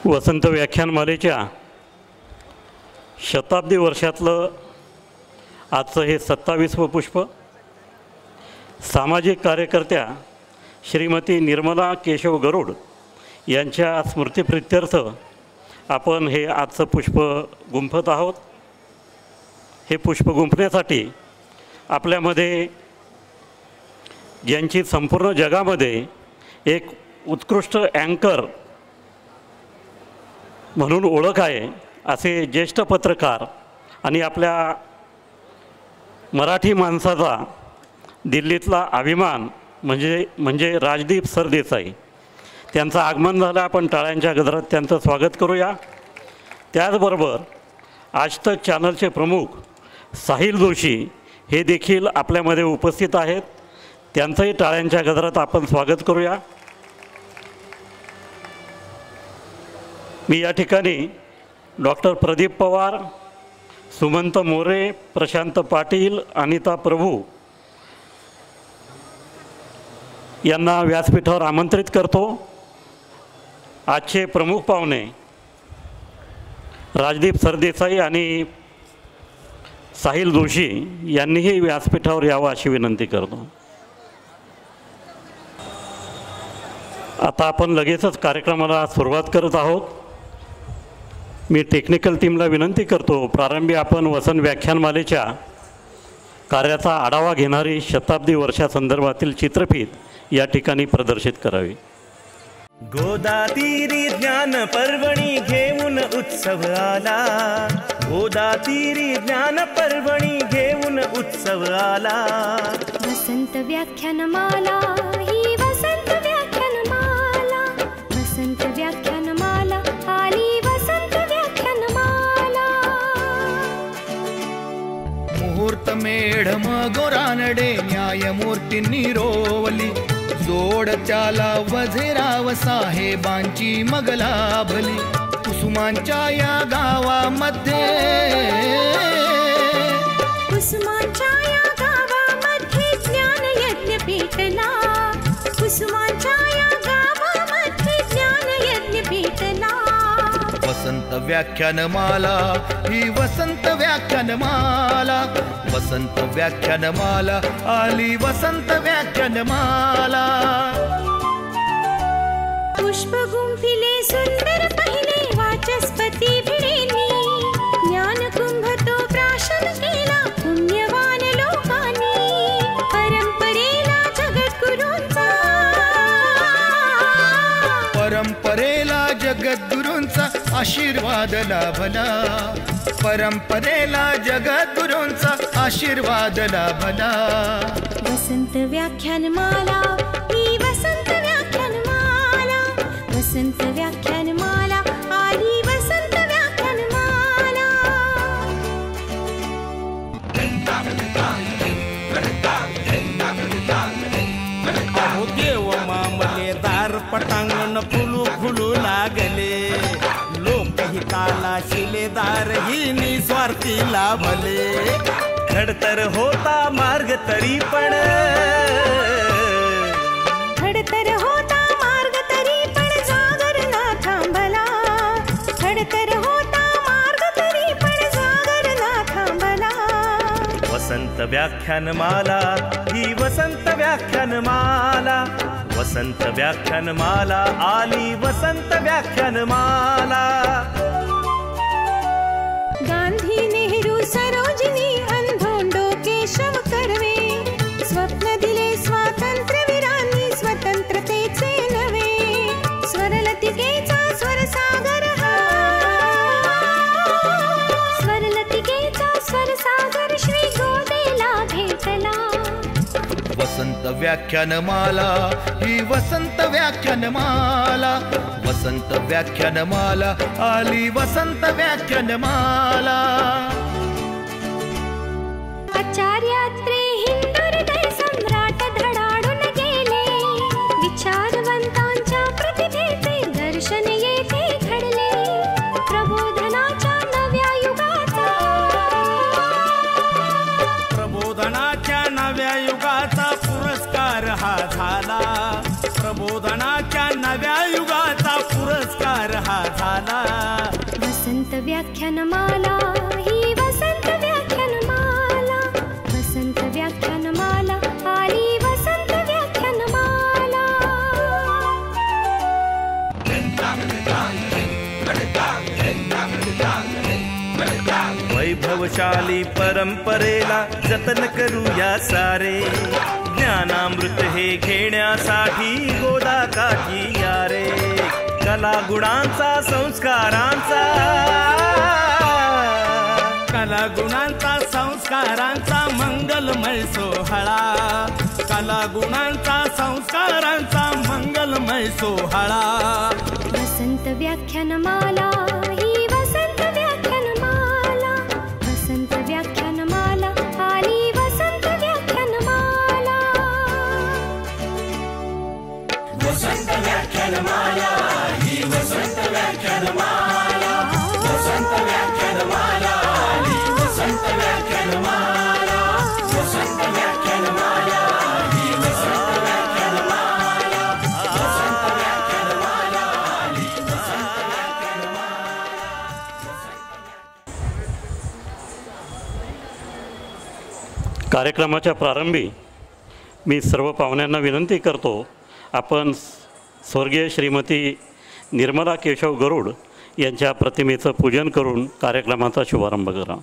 वसंत व्याख्यानमालेच्या शताब्दी वर्षातलं आजचं हे 27वं पुष्प सामाजिक कार्यकर्त्या श्रीमती निर्मला केशव गरुड यांच्या स्मृतिप्रित्यर्थ आपण हे आजचं पुष्प गुंफत आहोत। हे पुष्प गुंफण्यासाठी आपल्यामध्ये ज्यांची संपूर्ण जगामध्ये एक उत्कृष्ट अँकर म्हणून ओळख आहे असे ज्येष्ठ पत्रकार आणि आपल्या मराठी माणसाचा दिल्लीतला अभिमान म्हणजे राजदीप सरदेसाई त्यांचं आगमन झालं। आपण टाळ्यांच्या गजरात त्यांचं स्वागत करूया। त्याचबरोबर आज तक चॅनलचे प्रमुख साहिल जोशी हे देखील आपल्यामध्ये उपस्थित आहेत, त्यांचंही टाळ्यांच्या गजरात आपण स्वागत करूया। मी या ठिकाणी डॉक्टर प्रदीप पवार, सुमंत मोरे, प्रशांत पाटील, अनिता प्रभू यांना व्यासपीठावर आमंत्रित करतो। आजचे प्रमुख पाहुणे राजदीप सरदेसाई आणि साहिल जोशी यांनीही व्यासपीठावर यावं अशी विनंती करतो। आता आपण लगेचच कार्यक्रमाला सुरुवात करत आहोत। मी टेक्निकल टीमला विनंती करतो, प्रारंभी आपण वसंत व्याख्यानमालेच्या कार्याचा आढावा घेणारी शताब्दी वर्षासंदर्भातील चित्रफीत या ठिकाणी प्रदर्शित करावी। गोदातीरी ज्ञान पर्वणी घेऊन उत्सव आला, गोदातीरी ज्ञान पर्वणी घेऊन उत्सव आला। वसंत व्याख्यानमाला ही वसंत व्याख्यानमाला, वसंत व्याख्यानमाला आली वसंत व्याख्यानमाला। मुहूर्त मेढम गोरानडे न्यायमूर्तींनी रोवली, जोड त्याला वझेराव साहेबांची मग लाभली। कुसुमांच्या या गावामध्ये, कुसुमांच्या या गावामध्ये ज्ञान यज्ञ पेटला, कुसुमांच्या या गावामध्ये ज्ञान यज्ञ पेटला। वसंत व्याख्यानमाला ही वसंत व्याख्यानमाला, वसंत व्याख्यानमाला आली वसंत व्याख्यानमाला। पुष्प गुंफिले सुंदर पहिले वाचस्पती भिडेनी, ज्ञान कुंभ तो प्राशन केला पुण्यवान लोकांनी। परंपरेला जगद्गुरूंचा, परंपरेला जगद्गुरूंचा आशीर्वाद लाभला, परंपरेला जगद्गुरूंचा आशीर्वाद लाभला। वसंत व्याख्यानमाला ही वसंत व्याख्यानमाला, वसंत व्याख्यानमाला आली वसंत व्याख्यानमाला। अहो देव मामलेदार पटांगण फुलू फुलू लागले, लोकहिताला शिलेदार ही निस्वार्थी लाभले। खडतर होता मार्ग तरी पण, खडतर होता मार्ग तरी पण जागर ना थांबला, खडतर होता मार्ग तरी पण जागर ना थांबला। वसंत व्याख्यानमाला ही वसंत व्याख्यानमाला, वसंत व्याख्यानमाला आली वसंत व्याख्यानमाला। गांधी, नेहरू, सरोजिनी, अंधोंडो, केशव कर्वे स्वप्न दिले स्वातंत्र्यवीरांनी स्वतंत्रतेचे नवे। स्वरलतिकेचा स्वरसागर हा, स्वरलतिकेचा स्वरसागर श्री गोदेला भेटला। वसंत व्याख्यानमाला ही वसंत व्याख्यानमाला, वसंत व्याख्यानमाला आली वसंत व्याख्यानमाला। आचार्यात्रे हिंदुहृदय सम्राट धडाडून गेले, विचारवंतांच्या प्रतिभेचे दर्शन येथे घडले। प्रबोधनाच्या नव्या युगाचा, प्रबोधनाच्या नव्या युगाचा पुरस्कार हा झाला, प्रबोधनाच्या नव्या युगाचा पुरस्कार हा झाला. वसंत व्याख्यानमाला ही वसंत व्याख्यानमाला. वसंत व्याख्यानमाला आली वसंत व्याख्यानमाला. वैभवशाली परंपरेला जतन करूया सारे. ज्ञानामृत हे घेण्यासाठी गोदा काठी या रे. कला गुणांचा संस्कारांचा, कला गुणांचा संस्कारांचा मंगलमय सोहळा. कला गुणांचा संस्कारांचा मंगलमय सोहळा. वसंत व्याख्यानमाला ही वसंत व्याख्यानमाला. वसंत व्याख्यानमाला आली वसंत व्याख्यानमाला. वसंत व्याख्यानमाला ही वसंत व्याख्यानमाला. वसंत व्याख्यानमाला आली वसंत व्याख्यानमाला. वसंत व्याख्यानमाला ही वसंत व्याख्यानमाला. वसंत व्याख्यानमाला आली वसंत व्याख्यानमाला. कार्यक्रमाच्या प्रारंभी मी सर्व पाहुण्यांना विनंती करतो, आपण स्वर्गीय श्रीमती निर्मला केशव गरुड यांच्या प्रतिमेचं पूजन करून कार्यक्रमाचा शुभारंभ करा.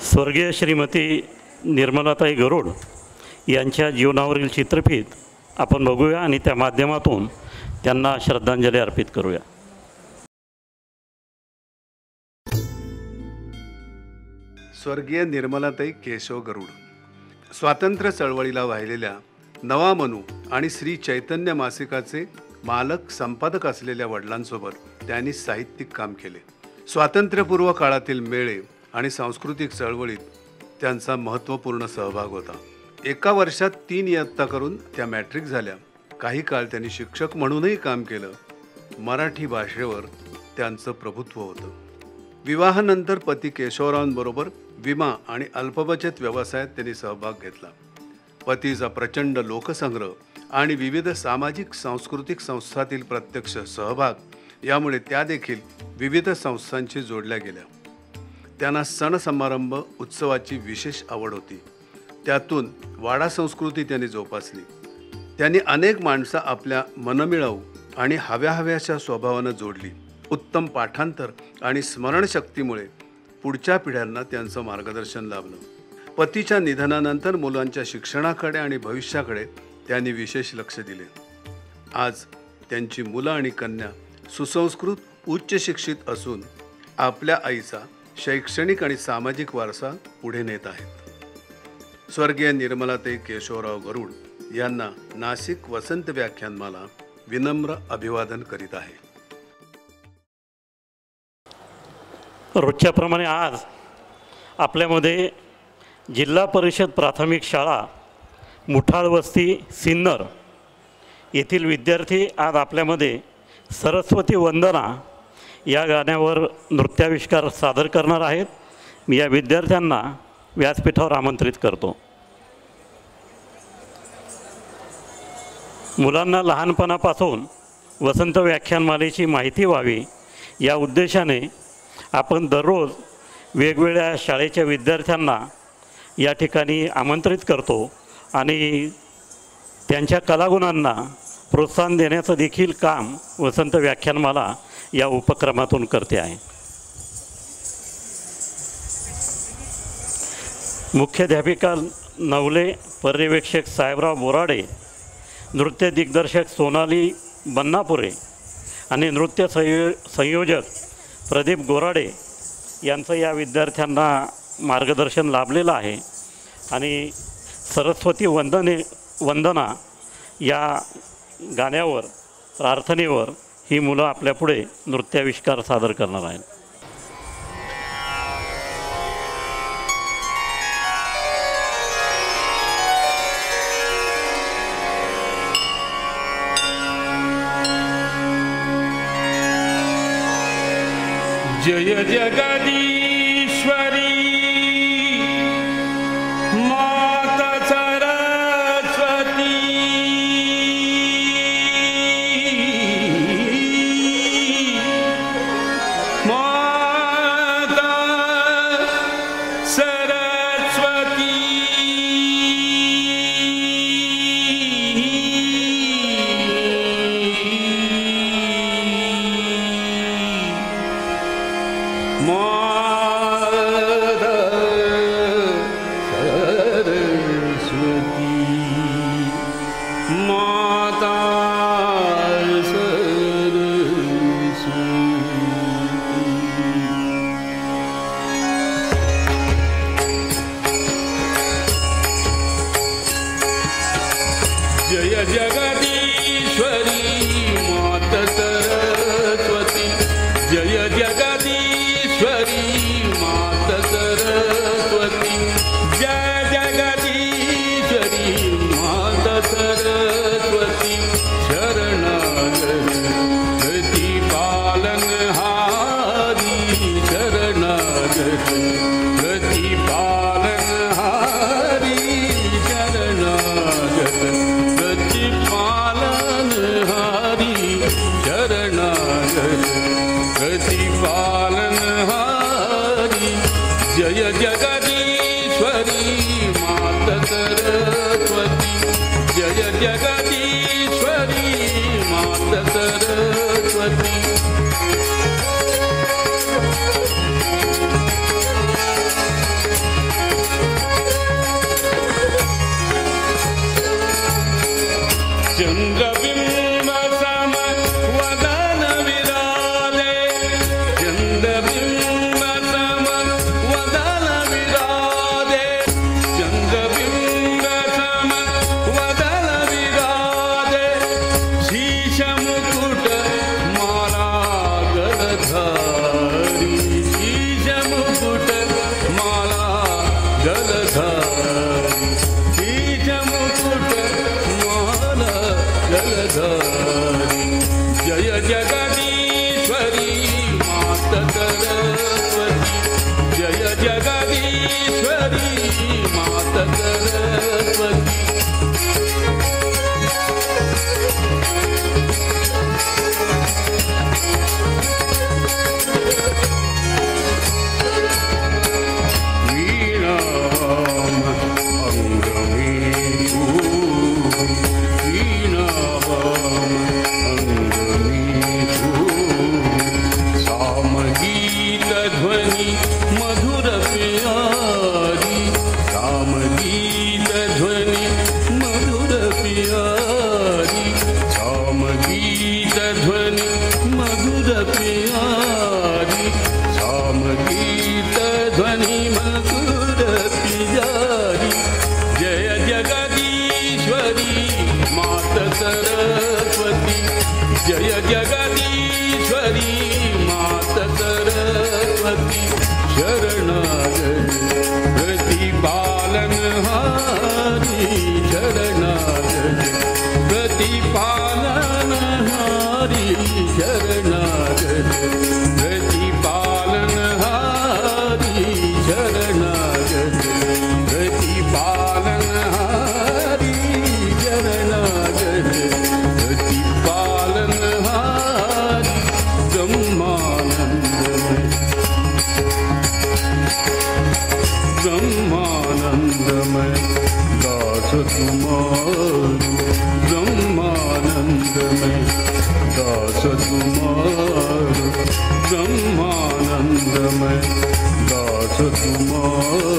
स्वर्गीय श्रीमती निर्मलाताई गरुड यांच्या जीवनावरील चित्रफित आपण बघूया आणि त्या माध्यमातून त्यांना श्रद्धांजली अर्पित करूया. स्वर्गीय निर्मलाताई केशव गरुड स्वातंत्र्य चळवळीला वाहिलेल्या नवा मनू आणि श्री चैतन्य मासिकाचे मालक संपादक असलेल्या वडिलांसोबत त्यांनी साहित्यिक काम केले. स्वातंत्र्यपूर्व काळातील मेळे आणि सांस्कृतिक चळवळीत त्यांचा महत्त्वपूर्ण सहभाग होता. एका वर्षात 3 इयत्ता करून त्या मॅट्रिक झाल्या. काही काळ त्यांनी शिक्षक म्हणूनही काम केलं. मराठी भाषेवर त्यांचं प्रभुत्व होतं. विवाहानंतर पती केशवरावांबरोबर विमा आणि अल्पबचत व्यवसायात त्यांनी सहभाग घेतला. पतीचा प्रचंड लोकसंग्रह आणि विविध सामाजिक सांस्कृतिक संस्थांतील प्रत्यक्ष सहभाग यामुळे त्या देखील विविध संस्थांशी जोडल्या गेल्या. त्यांना सण समारंभ उत्सवाची विशेष आवड होती. त्यातून वाडा संस्कृती त्यांनी जोपासली. त्यांनी अनेक माणसं आपल्या मनमिळाऊ आणि हव्याहव्याच्या स्वभावानं जोडली. उत्तम पाठांतर आणि स्मरणशक्तीमुळे पुढच्या पिढ्यांना त्यांचं मार्गदर्शन लाभलं. पतीच्या निधनानंतर मुलांच्या शिक्षणाकडे आणि भविष्याकडे त्यांनी विशेष लक्ष दिले. आज त्यांची मुलं आणि कन्या सुसंस्कृत उच्च शिक्षित असून आपल्या आईचा शैक्षणिक आणि सामाजिक वारसा पुढे नेत आहेत. स्वर्गीय निर्मलाताई केशवराव गरुड यांना नाशिक वसंत व्याख्यानमाला विनम्र अभिवादन करीत आहे. रोजच्याप्रमाणे आज आपल्यामध्ये जिल्हा परिषद प्राथमिक शाळा मुठाळ वस्ती सिन्नर येथील विद्यार्थी आज आपल्यामध्ये सरस्वती वंदना या गाण्यावर नृत्याविष्कार सादर करणार आहेत. मी या विद्यार्थ्यांना व्यासपीठावर आमंत्रित करतो. मुलांना लहानपणापासून वसंत व्याख्यानमालेची माहिती व्हावी या उद्देशाने आपण दररोज वेगवेगळ्या शाळेच्या विद्यार्थ्यांना या ठिकाणी आमंत्रित करतो आणि त्यांच्या कलागुणांना प्रोत्साहन देण्याचं देखील काम वसंत व्याख्यानमाला या उपक्रमातून करते आहे. मुख्याध्यापिका नवले पर्यवेक्षक साहेबराव बोराडे, नृत्य दिग्दर्शक सोनाली बन्नापुरे आणि नृत्य संयोजक प्रदीप गोराडे यांचं या विद्यार्थ्यांना मार्गदर्शन लाभलेलं आहे. आणि सरस्वती वंदना या गाण्यावर, प्रार्थनेवर ही मुलं आपल्यापुढे नृत्याविष्कार सादर करणार आहेत. जय जगदीश्वरी माता सरस्वती, माता सरस्वती, जय जगदीश्वरी माता सरस्वती, जय जगदीश्वरी माता सरस्वती, जय जगदीश्वरी माता सरस्वती, शरणागती पालनहारी, शरणागती पालनहारी, शरणागती प्रतिपालनहारी, जय जगदीश्वरी माता सरस्वती, जय जगदीश्वरी माता सरस्वती. चंद्रबिंब सम वदन विराजे, चंद्रबिंब सम वदन विराजे, चंद्रबिंब सम वदन विराजे, शीश मुकुट माला गलधारी, शीश मुकुट माला गलधारी, शीश मुकुट जलधारी, जय जगदीश्वरी माता सरस्वती, जय जगदीश्वरी माता सरस्वती. मधुर प्यारी, सामगीत ध्वनि मधुर प्यारी, सामगीत ध्वनि मधुर प्यारी, सामगीत ध्वनि मधुर प्यारी, जय जगदीश्वरी माता सरस्वती, जय जगदीश्वरी माता सरस्वती, शरणागती प्रतिपालनहारी, शरणागती प्रतिपालनहारी, शरणागती प्रतिपालनहारी, शरणागती प्रतिपालनहारी, शरणागती प्रतिपालनहारी. ब्रह्मानंदमय दास तुम्हारो, ब्रह्मानंदमय दास तुम्हारो, ब्रह्मानंदमय दास तुम्हारो,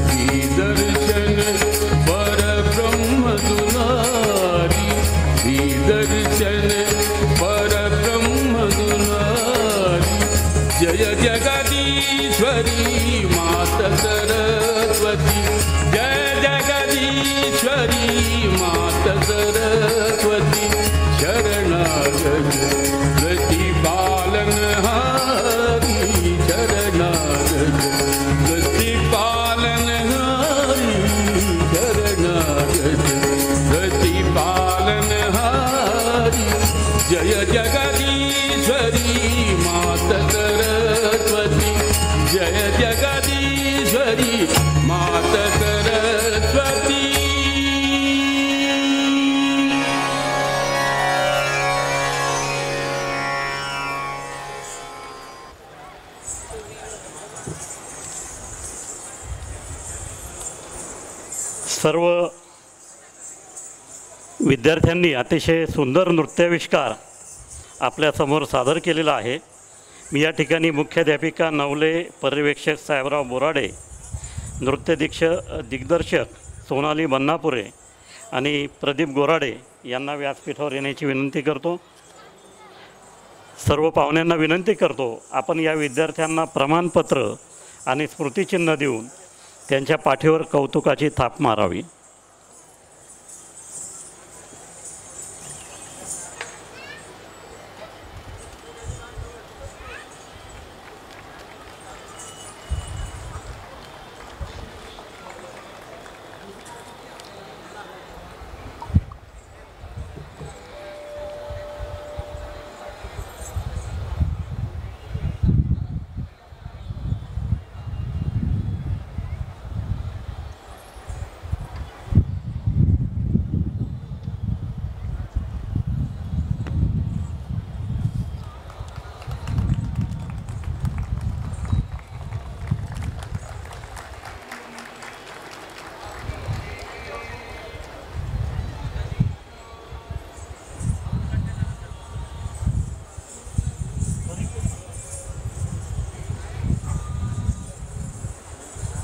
की दर्शन जगदीश्वरी मात सरस्वती जय जगदीश्वरी मात सरस्वती शरणागत प्रतिपालनहारी शरणागत प्रतिपालनहारी शरणागत प्रतिपालनहारी जय जगदीश्वरी मात सरस्वती जय जगदीश्वरी मात सरस्वती. सर्व विद्यार्थ्यांनी अतिशय सुंदर नृत्याविष्कार आपल्यासमोर सादर केलेला आहे. मी या ठिकाणी मुख्याध्यापिका नवले, पर्यवेक्षक साहेबराव बोराडे, दिग्दर्शक सोनाली बन्नापुरे आणि प्रदीप गोराडे यांना व्यासपीठावर येण्याची विनंती करतो. सर्व पाहुण्यांना विनंती करतो, आपण या विद्यार्थ्यांना प्रमाणपत्र आणि स्मृतिचिन्ह देऊन त्यांच्या पाठीवर कौतुकाची थाप मारावी.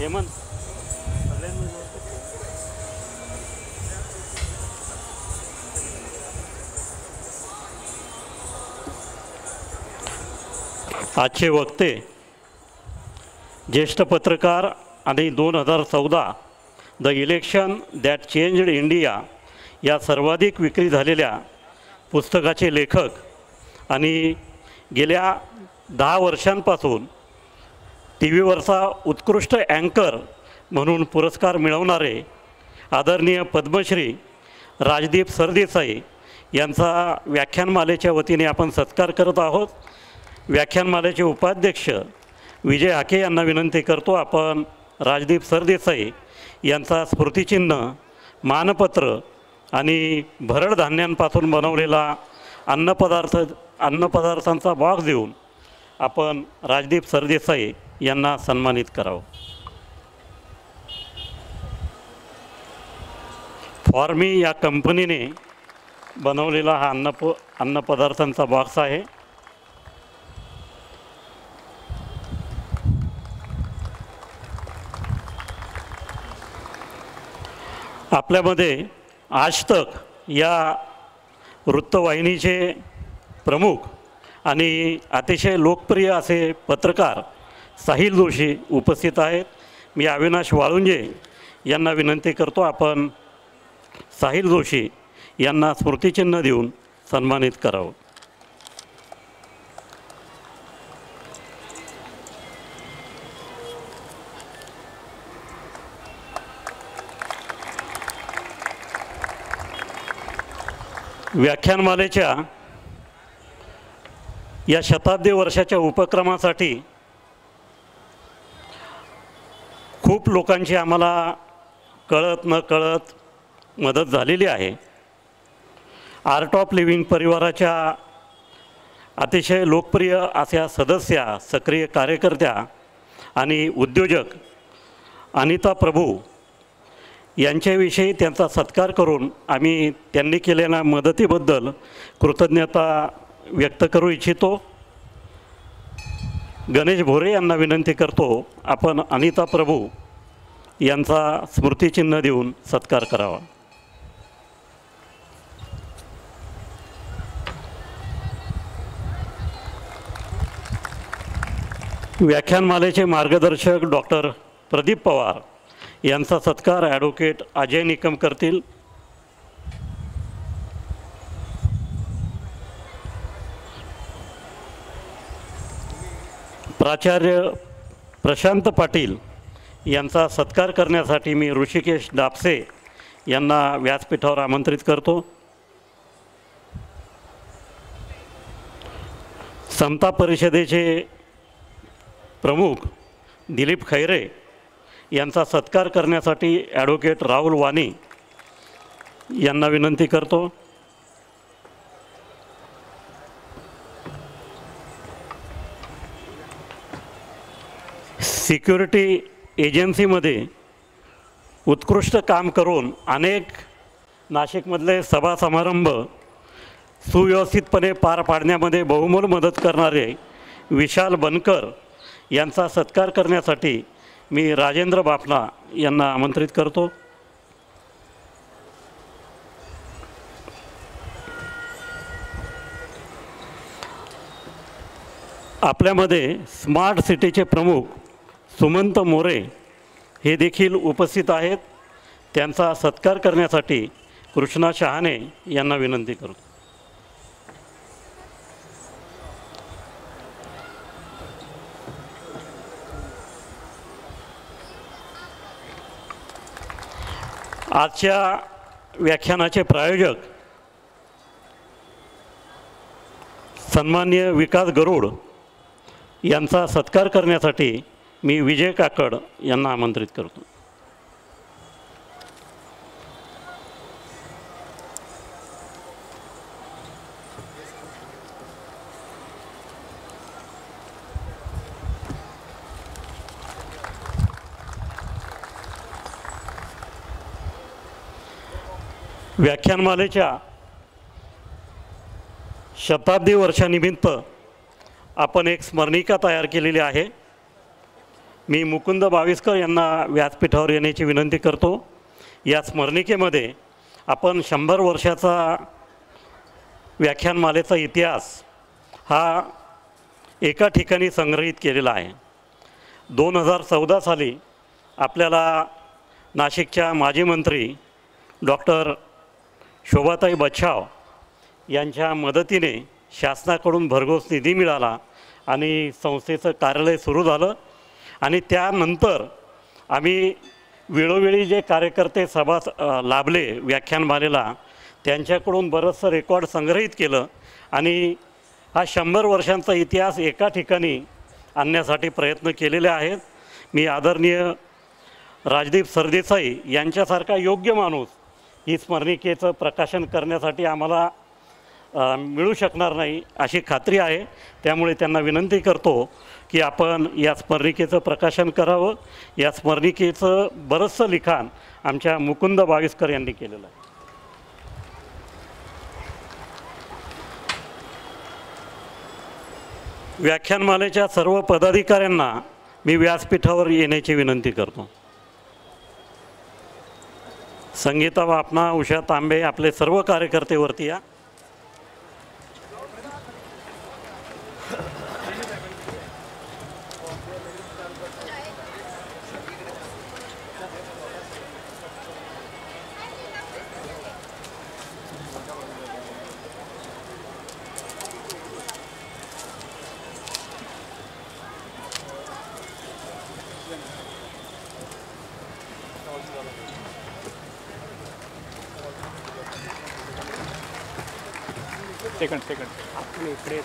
हेमंत आजचे वक्ते ज्येष्ठ पत्रकार आणि 2014 the election that changed India या सर्वाधिक विक्री झालेल्या पुस्तकाचे लेखक आणि गेल्या 10 वर्षांपासून टी व्हीवरचा उत्कृष्ट अँकर म्हणून पुरस्कार मिळवणारे आदरणीय पद्मश्री राजदीप सरदेसाई यांचा व्याख्यानमालेच्या वतीने आपण सत्कार करत आहोत. व्याख्यानमालेचे उपाध्यक्ष विजय हाके यांना विनंती करतो, आपण राजदीप सरदेसाई यांचा स्मृतिचिन्ह, मानपत्र आणि भरड धान्यांपासून बनवलेला अन्नपदार्थांचा बॉक्स देऊन आपण राजदीप सरदेसाई यांना सन्मानित करावं. फॉर्मी या कंपनीने बनवलेला हा अन्नपदार्थांचा बॉक्स आहे. आपल्यामध्ये आज तक या वृत्तवाहिनीचे प्रमुख आणि अतिशय लोकप्रिय असे पत्रकार साहिल जोशी उपस्थित आहेत. मी अविनाश वाळुंजे यांना विनंती करतो, आपण साहिल जोशी यांना स्मृतिचिन्ह देऊन सन्मानित करावं. व्याख्यानमालेच्या या शताब्दी वर्षाच्या उपक्रमासाठी खूप लोकांची आम्हाला कळत न कळत मदत झालेली आहे. आर्ट ऑफ लिव्हिंग परिवाराच्या अतिशय लोकप्रिय अशा सदस्या, सक्रिय कार्यकर्त्या आणि उद्योजक अनिता प्रभू यांच्याविषयी त्यांचा सत्कार करून आम्ही त्यांनी केलेल्या मदतीबद्दल कृतज्ञता व्यक्त करू इच्छितो. गणेश भोरे यांना विनंती करतो, आपण अनिता प्रभू यांचा स्मृतिचिन्ह देऊन सत्कार करावा. व्याख्यानमालेचे मार्गदर्शक डॉक्टर प्रदीप पवार यांचा सत्कार ॲडव्होकेट अजय निकम करतील. प्राचार्य प्रशांत पाटील यांचा सत्कार करण्यासाठी मी ऋषिकेश दापसे यांना व्यासपीठावर आमंत्रित करतो. समता परिषदेचे प्रमुख दिलीप खैरे यांचा सत्कार करण्यासाठी ॲडव्होकेट राहुल वाणी यांना विनंती करतो. सिक्युरिटी एजन्सीमध्ये उत्कृष्ट काम करून अनेक नाशिकमधले सभा समारंभ सुव्यवस्थितपणे पार पाडण्यामध्ये बहुमोल मदत करणारे विशाल बनकर यांचा सत्कार करण्यासाठी मी राजेंद्र बाफना यांना आमंत्रित करतो. आपल्यामध्ये स्मार्ट सिटीचे प्रमुख सुमंत मोरे हे देखील उपस्थित आहेत. त्यांचा सत्कार करण्यासाठी कृष्णा शहाणे यांना विनंती करतो. आजच्या व्याख्यानाचे प्रायोजक सन्माननीय विकास गरुड यांचा सत्कार करण्यासाठी मी विजय काकड यांना आमंत्रित करतो. व्याख्यानमालेच्या शताब्दी वर्षानिमित्त आपण एक स्मरणिका तयार केलेली आहे. मी मुकुंद बाविस्कर यांना व्यासपीठावर येण्याची विनंती करतो. या स्मरणिकेमध्ये आपण 100 वर्षाचा व्याख्यानमालेचा इतिहास हा एका ठिकाणी संग्रहित केलेला आहे. 2014 साली आपल्याला नाशिकच्या माजी मंत्री डॉक्टर शोभाताई बच्छाव यांच्या मदतीने शासनाकडून भरघोस निधी मिळाला आणि संस्थेचं कार्यालय सुरू झालं. आणि त्यानंतर आम्ही वेळोवेळी जे कार्यकर्ते सभा लाभले व्याख्यानमालेला त्यांच्याकडून बरंचसं रेकॉर्ड संग्रहित केलं आणि हा 100 वर्षांचा इतिहास एका ठिकाणी आणण्यासाठी प्रयत्न केलेले आहेत. मी आदरणीय राजदीप सरदेसाई यांच्यासारखा योग्य माणूस ही स्मरणिकेचं प्रकाशन करण्यासाठी आम्हाला मिळू शकणार नाही अशी खात्री आहे. त्यामुळे त्यांना विनंती करतो की आपण या स्मरणिकेचं प्रकाशन करावं. या स्मरणिकेचं बरंचसं लिखाण आमच्या मुकुंद बाविस्कर यांनी केलेलं आहे. व्याख्यानमालेच्या सर्व पदाधिकाऱ्यांना मी व्यासपीठावर येण्याची विनंती करतो. संगीता बापना, उषा तांबे, आपले सर्व कार्यकर्ते वरती या. सेकंड आपण इकडे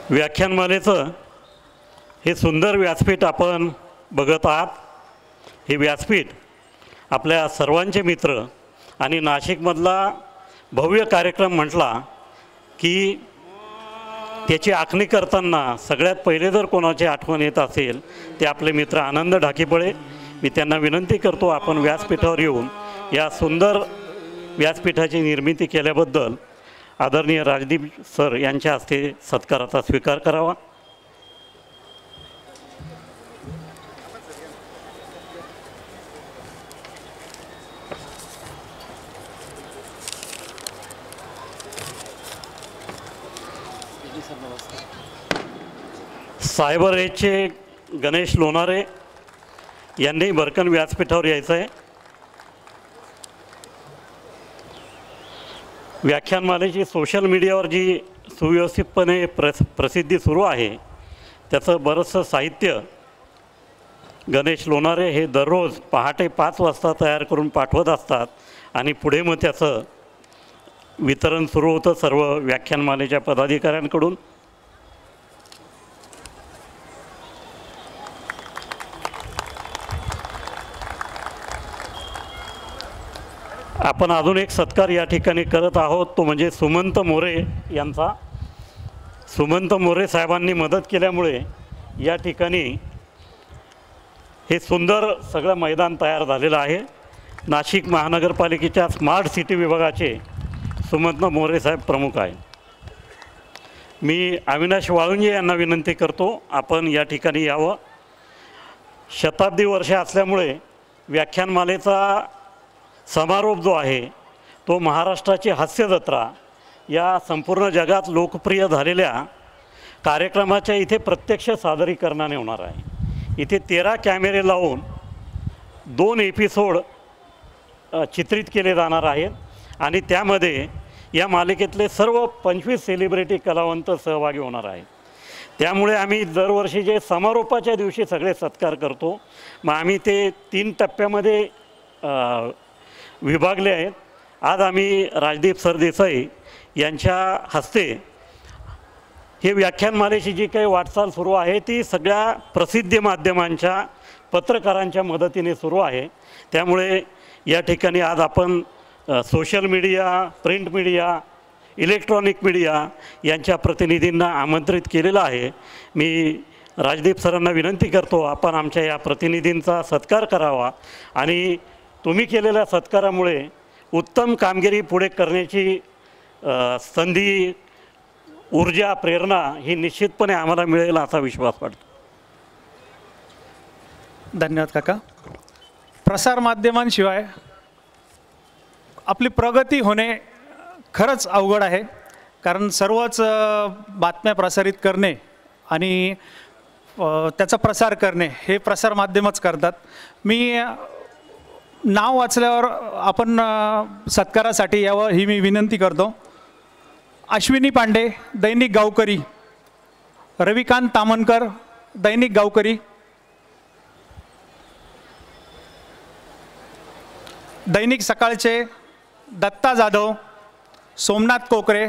व्याख्यानमालेचं हे सुंदर व्यासपीठ आपण बघत आहात. हे व्यासपीठ आपल्या सर्वांचे मित्र आणि नाशिकमधला भव्य कार्यक्रम म्हटला की त्याची आखणी करताना सगळ्यात पहिले जर कोणाची आठवण येत असेल ते आपले मित्र आनंद ढाकीपळे. मी त्यांना विनंती करतो आपण व्यासपीठावर येऊन या सुंदर व्यासपीठाची निर्मिती केल्याबद्दल आदरणीय राजदीप सर यांच्या हस्ते सत्काराचा स्वीकार करावा. सायबर एजचे गणेश लोणारे यांनी भरकन व्यासपीठावर यायचं आहे. व्याख्यानमालेची सोशल मीडियावर जी सुव्यवस्थितपणे प्रसिद्धी सुरू आहे त्याचं बरंचसं साहित्य गणेश लोणारे हे दररोज पहाटे 5 वाजता तयार करून पाठवत असतात आणि पुढे मग त्याचं वितरण सुरू होतं सर्व व्याख्यानमालेच्या पदाधिकाऱ्यांकडून. आपण अजून एक सत्कार या ठिकाणी करत आहोत तो म्हणजे सुमंत मोरे यांचा. सुमंत मोरे साहेबांनी मदत केल्यामुळे या ठिकाणी हे सुंदर सगळं मैदान तयार झालेलं आहे. नाशिक महानगरपालिकेच्या स्मार्ट सिटी विभागाचे सुमंत मोरे साहेब प्रमुख आहे. मी अविनाश वाळुंजे यांना विनंती करतो आपण या ठिकाणी यावं. शताब्दी वर्ष असल्यामुळे व्याख्यानमालेचा समारोप जो आहे तो महाराष्ट्राची हास्यजत्रा या संपूर्ण जगात लोकप्रिय झालेल्या कार्यक्रमाच्या इथे प्रत्यक्ष सादरीकरणाने होणार आहे. इथे 13 कॅमेरे लावून 2 एपिसोड चित्रित केले जाणार आहेत आणि त्यामध्ये या मालिकेतले सर्व 25 सेलिब्रिटी कलावंत सहभागी होणार आहेत. त्यामुळे आम्ही दरवर्षी जे समारोपाच्या दिवशी सगळे सत्कार करतो मग आम्ही ते 3 टप्प्यामध्ये विभागले आहेत. आज आम्ही राजदीप सरदेसाई यांच्या हस्ते हे व्याख्यानमालेची जी काही वाटचाल सुरू आहे ती सगळ्या प्रसिद्धी माध्यमांच्या पत्रकारांच्या मदतीने सुरू आहे. त्यामुळे या ठिकाणी आज आपण social media, print media, electronic media यांच्या प्रतिनिधींना आमंत्रित केलेलं आहे. मी राजदीप सरांना विनंती करतो आपण आमच्या या प्रतिनिधींचा सत्कार करावा आणि तुम्ही केलेल्या सत्कारामुळे उत्तम कामगिरी पुढे करण्याची संधी, ऊर्जा, प्रेरणा ही निश्चितपणे आम्हाला मिळेल असा विश्वास वाटतो. धन्यवाद काका. प्रसारमाध्यमांशिवाय आपली प्रगती होणे खरंच अवघड आहे कारण सर्वच बातम्या प्रसारित करणे आणि त्याचा प्रसार करणे हे प्रसारमाध्यमच करतात. मी नाव वाचल्यावर आपण सत्कारासाठी यावं ही मी विनंती करतो. अश्विनी पांडे, दैनिक गावकरी. रविकांत तामनकर, दैनिक गावकरी. दैनिक सकाळचे दत्ता जाधव, सोमनाथ कोकरे.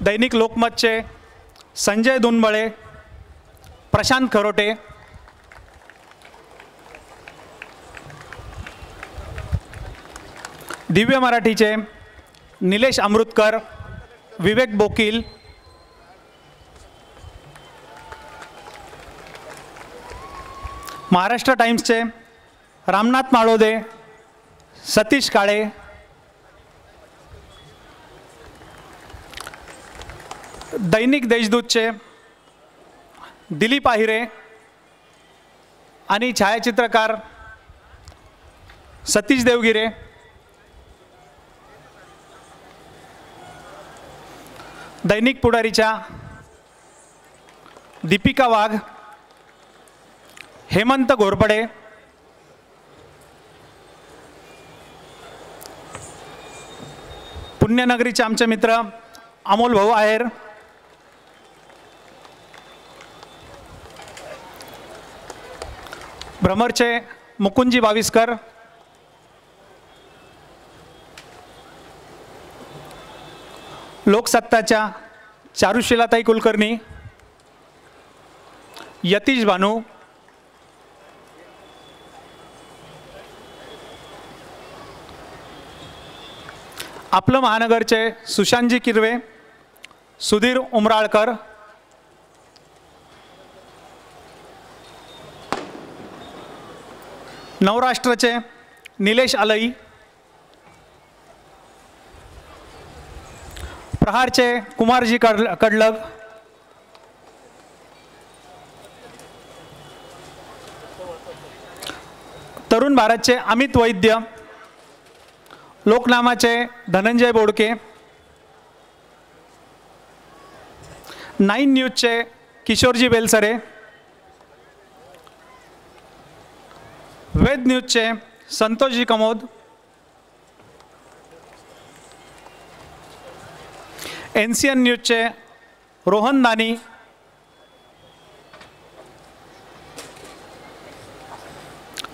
दैनिक लोकमतचे संजय दुनबळे, प्रशांत खरोटे. दिव्य मराठीचे निलेश अमृतकर, विवेक बोकील. महाराष्ट्र टाइम्सचे रामनाथ माळोदे, सतीश काळे. दैनिक देशदूतचे दिलीप आहिरे आणि छायाचित्रकार सतीश देवगिरे. दैनिक पुढारीच्या दीपिका वाघ, हेमंत घोरपडे. पुण्यनगरीचे आमचे मित्र अमोल भाऊ आहेर. भ्रमरचे मुकुंदजी बाविस्कर. लोकसत्ताच्या चारुशिलाताई कुलकर्णी. यतीश भानू, आपलं महानगरचे सुशांतजी किरवे, सुधीर उमराळकर, नवराष्ट्रचे निलेश अलई, प्रहारचे कुमारजी कडलग, तरुण भारतचे अमित वैद्य, लोकनामाचे धनंजय बोडके, 9 न्यूजचे किशोरजी बेलसरे, वेद न्यूजचे संतोषजी कमोद, NCN न्यूजचे रोहन दानी,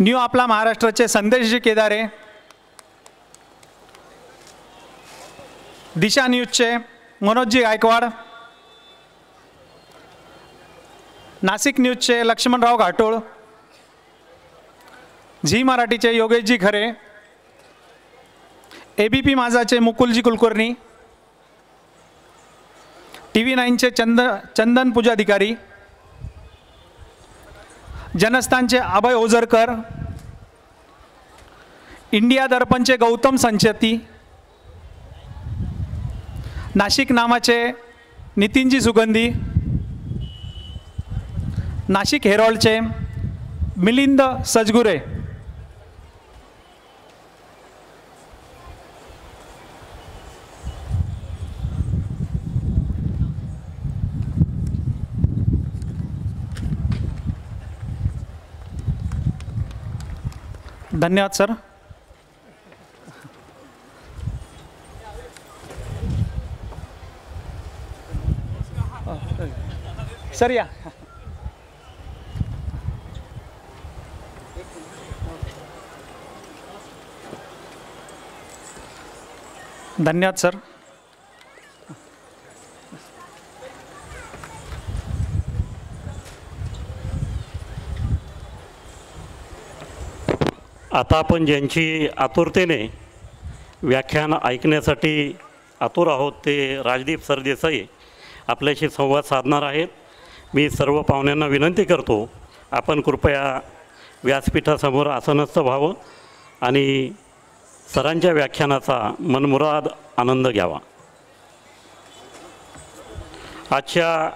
न्यू आपला महाराष्ट्राचे संदेशजी केदारे, दिशा न्यूजचे मनोजजी गायकवाड, नाशिक न्यूजचे लक्ष्मणराव घाटोळ, झी मराठीचे योगेशजी खरे, ABP माझाचे मुकुलजी कुलकर्णी, TV 9चे चंदन पूजाधिकारी, जनस्थानचे अभय ओझरकर, इंडिया दर्पणचे गौतम संचेती, नाशिक नामाचे नितीनजी सुगंधी, नाशिक हेरॉल्डचे मिलिंद सजगुरे, धन्यवाद सर. सर या. धन्यवाद सर. आता आपण ज्यांची आतुरतेने व्याख्यान ऐकण्यासाठी आतुर आहोत ते राजदीप सरदेसाई आपल्याशी संवाद साधणार आहेत. मी सर्व पाहुण्यांना विनंती करतो आपण कृपया व्यासपीठासमोर आसनस्थ व्हावं आणि सरांच्या व्याख्यानाचा मनमुराद आनंद घ्यावा. आजच्या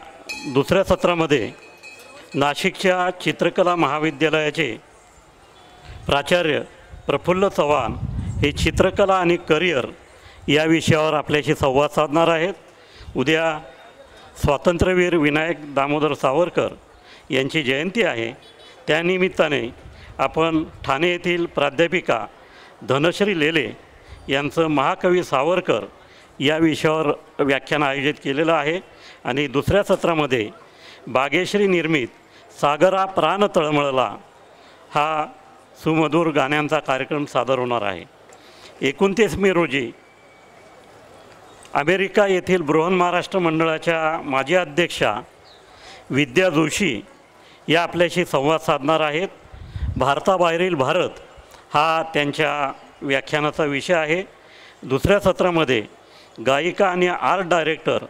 दुसऱ्या सत्रामध्ये नाशिकच्या चित्रकला महाविद्यालयाचे प्राचार्य प्रफुल्ल चव्हाण हे चित्रकला आणि करिअर या विषयावर आपल्याशी संवाद साधणार आहेत. उद्या स्वातंत्र्यवीर विनायक दामोदर सावरकर यांची जयंती आहे. त्यानिमित्ताने आपण ठाणे येथील प्राध्यापिका धनश्री लेले यांचं महाकवी सावरकर या विषयावर व्याख्यान आयोजित केलेलं आहे. आणि दुसऱ्या सत्रामध्ये बागेश्री निर्मित सागरा प्राण तळमळला हा सुमधुर गाण्यांचा कार्यक्रम सादर होणार आहे. 29 मे रोजी अमेरिका येथील बृहन महाराष्ट्र मंडळाच्या माजी अध्यक्षा विद्या जोशी या आपल्याशी संवाद साधणार आहेत. भारताबाहेरील भारत हा त्यांच्या व्याख्यानाचा विषय आहे. दुसऱ्या सत्रामध्ये गायिका आणि आर्ट डायरेक्टर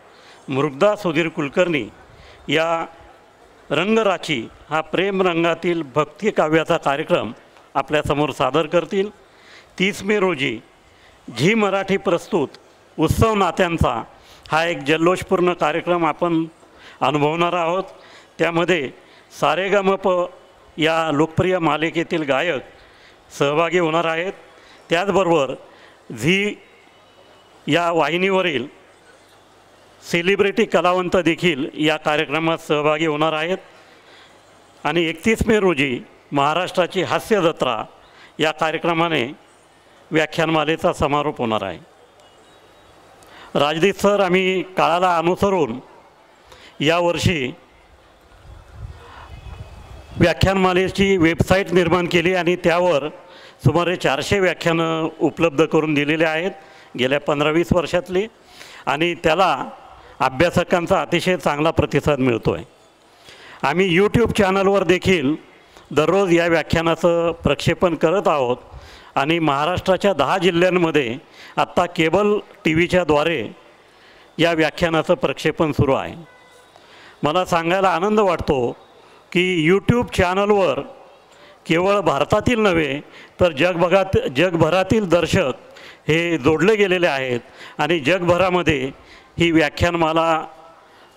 मृगदा सुधीर कुलकर्णी या रंगराची हा प्रेमरंगातील भक्तिकाव्याचा कार्यक्रम आपल्यासमोर सादर करतील. 30 मे रोजी झी मराठी प्रस्तुत उत्सव नात्यांचा हा एक जल्लोषपूर्ण कार्यक्रम आपण अनुभवणार आहोत. त्यामध्ये सारेगमप या लोकप्रिय मालिकेतील गायक सहभागी होणार आहेत. त्याचबरोबर झी या वाहिनीवरील सेलिब्रिटी कलावंत देखील या कार्यक्रमात सहभागी होणार आहेत. आणि 31 मे रोजी महाराष्ट्राची हास्य जत्रा या कार्यक्रमाने व्याख्यानमालेचा समारोप होणार आहे. राजदीप सर, आम्ही काळाला अनुसरून यावर्षी व्याख्यानमालेची वेबसाईट निर्माण केली आणि त्यावर सुमारे 400 व्याख्यानं उपलब्ध करून दिलेले आहेत गेल्या 15-20 वर्षातली. आणि त्याला अभ्यासकांचा अतिशय चांगला प्रतिसाद मिळतो आहे. आम्ही यूट्यूब चॅनलवर देखील दररोज या व्याख्यानाचं प्रक्षेपण करत आहोत आणि महाराष्ट्राच्या 10 जिल्ह्यांमध्ये आत्ता केबल टी व्हीच्याद्वारे या व्याख्यानाचं प्रक्षेपण सुरू आहे. मला सांगायला आनंद वाटतो की यूट्यूब चॅनलवर केवळ भारतातील नव्हे तर जगभरातील दर्शक हे जोडले गेलेले आहेत आणि जगभरामध्ये ही व्याख्यानमाला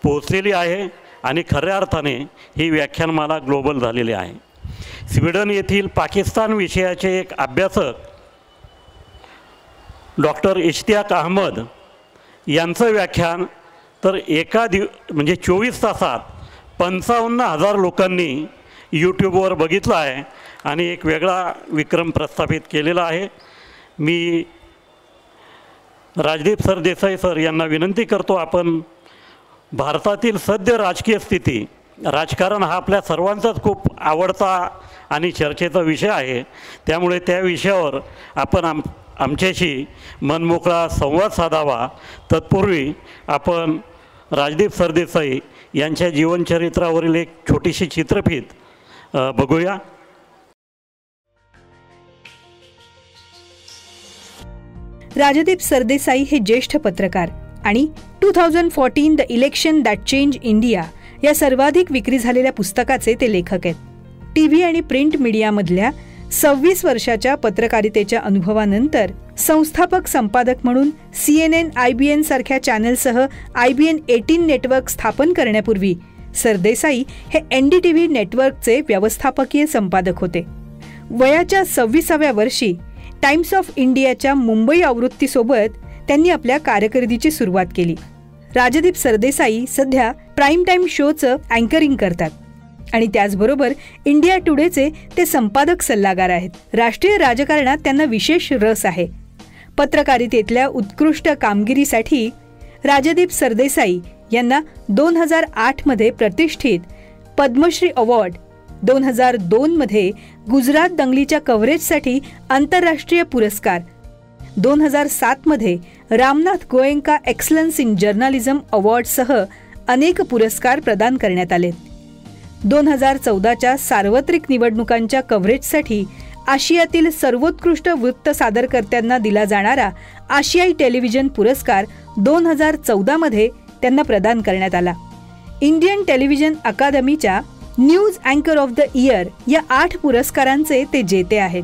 पोहोचलेली आहे आणि खऱ्या अर्थाने ही व्याख्यानमाला ग्लोबल झालेली आहे. स्वीडन येथील पाकिस्तान विषयाचे एक अभ्यासक डॉक्टर इश्तियाक अहमद यांचं व्याख्यान तर म्हणजे 24 तासात 55,000 लोकांनी यूट्यूबवर बघितलं आहे आणि एक वेगळा विक्रम प्रस्थापित केलेला आहे. मी राजदीप सरदेसाई सर यांना विनंती करतो, आपण भारतातील सद्य राजकीय स्थिती, राजकारण हा आपल्या सर्वांचाच खूप आवडता आणि चर्चेचा विषय आहे, त्यामुळे त्या विषयावर आपण आमच्याशी मनमोकळा संवाद साधावा. तत्पूर्वी आपण राजदीप सरदेसाई यांच्या जीवनचरित्रावरील एक छोटीशी चित्रफीत बघूया. राजदीप सरदेसाई हे ज्येष्ठ पत्रकार आणि 2014 the election that change India या सर्वाधिक विक्री झालेल्या पुस्तकाचे ते लेखक आहेत. टीव्ही आणि प्रिंट मीडियामधल्या 26 वर्षाच्या पत्रकारितेच्या अनुभवानंतर संस्थापक संपादक म्हणून CNN, IBN सारख्या चॅनलसह IBN 18 नेटवर्क स्थापन करण्यापूर्वी सरदेसाई हे NDTV नेटवर्कचे व्यवस्थापकीय संपादक होते. वयाच्या 26व्या वर्षी टाइम्स ऑफ इंडियाच्या मुंबई आवृत्तीसोबत त्यांनी आपल्या कारकिर्दीची सुरुवात केली. राजदीप सरदेसाई सध्या प्राईम टाईम शोचं अँकरिंग करतात आणि त्याचबरोबर इंडिया टुडेचे ते संपादक सल्लागार आहेत. राष्ट्रीय राजकारणात त्यांना विशेष रस आहे. पत्रकारितेतल्या उत्कृष्ट कामगिरीसाठी राजदीप सरदेसाई यांना 2008 मध्ये प्रतिष्ठित पद्मश्री अवॉर्ड, 2002 मध्ये गुजरात दंगलीच्या कव्हरेजसाठी आंतरराष्ट्रीय पुरस्कार, 2007 मध्ये Ramnath Goenka excellence in journalism अवॉर्डसह अनेक पुरस्कार प्रदान करण्यात आले. 2014च्या सार्वत्रिक निवडणुकांच्या कव्हरेजसाठी आशियातील सर्वोत्कृष्ट वृत्त सादरकर्त्यांना दिला जाणारा आशियाई टेलिव्हिजन पुरस्कार 2014 मध्ये त्यांना प्रदान करण्यात आला. इंडियन टेलिव्हिजन अकादमीच्या न्यूज अँकर ऑफ द इयर या 8 पुरस्कारांचे ते जेते आहेत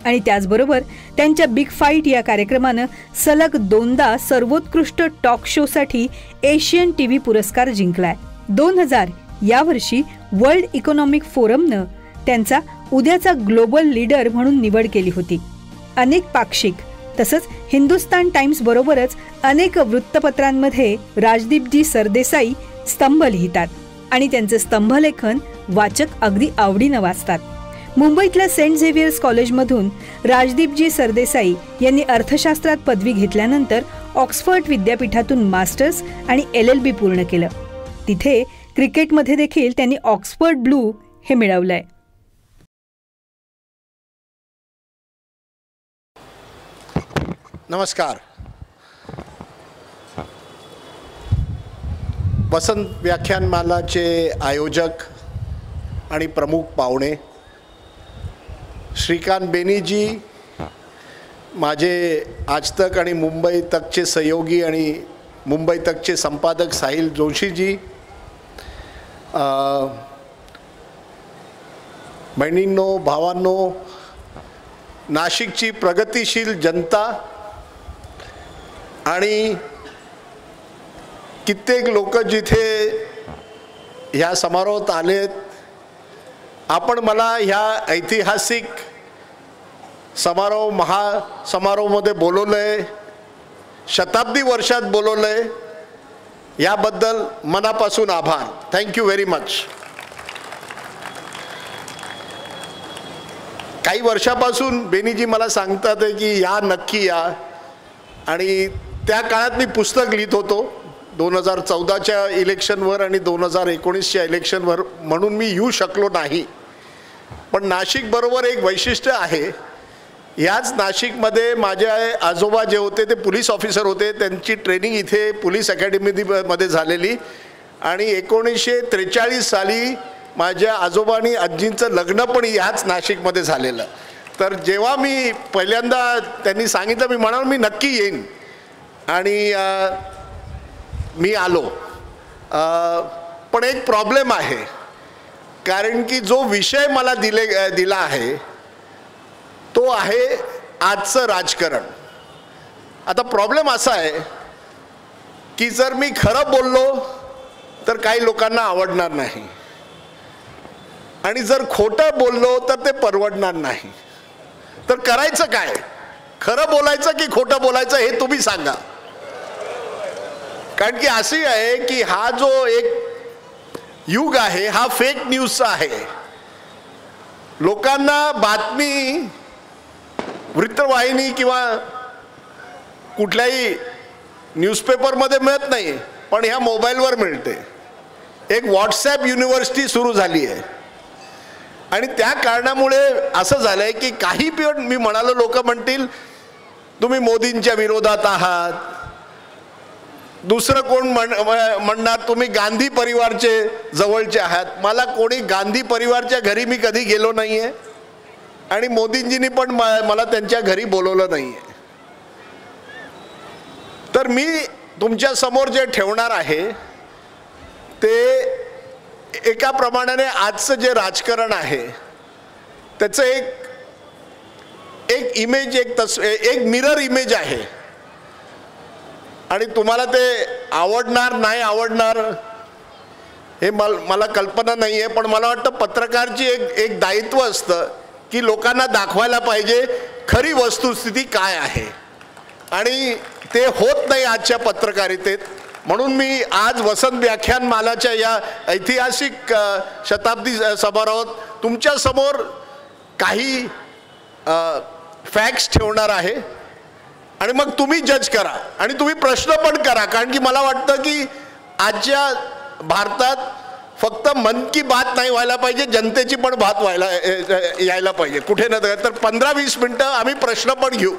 आणि त्याचबरोबर त्यांच्या बिग फाईट या कार्यक्रमानं सलग 2दा सर्वोत्कृष्ट टॉक शोसाठी एशियन टीव्ही पुरस्कार जिंकलाय. 2000 या वर्षी वर्ल्ड इकॉनॉमिक फोरमनं त्यांचा उद्याचा ग्लोबल लीडर म्हणून निवड केली होती. अनेक पाक्षिक तसंच हिंदुस्तान टाइम्स बरोबरच अनेक वृत्तपत्रांमध्ये राजदीपजी सरदेसाई स्तंभ लिहितात आणि त्यांचे स्तंभलेखन वाचक अगदी आवडीनं वाचतात. मुंबईतल्या सेंट झेवियर्स कॉलेजमधून राजदीपजी सरदेसाई यांनी अर्थशास्त्रात पदवी घेतल्यानंतर ऑक्सफर्ड विद्यापीठातून मास्टर्स आणि LLB पूर्ण केलं. तिथे क्रिकेटमध्ये देखील त्यांनी ऑक्सफर्ड ब्लू हे मिळवलंय. नमस्कार. वसंत व्याख्यानमालाचे आयोजक आणि प्रमुख पाहुणे श्रीकांत बेनीजी, माझे आज तक आणि मुंबई तकचे सहयोगी आणि मुंबई तकचे संपादक साहिल जोशीजी, बहिणींनो, भावांनो, नाशिकची प्रगतिशील जनता आणि कित्येक लोक जिथे ह्या समारोहात आलेत, आपण मला ह्या ऐतिहासिक समारोह महासमारोहामध्ये बोलवलंय, शताब्दी वर्षात बोलवलंय, याबद्दल मनापासून आभार. Thank you very much. काही वर्षापासून बेनीजी मला सांगतात की या नक्की या, आणि त्या काळात मी पुस्तक लिहित होतो 2014च्या इलेक्शनवर आणि 2019च्या इलेक्शनवर, म्हणून मी येऊ शकलो नाही. पण नाशिक बरोबर एक वैशिष्ट्य आहे. याच नाशिकमध्ये माझे आजोबा जे होते ते पोलीस ऑफिसर होते. त्यांची ट्रेनिंग इथे पोलीस अकॅडमीमध्ये झालेली आणि 1943 साली माझ्या आजोबा आणि आजींचं लग्न पण ह्याच नाशिकमध्ये झालेलं. तर जेव्हा मी पहिल्यांदा त्यांनी सांगितलं, मी म्हणालो मी नक्की येईन, आणि मी आलो. पण एक प्रॉब्लेम आहे, कारण की जो विषय मला दिला आहे तो आहे आजचं राजकारण. आता प्रॉब्लेम असा आहे की जर मी खरं बोललो तर काही लोकांना आवडणार नाही, आणि जर खोटं बोललो तर ते परवडणार नाही. तर करायचं काय? खरं बोलायचं की खोटं बोलायचं हे तुम्ही सांगा. कारण की अशी आहे की हा जो एक युग आहे हा फेक न्यूजचा आहे. लोकांना बातमी वृत्तवाहिनी किंवा कुठल्याही न्यूजपेपरमध्ये मिळत नाही, पण ह्या मोबाईलवर मिळते. एक व्हॉट्सॲप युनिव्हर्सिटी सुरू झाली आहे, आणि त्या कारणामुळे असं झालं आहे की काही पण मी म्हणालो, लोक म्हणतील तुम्ही मोदींच्या विरोधात आहात, दुसरं कोण म्हणणार तुम्ही गांधी परिवारचे जवळचे आहात. मला कोणी गांधी परिवारच्या घरी मी कधी गेलो नाही आहे, आणि मोदींजींनी पण मला त्यांच्या घरी बोलवलं नाही आहे. तर मी तुमच्या समोर जे ठेवणार आहे ते एका प्रमाणाने आजचं जे राजकारण आहे त्याचं एक इमेज, एक मिरर इमेज आहे. आणि तुम्हाला ते आवडणार नाही आवडणार हे मला कल्पना नाही आहे, पण मला वाटतं पत्रकारची एक दायित्व असतं की लोकांना दाखवायला पाहिजे खरी वस्तुस्थिती काय आहे, आणि ते होत नाही आजच्या पत्रकारितेत. म्हणून मी आज वसंत व्याख्यानमालाच्या या ऐतिहासिक शताब्दी समारोहात तुमच्या समोर काही फॅक्ट्स ठेवणार आहे, आणि मग तुम्ही जज करा आणि तुम्ही प्रश्न पण करा. कारण की मला वाटतं की आजच्या भारतात फक्त मन की बात नाही व्हायला पाहिजे, जनतेची पण बात यायला पाहिजे कुठे ना तर 15-20 मिनटं आम्ही प्रश्न पण घेऊ.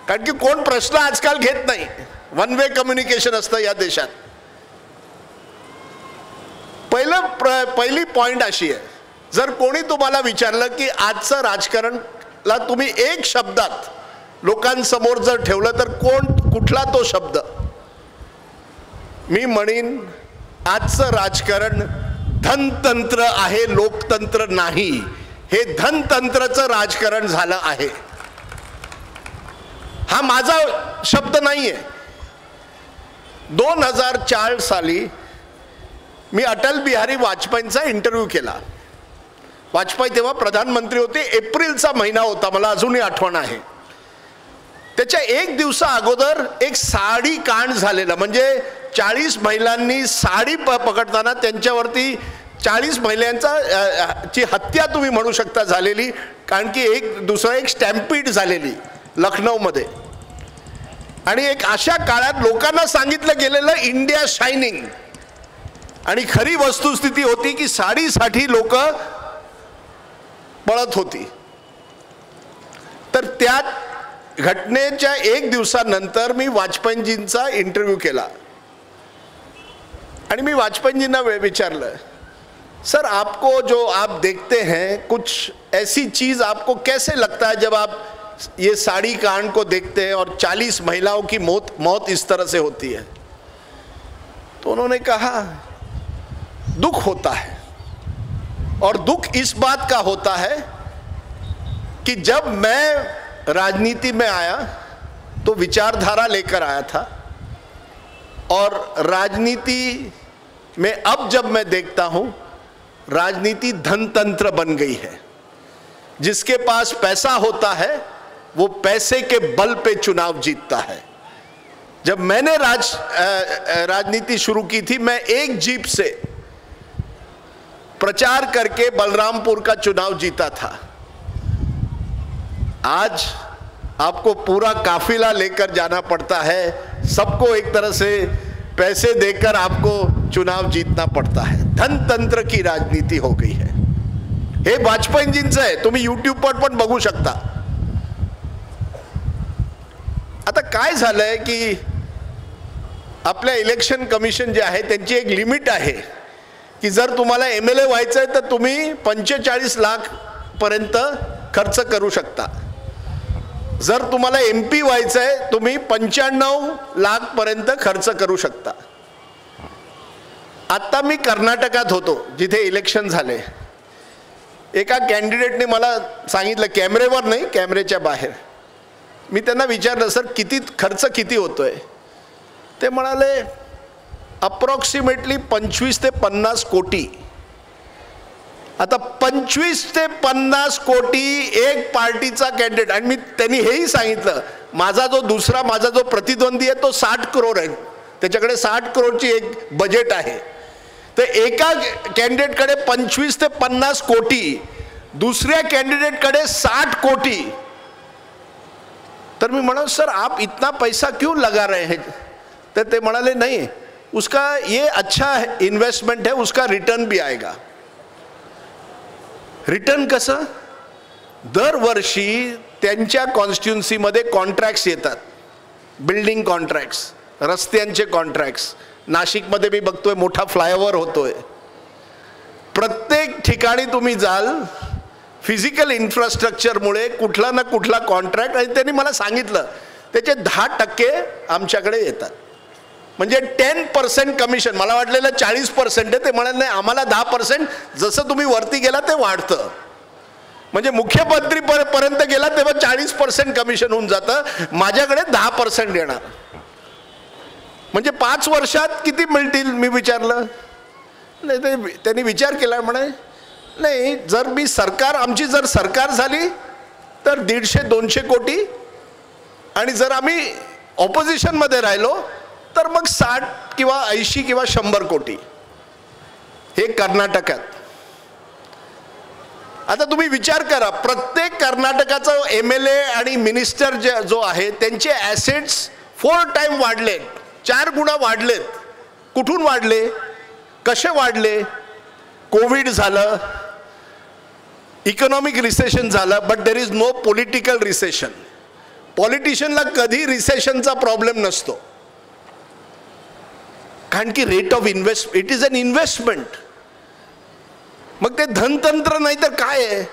कारण की कोण प्रश्न आजकाल घेत नाही, वन वे कम्युनिकेशन असतं या देशात. पहिली पॉइंट अशी आहे, जर कोणी तुम्हाला विचारलं की आजचं राजकारणला तुम्ही एक शब्दात लोकांसमोर जर ठेवलं तर कुठला तो शब्द? मी म्हणीन आजचं राजकारण धनतंत्र आहे, लोकतंत्र नाही. हे धनतंत्रचं राजकारण झालं आहे. हा माझा शब्द नाहीये. 2004 साली मी अटल बिहारी वाजपेयींचा इंटरव्ह्यू केला. वाजपेयी तेव्हा प्रधानमंत्री होते. एप्रिलचा महिना होता, मला अजूनही आठवण आहे. त्याच्या एक दिवसा अगोदर एक साडी कांड झालेला, म्हणजे 40 महिलांनी साडी पकडताना त्यांच्यावरती 40 महिलांची हत्या तुम्ही म्हणू शकता झालेली. कारण की एक स्टॅम्पीड झालेली लखनौमध्ये. आणि एक अशा काळात लोकांना सांगितलं गेलेलं इंडिया शायनिंग, आणि खरी वस्तुस्थिती होती की साडीसाठी लोक पळत होती. तर त्या घटनेच्या एक दिवसानंतर मी वाजपेयींजींचा इंटरव्ह्यू केला, आणि मी वाजपेयींजींना विचारलं, सर आपको जो आप देखते हैं कुछ ऐसी चीज़ आपको कैसे लगता है जब आप ये साड़ी कांड को देखते हैं और 40 महिलाओं की मौत इस तरह से होती है? तो उन्होंने कहा दुख होता है, और दुख इस बात का होता है कि जब मैं राजनीति में आया तो विचारधारा लेकर आया था, और राजनीति में अब जब मैं देखता हूं राजनीति धनतंत्र बन गई है. जिसके पास पैसा होता है वो पैसे के बल पे चुनाव जीतता है. जब मैंने राजनीति शुरू की थी, मैं एक जीप से प्रचार करके बलरामपुर का चुनाव जीता था. आज आपको पूरा काफिला लेकर जाना पड़ता है, सबको एक तरह से पैसे देकर आपको चुनाव जीतना पड़ता है. धनतंत्र की राजनीति हो गई है. हे वाजपेयींजींचं आहे, तुम्ही यूट्यूब पर पण बघू शकता. आता काय झालंय की आपल्या इलेक्शन कमिशन जे आहे त्यांची एक लिमिट आहे की जर तुम्हाला MLA व्हायचं आहे तर तुम्ही 45 लाख पर्यंत खर्च करू शकता, जर तुम्हाला MP व्हायचं आहे तुम्ही 95 लाख पर्यंत खर्च करू शकता. आता मी कर्नाटकात होतो जिथे इलेक्शन झाले. एका कॅन्डिडेटने मला सांगितलं, कॅमेरेवर नाही कॅमेऱ्याच्या बाहेर, मी त्यांना विचारलं सर किती खर्च किती होतोय. ते म्हणाले अप्रॉक्सिमेटली 25 ते 50 कोटी. आता 25 ते 50 कोटी एक पार्टीचा कॅन्डिडेट. आणि मी त्यांनी हेही सांगितलं माझा जो प्रतिद्वंदी आहे तो 60 करोड आहे, त्याच्याकडे 60 करोडची एक बजेट आहे. तर एका कॅन्डिडेटकडे 25 ते 50 कोटी, दुसऱ्या कॅन्डिडेटकडे 60 कोटी. तर मी म्हणालो सर आप इतना पैसा क्यों लगा रहे हैं. तर ते म्हणाले नहीं उसका ये अच्छा इन्वेस्टमेंट है, उसका रिटर्न भी आएगा. रिटर्न कसं, दरवर्षी त्यांच्या कॉन्स्टिट्युन्सीमध्ये कॉन्ट्रॅक्ट्स येतात, बिल्डिंग कॉन्ट्रॅक्ट्स, रस्त्यांचे कॉन्ट्रॅक्ट्स. नाशिकमध्ये मी बघतोय मोठा फ्लायओव्हर होतोय. प्रत्येक ठिकाणी तुम्ही जाल फिजिकल इन्फ्रास्ट्रक्चरमुळे कुठला ना कुठला कॉन्ट्रॅक्ट. आणि त्यांनी मला सांगितलं त्याचे 10% आमच्याकडे येतात, म्हणजे 10% कमिशन. मला वाटलेलं 40% आहे. ते म्हणाले नाही आम्हाला 10%, जसं तुम्ही वरती गेला ते वाढतं. म्हणजे मुख्यमंत्री पर्यंत गेला तेव्हा 40% कमिशन होऊन जातं, माझ्याकडे 10% येणार. म्हणजे 5 वर्षात किती मिळतील मी विचारलं. नाही ते त्यांनी विचार केला, म्हणे नाही जर मी सरकार आमची जर सरकार झाली तर 150-200 कोटी, आणि जर आम्ही ऑपोजिशनमध्ये राहिलो तर मग 60 किंवा 80 किंवा 100 कोटी. हे कर्नाटकात. आता तुम्ही विचार करा प्रत्येक कर्नाटकाचा MLA आणि मिनिस्टर जो आहे त्यांचे ॲसेट्स 4 टाइम वाढलेत, 4 गुणा वाढलेत. कुठून वाढले, कसे वाढले. कोविड झालं, इकॉनॉमिक रिसेशन झालं, but there is no political recession. पॉलिटिशियनला कधी रिसेशनचा प्रॉब्लेम नसतो, कारण की rate of it is an investment. मग ते धनतंत्र नाही तर काय आहे.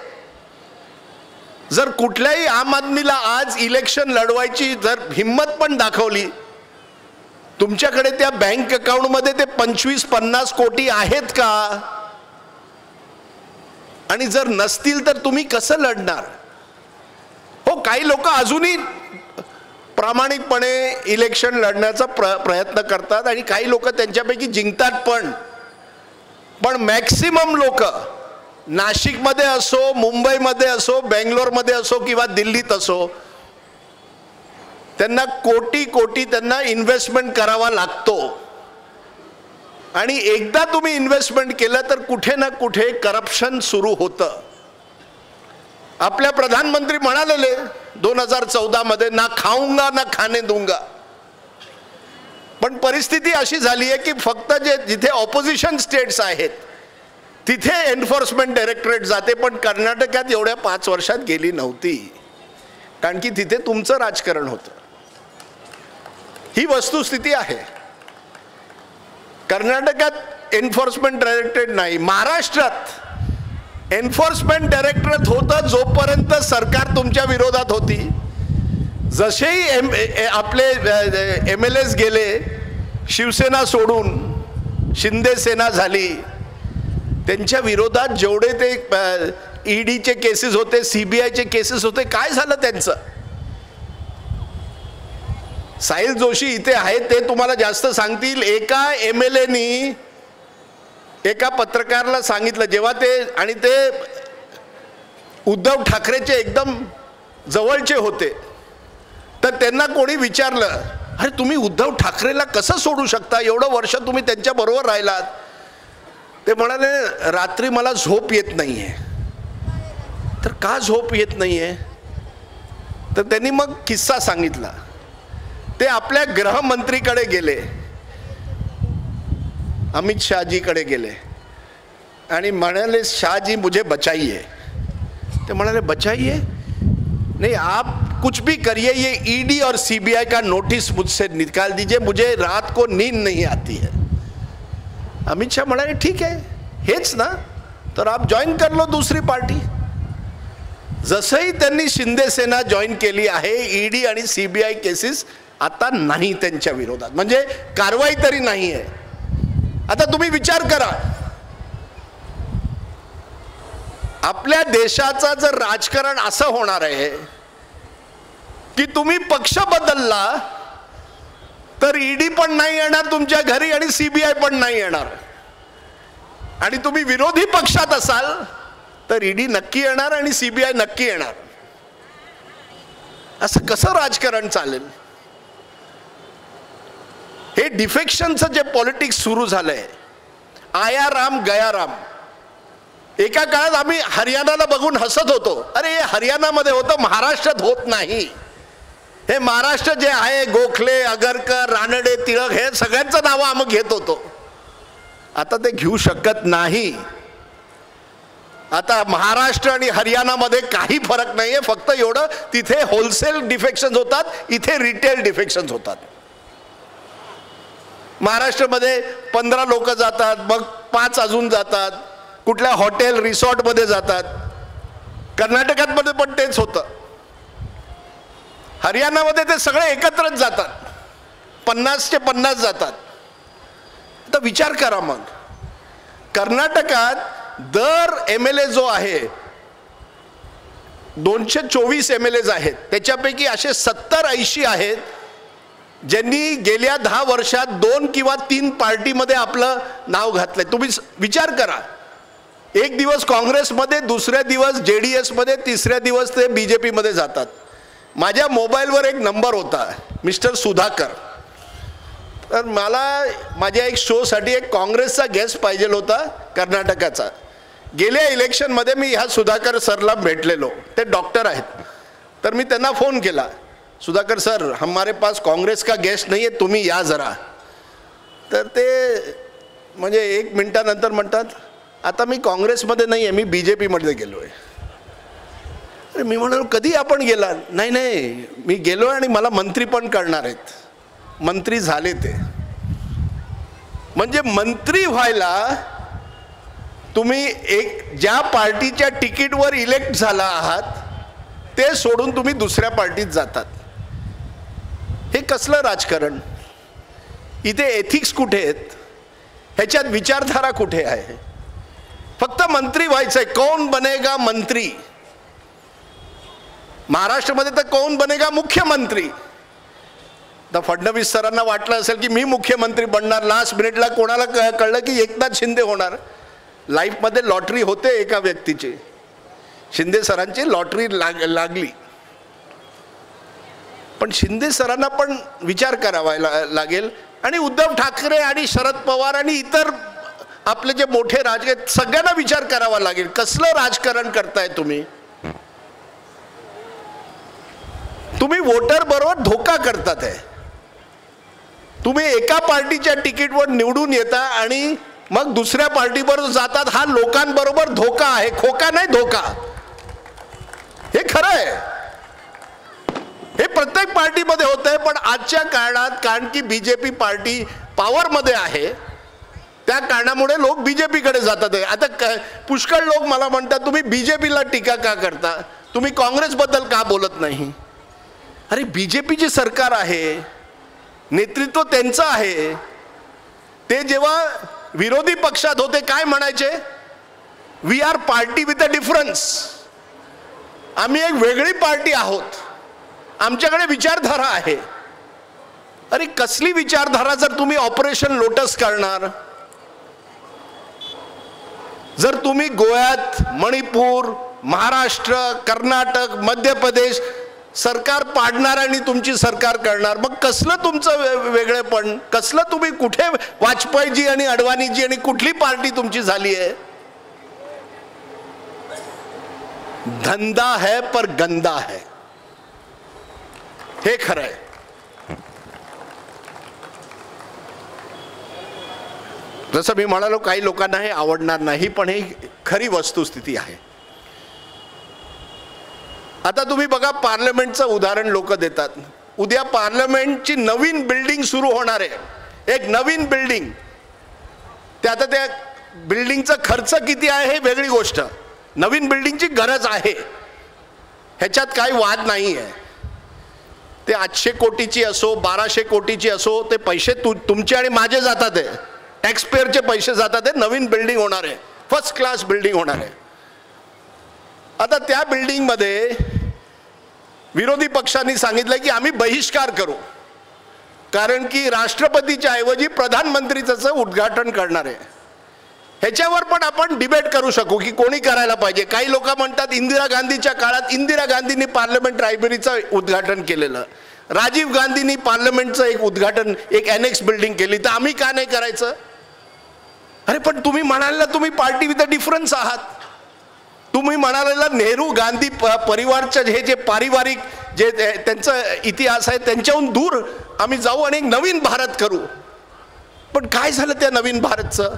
जर कुठल्याही आम आदमीला आज इलेक्शन लढवायची जर हिम्मत पण दाखवली, तुमच्याकडे त्या बँक अकाउंटमध्ये ते 25-50 कोटी आहेत का, आणि जर नसतील तर तुम्ही कसं लढणार. हो काही लोक अजूनही प्रामाणिकपणे इलेक्शन लढण्याचा प्रयत्न करतात आणि काही लोक त्यांच्यापैकी जिंकतात पण मॅक्सिमम लोक नाशिकमध्ये असो, मुंबईमध्ये असो, बेंगलोरमध्ये असो किंवा दिल्लीत असो, त्यांना कोटी त्यांना इन्व्हेस्टमेंट करावा लागतो. आणि एकदा तुम्ही इन्व्हेस्टमेंट केलं तर कुठे ना कुठे करप्शन सुरू होतं. आपल्या प्रधानमंत्री म्हणालेले 2014 मध्ये ना खाऊंगा ना खाने दूंगा. पण परिस्थिती अशी झाली आहे की फक्त जिथे ऑपोजिशन स्टेट्स आहेत तिथे एन्फोर्समेंट डायरेक्टरेट जाते, पण कर्नाटकात एवढ्या 5 वर्षात गेली नव्हती, कारण की तिथे तुमचं राजकारण होतं. ही वस्तुस्थिती आहे. कर्नाटकात एन्फोर्समेंट डायरेक्टरेट नाही, महाराष्ट्रात एन्फोर्समेंट डायरेक्टरेट होतं जोपर्यंत सरकार तुमच्या विरोधात होती. जसेही आपले MLAs गेले, शिवसेना सोडून शिंदे सेना झाली, त्यांच्या विरोधात जेवढे ते EDचे केसेस होते, CBIचे केसेस होते, काय झालं त्यांचं. साहिल जोशी इथे आहेत, ते तुम्हाला जास्त सांगतील. एका MLAनी एका पत्रकाराला सांगितलं, जेव्हा ते उद्धव ठाकरेचे एकदम जवळचे होते, तर त्यांना कोणी विचारलं, अरे तुम्ही उद्धव ठाकरेला कसं सोडू शकता, एवढं वर्ष तुम्ही त्यांच्या बरोबर राहिलात. ते म्हणाले रात्री मला झोप येत नाहीये. तर का झोप येत नाहीये, तर त्यांनी मग किस्सा सांगितला. ते आपल्या गृहमंत्रीकडे गेले, अमित शाहजीकडे गेले आणि म्हणाले शाहजी मुझे बचाइए. ते म्हणाले बचाइए नहीं, आप कुछ भी करिए, ये ईडी और सीबीआई का नोटिस मुझसे निकाल दीजिए, मुझे रात को नींद नहीं आती है. अमित शाह म्हणाले ठीक आहे, हेच ना, तर आप जॉईन कर लो दुसरी पार्टी. जसंही त्यांनी शिंदे सेना जॉईन केली आहे, ईडी आणि सीबीआय केसेस आता नाही त्यांच्या विरोधात, म्हणजे कारवाई तरी नाही आहे. आता तुम्ही विचार करा, आपल्या देशाचं जर राजकारण असं होणार आहे की तुम्ही पक्ष बदलला तर ईडी पण नाही येणार तुमच्या घरी आणि सीबीआय पण नाही येणार, आणि तुम्ही विरोधी पक्षात असाल तर ईडी नक्की येणार आणि सीबीआय नक्की येणार. असं कसं राजकारण चालेल? हे डिफेक्शनचं जे पॉलिटिक्स सुरू झालंय, आया राम गया राम. एका काळात आम्ही हरियाणाला बघून हसत होतो, अरे हे हरियाणामध्ये होतं, महाराष्ट्रात होत नाही. हे महाराष्ट्र जे आहे, गोखले, आगरकर, रानडे, टिळक, हे सगळ्यांचं नावं आम्ही घेत होतो. आता ते घेऊ शकत नाही. आता महाराष्ट्र आणि हरियाणामध्ये काही फरक नाहीये, फक्त एवढं तिथे होलसेल डिफेक्शन्स होतात, इथे रिटेल डिफेक्शन्स होतात. महाराष्ट्रामध्ये 15 लोक जातात, मग 5 अजून जातात, कुठल्या हॉटेल रिसॉर्टमध्ये जातात. कर्नाटकात पण तेच होतं. हरियाणामध्ये ते सगळे एकत्रच जातात, 50चे 50 जातात. तर विचार करा, मग कर्नाटकात दर MLA जो आहे, 224 MLAs आहेत, त्याच्यापैकी असे 70-80 आहेत ज्यांनी गेल्या 10 वर्षात 2 किंवा 3 पार्टीमध्ये आपलं नाव घातलंय. तुम्ही विचार करा, एक दिवस काँग्रेसमध्ये, दुसऱ्या दिवस JDS मध्ये, तिसऱ्या दिवस ते BJP मध्ये जातात. माझ्या मोबाईलवर एक नंबर होता, मिस्टर सुधाकर. तर मला माझ्या एक शोसाठी एक काँग्रेसचा गेस्ट पाहिजे होता कर्नाटकाचा. गेल्या इलेक्शनमध्ये मी ह्या सुधाकर सरला भेटलेलो, ते डॉक्टर आहेत. तर मी त्यांना फोन केला, सुधाकर सर हमारे पास काँग्रेस का गेस्ट नहीं है, तुम्ही या जरा. तर ते म्हणजे 1 मिनिटानंतर म्हणतात, आता मी काँग्रेसमध्ये नाही आहे, मी BJP मध्ये गेलो आहे. अरे मी म्हणालो कधी आपण गेला? नाही नाही, मी गेलो आणि मला मंत्री पण करणार आहेत. मंत्री झाले ते. म्हणजे मंत्री व्हायला तुम्ही एक ज्या पार्टीच्या तिकीटवर इलेक्ट झाला आहात ते सोडून तुम्ही दुसऱ्या पार्टीत जातात. हे कसलं राजकारण? इथे एथिक्स कुठे आहेत? ह्याच्यात विचारधारा कुठे आहे? फक्त मंत्री व्हायचंय. कौन बनेगा मंत्री? महाराष्ट्रामध्ये तर कौन बनेगा मुख्यमंत्री. तर फडणवीस सरांना वाटलं असेल की मी मुख्यमंत्री बनणार, लास्ट मिनिटला कोणाला कळलं की एकनाथ शिंदे होणार. लाईफमध्ये लॉटरी होते एका व्यक्तीची, शिंदे सरांची लॉटरी लागली. पण शिंदे सरांना पण विचार करावा लागेल, आणि उद्धव ठाकरे आणि शरद पवार आणि इतर आपले जे मोठे राजकीय सगळ्यांना विचार करावा लागेल, कसलं राजकारण करताय तुम्ही. तुम्ही वोटर बरोबर धोका करतात आहे. तुम्ही एका पार्टीच्या तिकीटवर निवडून येता आणि मग दुसऱ्या पार्टीबरोबर जातात. हा लोकांबरोबर धोका आहे, खोका नाही, धोका. हे खरं आहे. हे प्रत्येक पार्टीमध्ये होत आहे. पण आजच्या काळात कारण की BJP पार्टी पॉवरमध्ये आहे, त्या कारणामुळे लोक BJP कडे जातात. आता पुष्कळ लोक मला म्हणतात तुम्ही BJP ला टीका का करता, तुम्ही काँग्रेसबद्दल का बोलत नाही. अरे BJP ची सरकार आहे, नेतृत्व त्यांचं आहे. ते जेव्हा विरोधी पक्षात होते काय म्हणायचे? We are party with a difference. आम्ही एक वेगळी पार्टी आहोत, आमच्याकडे विचारधारा आहे. अरे कसली विचारधारा जर तुम्ही ऑपरेशन लोटस करणार, जर तुम्ही गोव्यात, मणिपूर, महाराष्ट्र, कर्नाटक, मध्य प्रदेश सरकार पाडणार आणि तुमची सरकार करणार, मग कसलं तुमचं वेगळेपण? कसलं तुम्ही कुठे वाजपेयीजी आणि अडवाणीजी आणि कुठली पार्टी तुमची झाली आहे? धंदा है पर गंदा है, हे खरं आहे. जसं मी म्हणालो काही लोकांना हे आवडणार नाही, पण ही खरी वस्तुस्थिती आहे. आता तुम्ही बघा, पार्लमेंटचं उदाहरण लोक देतात. उद्या पार्लमेंटची नवीन बिल्डिंग सुरू होणार आहे, एक नवीन बिल्डिंग. ते आता त्या बिल्डिंगचा खर्च किती आहे हे वेगळी गोष्ट, नवीन बिल्डिंगची गरज आहे, ह्याच्यात काही वाद नाही आहे. ते 800 कोटीची असो 1200 कोटीची असो, ते पैसे तुमचे आणि माझे जातात आहे, टॅक्सपेअरचे पैसे जातात आहे. नवीन बिल्डिंग होणार आहे, फर्स्ट क्लास बिल्डिंग होणार आहे. आता त्या बिल्डिंगमध्ये विरोधी पक्षांनी सांगितलं की आम्ही बहिष्कार करू, कारण की राष्ट्रपतीच्या ऐवजी प्रधानमंत्री त्याचं उद्घाटन करणार आहे. ह्याच्यावर पण आपण डिबेट करू शकू की कोणी करायला पाहिजे. काही लोक म्हणतात इंदिरा गांधीच्या काळात इंदिरा गांधींनी पार्लमेंट लायब्ररीचं उद्घाटन केलेलं, राजीव गांधींनी पार्लमेंटचं एक उद्घाटन, एक एनेक्स बिल्डिंग केली, तर आम्ही का नाही करायचं? अरे पण तुम्ही म्हणाला तुम्ही पार्टी विथ अ डिफरन्स आहात. तुम्ही म्हणालेला नेहरू गांधी परिवारचं हे जे पारिवारिक जे त्यांचा इतिहास आहे त्यांच्याहून दूर आम्ही जाऊ आणि एक नवीन भारत करू. पण काय झालं त्या नवीन भारतचं?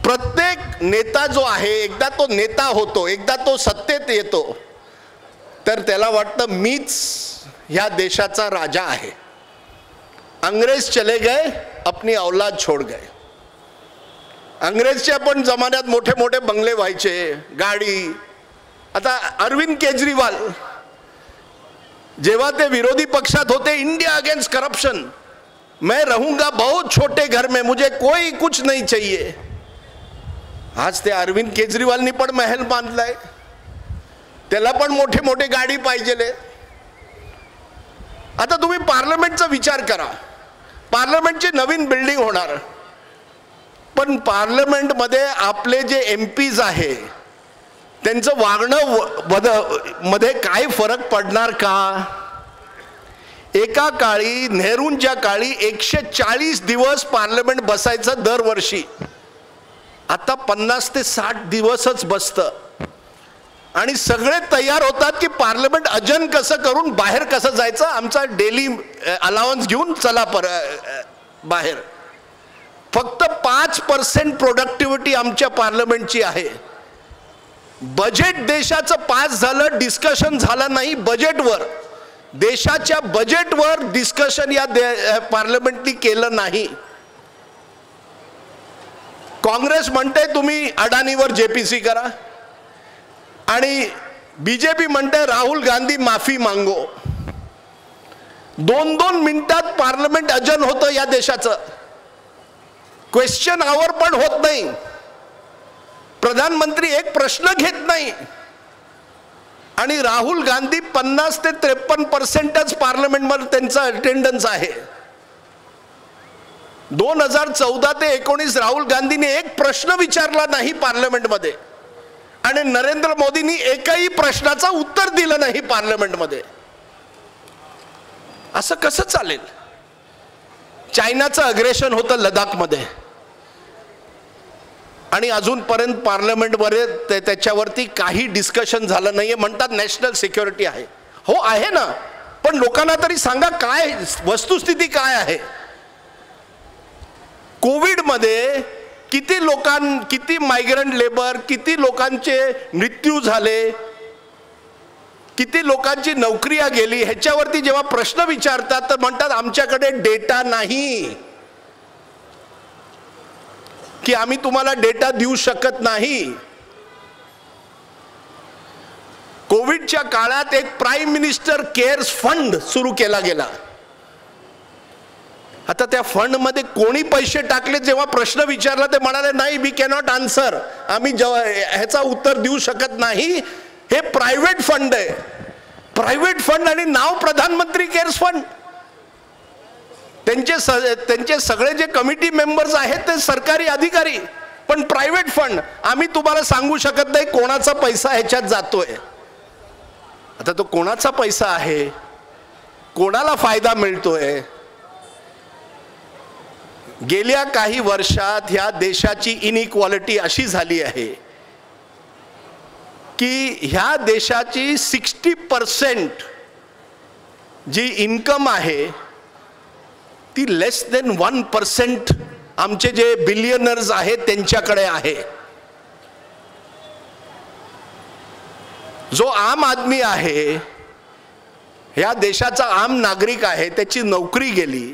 प्रत्येक नेता जो आहे, एकदा तो नेता होतो, एकदा तो सत्तेत येतो, तर त्याला वाटतं मीच ह्या देशाचा राजा आहे. अंग्रेज चले गए, अपनी औलाद छोड़ गए. अंग्रेजच्या पण जमान्यात मोठे मोठे बंगले व्हायचे, गाडी. आता अरविंद केजरीवाल जेव्हा ते विरोधी पक्षात होते, इंडिया अगेंस्ट करप्शन, मैं रहूंगा बहुत छोटे घर में, मुझे कोई कुछ नहीं चाहिए. आज ते अरविंद केजरीवालनी पण महल बांधलाय, त्याला पण मोठे मोठे गाडी पाहिजे. आता तुम्ही पार्लमेंटचा विचार करा, पार्लमेंटची नवीन बिल्डिंग होणार, पण पार्लमेंटमध्ये आपले जे एमपीज आहे त्यांचं वागणं मध्ये काय फरक पडणार का? एका काळी नेहरूंच्या काळी 140 दिवस पार्लमेंट बसायचं दरवर्षी, आता 50 ते 60 दिवसच बसतं. आणि सगळे तयार होतात की पार्लमेंट अजन कसं करून बाहेर कसं जायचं, आमचा डेली अलाउन्स घेऊन चला बाहेर. फक्त 5% प्रोडक्टिव्हिटी आमच्या पार्लमेंटची आहे. बजेट देशाचं पास झालं, डिस्कशन झालं नाही बजेटवर, देशाच्या बजेटवर डिस्कशन या पार्लमेंटनी केलं नाही. काँग्रेस म्हणते तुम्ही अडाणीवर जेपीसी करा, आणि बीजेपी म्हणते राहुल गांधी माफी मागो. 2-2 मिनिटात पार्लमेंट अजन होतं या देशाचं. क्वेश्चन आवर पण होत नाही, प्रधानमंत्री एक प्रश्न घेत नाही, आणि राहुल गांधी 50 ते 53% पार्लमेंटमध्ये त्यांचा अटेंडन्स आहे. 2014 ते 19 राहुल गांधीने एक प्रश्न विचारला नाही पार्लमेंटमध्ये, आणि नरेंद्र मोदींनी एकही प्रश्नाचं उत्तर दिलं नाही पार्लमेंटमध्ये. असं कसं चालेल? चायनाचं अग्रेशन होतं लडाखमध्ये, आणि अजूनपर्यंत पार्लमेंटमध्ये त्याच्यावरती काही डिस्कशन झालं नाहीये. म्हणतात नॅशनल सिक्युरिटी आहे. हो आहे ना, पण लोकांना तरी सांगा काय वस्तुस्थिती काय आहे. कोविडमध्ये किती मायग्रंट लेबर, किती लोकांचे मृत्यू झाले, किती लोकांची नोकऱ्या गेली, ह्याच्यावरती जेव्हा प्रश्न विचारतात तर म्हणतात आमच्याकडे डेटा नाही, की आम्ही तुम्हाला डेटा देऊ शकत नाही. कोविडच्या काळात एक प्राईम मिनिस्टर केअर्स फंड सुरू केला गेला. आता त्या फंड मध्ये कोणी पैसे टाकले, जेव्हा प्रश्न विचारला ते म्हणाले नाही वी कॅनॉट आन्सर, आम्ही ह्याचा उत्तर देऊ शकत नाही, हे प्रायव्हेट फंड आहे. प्रायव्हेट फंड आणि नाव प्रधानमंत्री केअर्स फंड. त्यांचे सगळे जे कमिटी मेंबर्स आहेत ते सरकारी अधिकारी, पण प्रायव्हेट फंड. आम्ही तुम्हाला सांगू शकत नाही कोणाचा पैसा ह्याच्यात जातोय. आता तो कोणाचा पैसा आहे, कोणाला फायदा मिळतोय? गेल्या काही वर्षात ह्या देशाची इनइक्वालिटी अशी झाली आहे की ह्या देशाची 60% जी इन्कम आहे ती लेस देन 1% आमचे जे बिलियनर्स आहेत त्यांच्याकडे आहे. जो आम आदमी आहे, ह्या देशाचा आम नागरिक आहे, त्याची नोकरी गेली,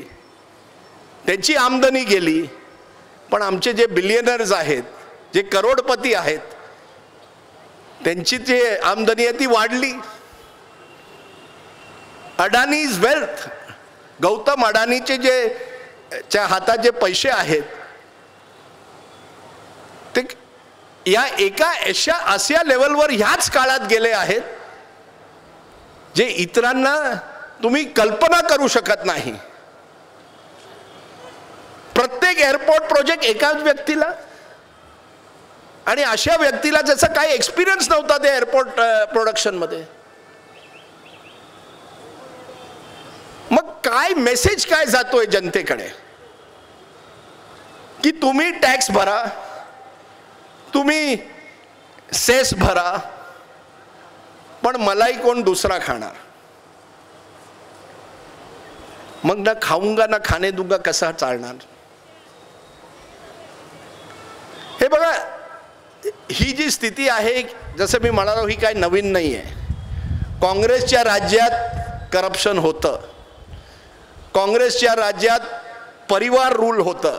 त्याची आमदनी गेली, पण आमचे जे बिलियनर्स आहेत, जे करोडपती आहेत, त्यांची जे आमदनी आहे ती वाढली. अडानीज वेल्थ, गौतम अडानीचे च्या हातात जे पैसे आहेत ते या एका अशा लेवलवर ह्याच काळात गेले आहेत जे इतरांना तुम्ही कल्पना करू शकत नाही. प्रत्येक एअरपोर्ट प्रोजेक्ट एकाच व्यक्तीला, आणि अशा व्यक्तीला जसं काही एक्सपिरियन्स नव्हता त्या एअरपोर्ट प्रोडक्शन मध्ये. मग काय मेसेज काय जातोय जनतेकडे की तुम्ही टॅक्स भरा, तुम्ही सेस भरा, पण मलाई कोण दुसरा खाणार. मग ना खाऊंगा ना खाने दूंगा कसा चालणार. हे बघा, ही जी स्थिती आहे, जसं मी म्हणालो, ही काय नवीन नाही आहे. काँग्रेसच्या राज्यात करप्शन होतं, काँग्रेसच्या राज्यात परिवार रूल होतं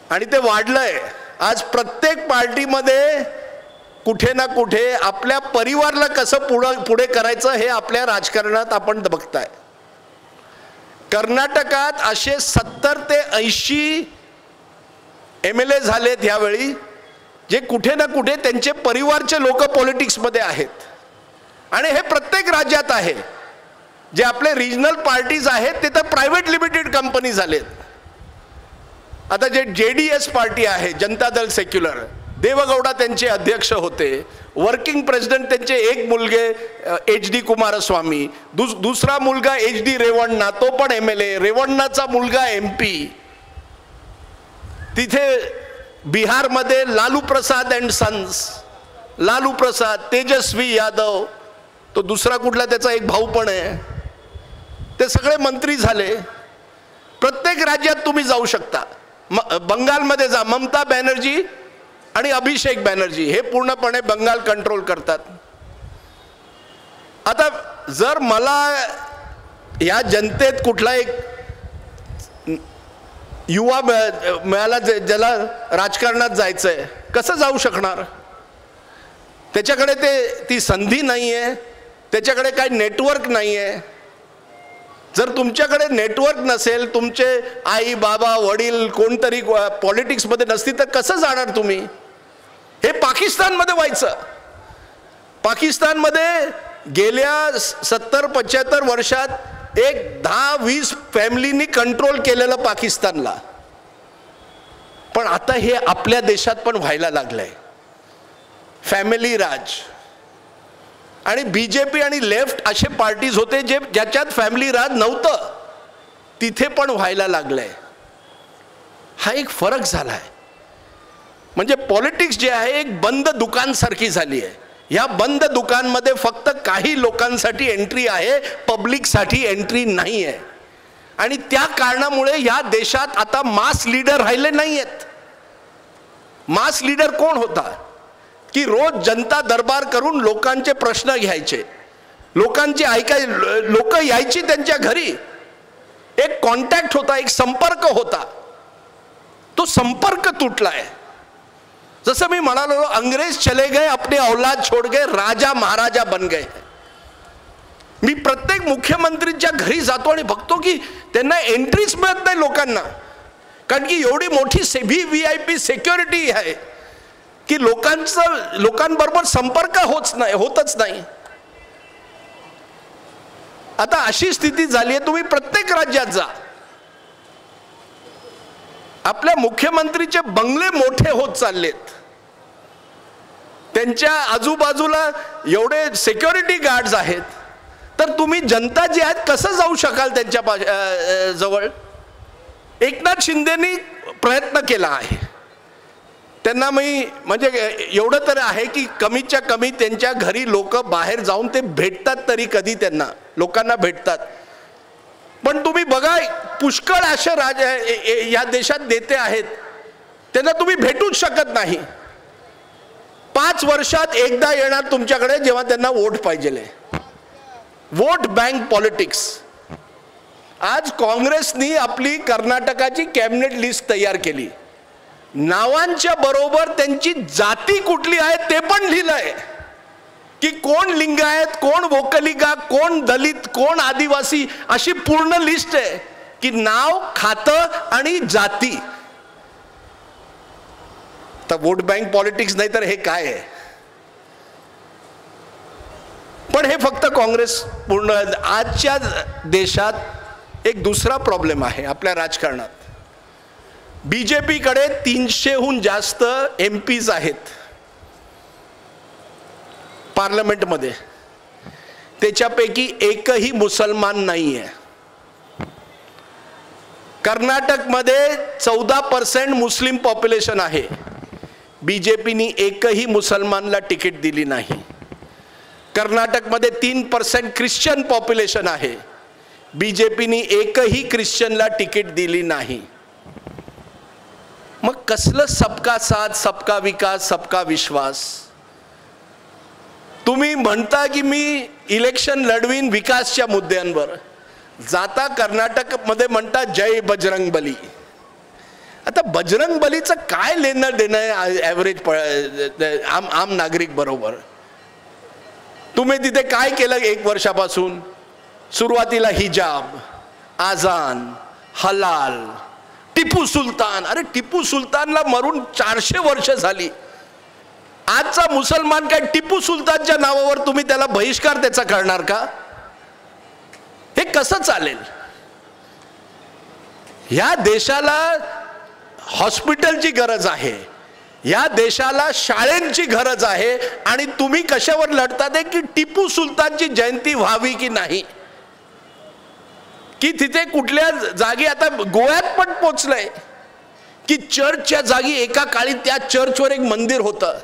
आणि ते वाढलंय. आज प्रत्येक पार्टीमध्ये कुठे ना कुठे आपल्या परिवाराला कसं पुढे करायचं हे आपल्या राजकारणात आपण बघताय. कर्नाटकात असे 70 ते 80 MLA झालेत यावेळी, जे कुठे ना कुठे त्यांचे परिवारचे लोक पॉलिटिक्समध्ये आहेत. आणि हे प्रत्येक राज्यात आहे. जे आपले रिजनल पार्टीज आहेत ते तर प्रायव्हेट लिमिटेड कंपनी झालेत. आता जे JDS पार्टी आहे, जनता दल सेक्युलर, देवगौडा त्यांचे अध्यक्ष होते. वर्किंग प्रेसिडेंट त्यांचे एक मुलगे HD कुमारस्वामी, दुसरा मुलगा HD रेवण्णा, तो पण MLA, रेवण्णाचा मुलगा MP. तिथे बिहारमध्ये लालू प्रसाद अँड सन्स, लालू प्रसाद, तेजस्वी यादव, तो दुसरा कुठला त्याचा एक भाऊ पण आहे, ते सगळे मंत्री झाले. प्रत्येक राज्यात तुम्ही जाऊ शकता. बंगालमध्ये जा, ममता बॅनर्जी आणि अभिषेक बॅनर्जी हे पूर्णपणे बंगाल कंट्रोल करतात. आता जर मला या जनतेत कुठला एक युवा मिळाला ज्याला राजकारणात जायचंय, कसं जाऊ शकणार. त्याच्याकडे ती संधी नाही आहे, त्याच्याकडे काही नेटवर्क नाही आहे. जर तुमच्याकडे नेटवर्क नसेल, तुमचे आई बाबा वडील कोणतरी पॉलिटिक्समध्ये नसतील, तर कसं जाणार तुम्ही. हे पाकिस्तानमध्ये व्हायचं. पाकिस्तानमध्ये गेल्या 70-75 वर्षात एक 10-20 फॅमिलीनी कंट्रोल केलेलं पाकिस्तानला. पण आता हे आपल्या देशात पण व्हायला लागलंय. फॅमिली राज. आणि BJP आणि लेफ्ट असे पार्टीज होते ज्याच्यात फॅमिली राज नव्हतं, तिथे पण व्हायला लागलंय. हा एक फरक झालाय. म्हणजे पॉलिटिक्स जे आहे एक बंद दुकानसारखी झाली आहे. या बंद दुकानमध्ये फक्त काही लोकांसाठी एंट्री आहे, पब्लिकसाठी एंट्री नाही आहे. आणि त्या कारणामुळे या देशात आता मास लीडर राहिले नाही आहेत. मास लीडर कोण होता की रोज जनता दरबार करून लोकांचे प्रश्न घ्यायचे, लोकांचे ऐकाय, लोक यायची त्यांच्या घरी. एक कॉन्टॅक्ट होता, एक संपर्क होता. तो संपर्क तुटलाय. जसं मी म्हणालो, अंग्रेज चले गए, अपने औलाद छोड़ गए, राजा महाराजा बन गए. मी प्रत्येक मुख्यमंत्रीच्या घरी जातो आणि बघतो की त्यांना एंट्रीच मिळत नाही लोकांना. कारण की एवढी मोठी VIP सिक्युरिटी आहे की लोकांबरोबर संपर्क होतच नाही. आता अशी स्थिती झाली आहे. तुम्ही प्रत्येक राज्यात जा, आपल्या मुख्यमंत्रीचे बंगले मोठे होत चाललेत. त्यांच्या आजूबाजूला एवढे सिक्युरिटी गार्ड्स आहेत, तर तुम्ही जनता जी आहेत कसं जाऊ शकाल त्यांच्या जवळ. एकनाथ शिंदेनी प्रयत्न केला आहे. त्यांना मी म्हणजे एवढं तर आहे की कमीच्या कमी त्यांच्या घरी लोक बाहेर जाऊन ते भेटतात तरी, कधी त्यांना लोकांना भेटतात. पण तुम्ही बघा, पुष्कळ असे राजा या देशात नेते आहेत, त्यांना तुम्ही भेटूच शकत नाही. 5 वर्षात एकदा येणार तुमच्याकडे जेव्हा त्यांना वोट पाहिजे. Vote bank politics. आज काँग्रेसनी आपली कर्नाटकाची कॅबिनेट लिस्ट तयार केली. नावांच्या बरोबर त्यांची जाती कुठली आहे ते पण लिहिलंय की कोण लिंगायत, कोण वोकलिगा, कोण दलित, कोण आदिवासी, अशी पूर्ण लिस्ट आहे की नाव, खातं आणि जाती. तर वोट बँक पॉलिटिक्स नाही तर हे काय आहे? पण हे फक्त काँग्रेस पूर्ण. आजच्या देशात एक दुसरा प्रॉब्लेम आहे आपल्या राजकारणात. बीजेपी कडे 300हून जास्त MPs आहेत पार्लमेंटमध्ये. त्याच्यापैकी एकही मुसलमान नाही आहे. कर्नाटकमध्ये 14% मुस्लिम पॉप्युलेशन आहे. बीजेपीनी एकही मुसलमानला तिकीट दिली नाही. कर्नाटकमध्ये 3% ख्रिश्चन पॉप्युलेशन आहे. बीजेपीनी एकही ख्रिश्चनला तिकीट दिली नाही. मग कसलं सबका साथ, सबका विकास, सबका विश्वास? तुम्ही म्हणता की मी इलेक्शन लढवीन विकासच्या मुद्द्यांवर, जाता कर्नाटकमध्ये म्हणता जय बजरंग बली. आता बजरंग बलीचं काय लेणं देणं आहे ॲव्हरेज आम नागरिक बरोबर? तुम्ही तिथे काय केलं 1 वर्षापासून? सुरुवातीला हिजाब, आजान, हलाल, टिपू सुलतान. अरे टिपू सुलतानला मरून 400 वर्ष झाली. आजचा मुसलमान काय टिपू सुलतानच्या नावावर तुम्ही त्याला बहिष्कार त्याचा करणार का? हे कसं चालेल? या देशाला हॉस्पिटलची गरज आहे, या देशाला शाळेंची गरज आहे, आणि तुम्ही कशावर लढतात की टिपू सुलतानची जयंती व्हावी की नाही, की तिथे कुठल्या जागी. आता गोव्यात पण पोचलंय की चर्चच्या जागी एका काळी त्या चर्चवर एक मंदिर होतं.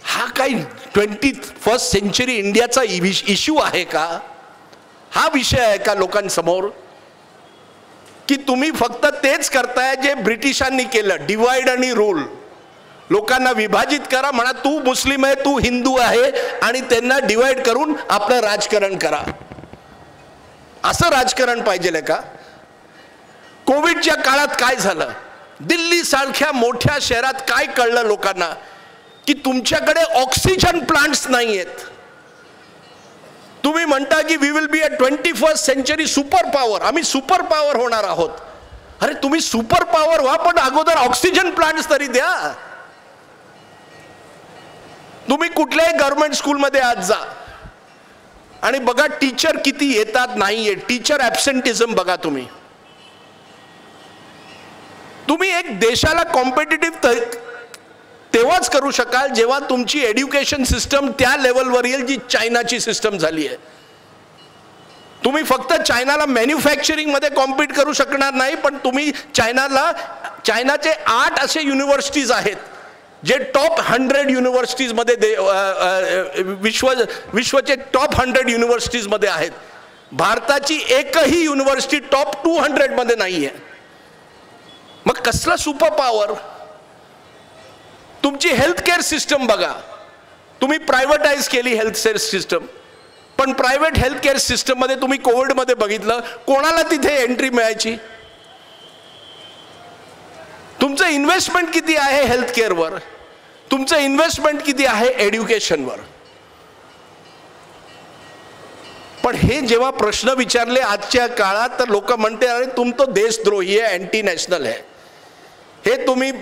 हा काही 21st सेंचुरी इंडियाचा इश्यू आहे का? हा विषय आहे का लोकांसमोर? की तुम्ही फक्त तेच करताय जे ब्रिटिशांनी केलं, डिवाइड आणि रूल. लोकांना विभाजित करा, म्हणा तू मुस्लिम आहे, तू हिंदू आहे, आणि त्यांना डिवाइड करून आपलं राजकारण करा. असं राजकारण पाहिजे का? कोविडच्या काळात काय झालं? दिल्ली सारख्या मोठ्या शहरात काय कळलं लोकांना? की तुमच्याकडे ऑक्सिजन प्लांट्स नाही आहेत. तुम्ही म्हणता की we will be a 21st century super power, आम्ही सुपर पॉवर होणार आहोत. अरे तुम्ही सुपर पॉवर व्हा, पण अगोदर ऑक्सिजन प्लांट्स तरी द्या. तुम्ही कुठल्याही गव्हर्नमेंट स्कूलमध्ये आज जा आणि बघा टीचर किती येतात नाही येत. टीचर ॲब्सेंटिझम बघा. तुम्ही एक देशाला कॉम्पिटिटिव्ह तेव्हाच करू शकाल जेव्हा तुमची एज्युकेशन सिस्टम त्या लेवलवर येईल जी चायनाची सिस्टम झाली आहे. तुम्ही फक्त चायनाला मॅन्युफॅक्चरिंगमध्ये कॉम्पीट करू शकणार नाही, पण तुम्ही चायनाचे 8 असे युनिव्हर्सिटीज आहेत जे टॉप 100 युनिव्हर्सिटीजमध्ये विश्वचे टॉप 100 युनिव्हर्सिटीजमध्ये आहेत. भारताची एकही युनिव्हर्सिटी टॉप 200 मध्ये नाही आहे. मग कसला सुपर पॉवर? तुमची हेल्थ केअर सिस्टम बघा. तुम्ही प्रायव्हेटाइज केली हेल्थ केअर सिस्टम, पण प्रायव्हेट हेल्थ केअर सिस्टममध्ये तुम्ही कोविडमध्ये बघितलं कोणाला तिथे एंट्री मिळायची? तुमचं इन्व्हेस्टमेंट किती आहे हेल्थ केअरवर? तुमचं इन्व्हेस्टमेंट किती आहे एज्युकेशनवर? पण हे जेव्हा प्रश्न विचारले आजच्या काळात तर लोक म्हणते अरे तुम तो देशद्रोही आहे, अँटी नॅशनल आहे. हे तुम्ही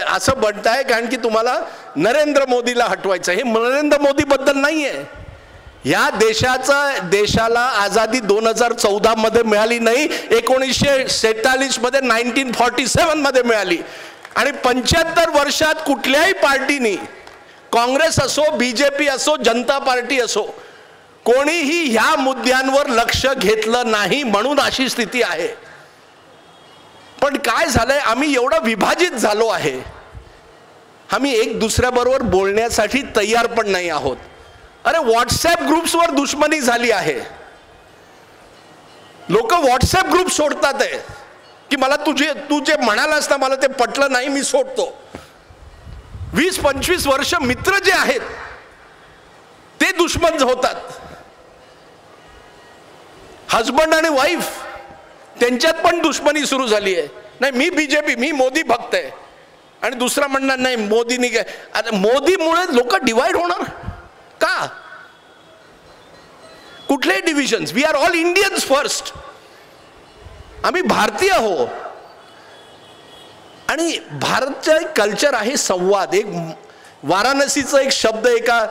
असं म्हणताय कारण की तुम्हाला नरेंद्र मोदीला हटवायचं. हे नरेंद्र मोदी बद्दल नाहीये. या देशाला आझादी 2014 मध्ये मिळाली नाही, 1947 मध्ये 1947 मध्ये मिळाली. आणि 75 वर्षात कुठल्याही पार्टीनी, काँग्रेस असो, बीजेपी असो, जनता पार्टी असो, कोणीही ह्या मुद्द्यांवर लक्ष घेतलं नाही, म्हणून अशी स्थिती आहे. पण काय झालंय, आम्ही एवढं विभाजित झालो आहे, आम्ही एक दुसऱ्याबरोबर बोलण्यासाठी तयार पण नाही आहोत. अरे व्हॉट्सॲप ग्रुप्सवर दुश्मनी झाली आहे. लोक व्हॉट्सॲप ग्रुप सोडतात आहे की मला तू जे म्हणालास ना मला ते पटलं नाही, मी सोडतो. 20-25 वर्ष मित्र जे आहेत ते दुश्मन होतात. हजबंड आणि वाईफ त्यांच्यात पण दुश्मनी सुरू झाली आहे. नाही मी बीजेपी, मी मोदी भक्त आहे, आणि दुसरा म्हणणार नाही मोदीनी काय. आता मोदीमुळे लोक डिवाइड होणार का? कुठले divisions? We are all Indians first. आम्ही भारतीय हो. आणि भारतचं कल्चर आहे संवाद. एक वाराणसीचा एक शब्द एका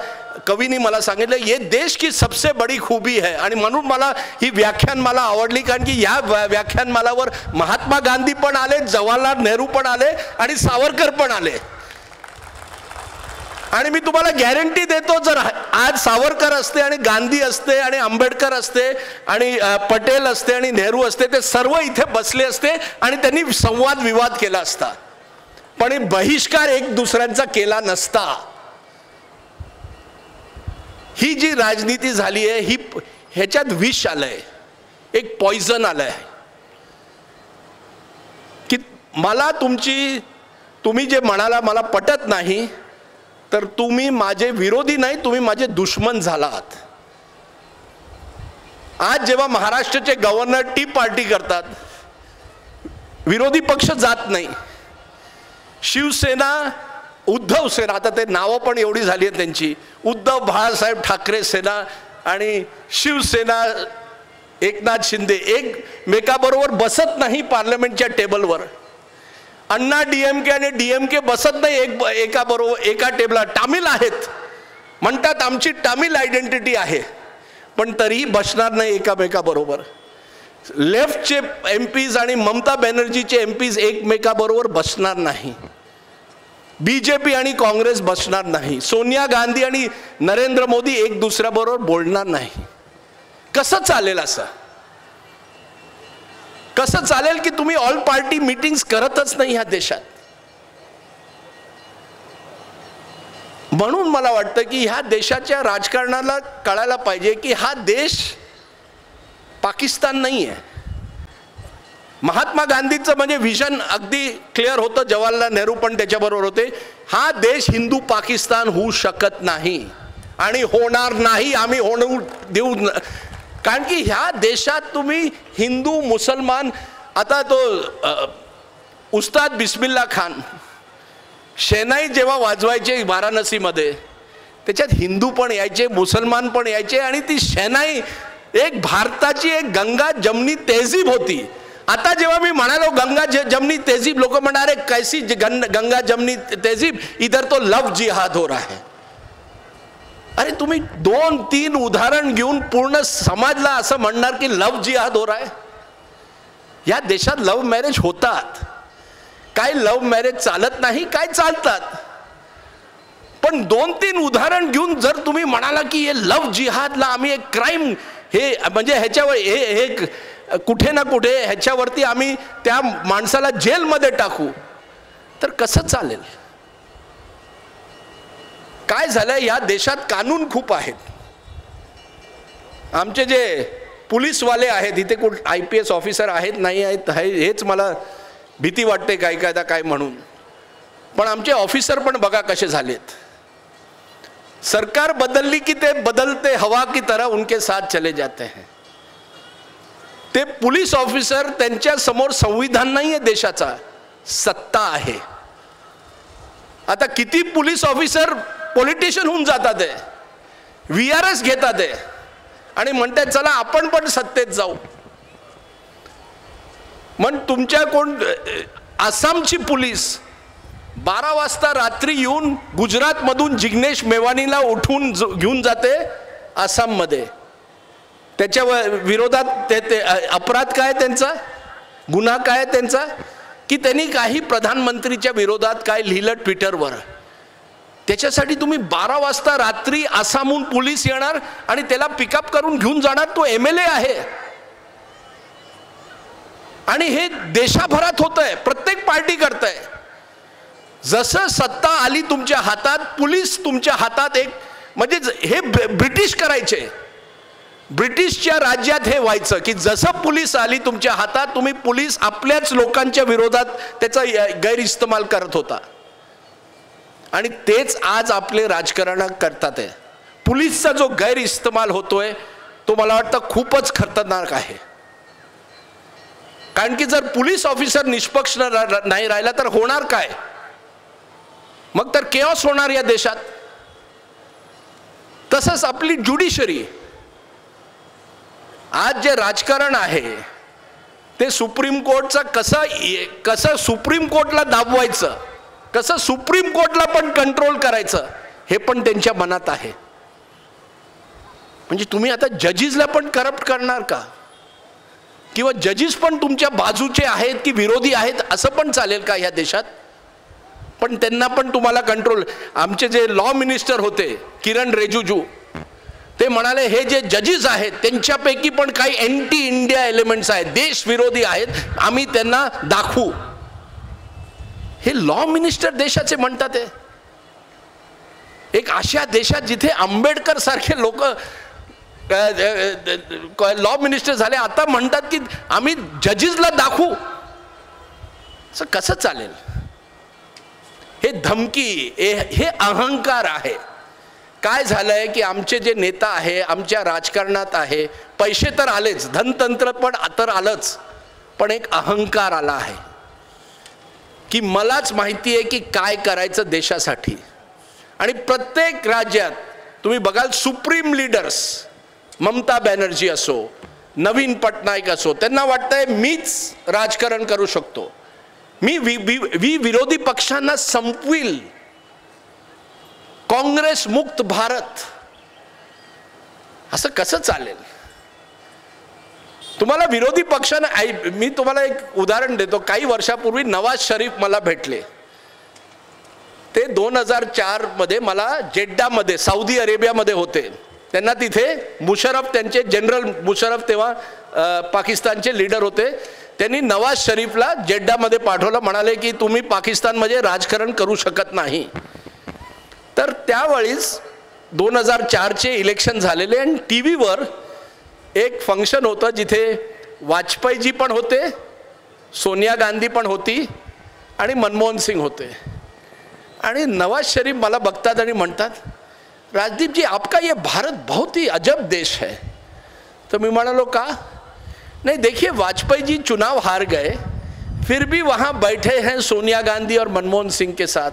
कवीने मला सांगितलं, ये देश की सबसे बड़ी खूबी है. आणि म्हणून मला ही व्याख्यानमाला आवडली, कारण की या व्याख्यानमालावर महात्मा गांधी पण आले, जवाहरलाल नेहरू पण आले आणि सावरकर पण आले. आणि मी तुम्हाला गॅरंटी देतो, जर आज सावरकर असते आणि गांधी असते आणि आंबेडकर असते आणि पटेल असते आणि नेहरू असते, ते सर्व इथे बसले असते आणि त्यांनी संवाद विवाद केला असता, पण बहिष्कार एक दुसऱ्यांचा केला नसता. ही जी राजनीती झाली आहे, ही ह्याच्यात विष आलंय, एक पॉइझन आलंय. की मला तुम्ही जे म्हणाला मला पटत नाही, तर तुम्ही माझे विरोधी नाही, तुम्ही माझे दुश्मन झालात. आज जेव्हा महाराष्ट्राचे गव्हर्नर टी पार्टी करतात, विरोधी पक्ष जात नाही. शिवसेना, उद्धव सेना, आता ते नावं पण एवढी झाली आहेत त्यांची, उद्धव बाळासाहेब ठाकरे सेना आणि शिवसेना एकनाथ शिंदे एकमेकाबरोबर बसत नाही पार्लमेंटच्या टेबलवर. अण्णा डीएमके आणि डीएमके बसत नाही एका टेबलला. तामिळ आहेत म्हणतात, आमची तामिळ आयडेंटिटी आहे, पण तरीही बसणार नाही एकामेकाबरोबर. लेफ्टचे एमपीज आणि ममता बॅनर्जीचे एमपीज एकमेकाबरोबर बसणार नाही. बीजेपी आणि काँग्रेस बसणार नाही. सोनिया गांधी आणि नरेंद्र मोदी एक दुसऱ्याबरोबर बोलणार नाही. कसं चालेल असं? कसं चालेल की तुम्ही ऑल पार्टी मीटिंग्स करतच नाही ह्या देशात? म्हणून मला वाटतं की ह्या देशाच्या राजकारणाला कळायला पाहिजे की हा देश पाकिस्तान नाही आहे. महात्मा गांधीचं म्हणजे विजन अगदी क्लिअर होतं, जवाहरलाल नेहरू पण त्याच्याबरोबर होते. हा देश हिंदू पाकिस्तान होऊ शकत नाही आणि होणार नाही, आम्ही होऊ देऊ. कारण की ह्या देशात तुम्ही हिंदू मुसलमान, आता तो उस्ताद बिस्मिल्ला खान शेनाई जेव्हा वाजवायचे वाराणसीमध्ये, त्याच्यात हिंदू पण यायचे, मुसलमान पण यायचे, आणि ती शेनाई एक भारताची एक गंगा जमनी तहजीब होती. आता जेव्हा मी म्हणालो गंगा जमनी तहजीब, लोक म्हणणारे कैसी गंगा जमनी तहजीब, इधर तो लव जिहाद हो रहा है. अरे तुम्ही 2-3 उदाहरण घेऊन पूर्ण समाजला असं म्हणणार की लव जिहाद हो रहा है? या देशात लव मॅरेज होतात, काय लव मॅरेज चालत नाही, काय चालतात. पण 2-3 उदाहरण घेऊन जर तुम्ही म्हणाला की हे लव जिहादला आम्ही एक क्राईम, हे म्हणजे ह्याच्यावर हे कुठे ना कुठे ह्याच्यावरती आम्ही त्या माणसाला जेलमध्ये टाकू, तर कसं चालेल? काय झालंय, या देशात कानून खूप आहेत. आमचे जे पोलीसवाले आहेत इथे, कोण IPS ऑफिसर आहेत नाही आहेत हेच मला भीती वाटते काय काय म्हणून. पण आमचे ऑफिसर पण बघा कसे झालेत. सरकार बदलली की ते बदलते हवा की तरह उनके साथ चले जाते हैं. ते पोलीस ऑफिसर, त्यांच्या समोर संविधान नाहीये देशाचा, सत्ता आहे. आता किती पोलीस ऑफिसर पॉलिटिशियन होऊन जातात, VRS घेतात आणि म्हणतात चला आपण पण सत्तेत जाऊ. मग तुमच्या कोण आसामची पोलीस 12 वाजता रात्री येऊन गुजरातमधून जिग्नेश मेवानीला उठून घेऊन जाते आसाममध्ये. त्याच्या विरोधात ते अपराध काय त्यांचा, गुन्हा काय त्यांचा, की त्यांनी काही प्रधानमंत्रीच्या विरोधात काय लिहिलं ट्विटरवर, त्याच्यासाठी तुम्ही 12 वाजता रात्री आसामहून पोलीस येणार आणि त्याला पिकअप करून घेऊन जाणार. तो MLA आहे. आणि हे देशाभरात होतंय, प्रत्येक पार्टी करतंय. जसं सत्ता आली तुमच्या हातात, पोलीस तुमच्या हातात, एक म्हणजे हे ब्रिटिश करायचे. ब्रिटिशच्या राज्यात हे व्हायचं की जसं पोलीस आली तुमच्या हातात, तुम्ही पोलीस आपल्याच लोकांच्या विरोधात त्याचा गैरइस्तेमाल करत होता. आणि तेच आज आपले राजकारण करतात आहे. पोलीसचा जो गैरइस्तेमाल होतोय तो मला वाटतं खूपच खतरनाक आहे. कारण की जर पोलीस ऑफिसर निष्पक्ष नाही राहिला तर होणार काय? मग तर केऑस होणार या देशात. तसंच आपली ज्युडिशरी, आज जे राजकारण आहे ते सुप्रीम कोर्टचा कसं सुप्रीम कोर्टला दाबवायचं, कसं सुप्रीम कोर्टला पण कंट्रोल करायचं हे पण त्यांच्या मनात आहे. म्हणजे तुम्ही आता जजेसला पण करप्ट करणार का? किंवा जजेस पण तुमच्या बाजूचे आहेत की विरोधी आहेत असं पण चालेल का या देशात? पण त्यांना पण तुम्हाला कंट्रोल. आमचे जे लॉ मिनिस्टर होते किरण रिजिजू, ते म्हणाले हे जे जजेस आहेत त्यांच्यापैकी पण काही एंटी इंडिया एलिमेंट्स आहेत, देशविरोधी आहेत, आम्ही त्यांना दाखवू. हे लॉ मिनिस्टर देशाचे म्हणतात. एक अशा देशात जिथे आंबेडकर सारखे लोक लॉ मिनिस्टर झाले, आता म्हणतात की आम्ही जजेसला दाखवू. असं कसं चालेल? हे धमकी, हे अहंकार आहे. काय झालंय की आमचे जे नेता आहे, आमच्या राजकारणात आहे, पैसे तर आलेच, धनतंत्र पण तर आलंच, पण एक अहंकार आला आहे की मलाच माहिती आहे की काय करायचं देशासाठी. आणि प्रत्येक राज्यात तुम्ही बघाल सुप्रीम लीडर्स, ममता बॅनर्जी असो, नवीन पटनायक असो, त्यांना वाटतंय मीच राजकारण करू शकतो, मी विरोधी पक्षांना संपविल, काँग्रेस मुक्त भारत. असं कसं चालेल? तुम्हाला विरोधी पक्षांना, मी तुम्हाला एक उदाहरण देतो. काही वर्षापूर्वी नवाज शरीफ मला भेटले. ते 2004 मध्ये मला जेड्डामध्ये, सौदी अरेबियामध्ये होते. त्यांना तिथे मुशर्रफ, त्यांचे जनरल मुशर्रफ तेव्हा पाकिस्तानचे लीडर होते, त्यांनी नवाज शरीफला जेड्डामध्ये पाठवलं. म्हणाले की तुम्ही पाकिस्तानमध्ये राजकारण करू शकत नाही. तर त्यावेळीच 2004चे इलेक्शन झालेले आणि टी व्हीवर एक फंक्शन होतं जिथे वाजपेयीजी पण होते, सोनिया गांधी पण होती आणि मनमोहन सिंग होते. आणि नवाज शरीफ मला बघतात आणि म्हणतात, राजदीप जी आपका ये भारत बहुत ही अजब देश है. तो मैं म्हणालो का? नहीं देखिए, वाजपेयी जी चुनाव हार गए, फिर भी वहाँ बैठे हैं सोनिया गांधी और मनमोहन सिंह के साथ.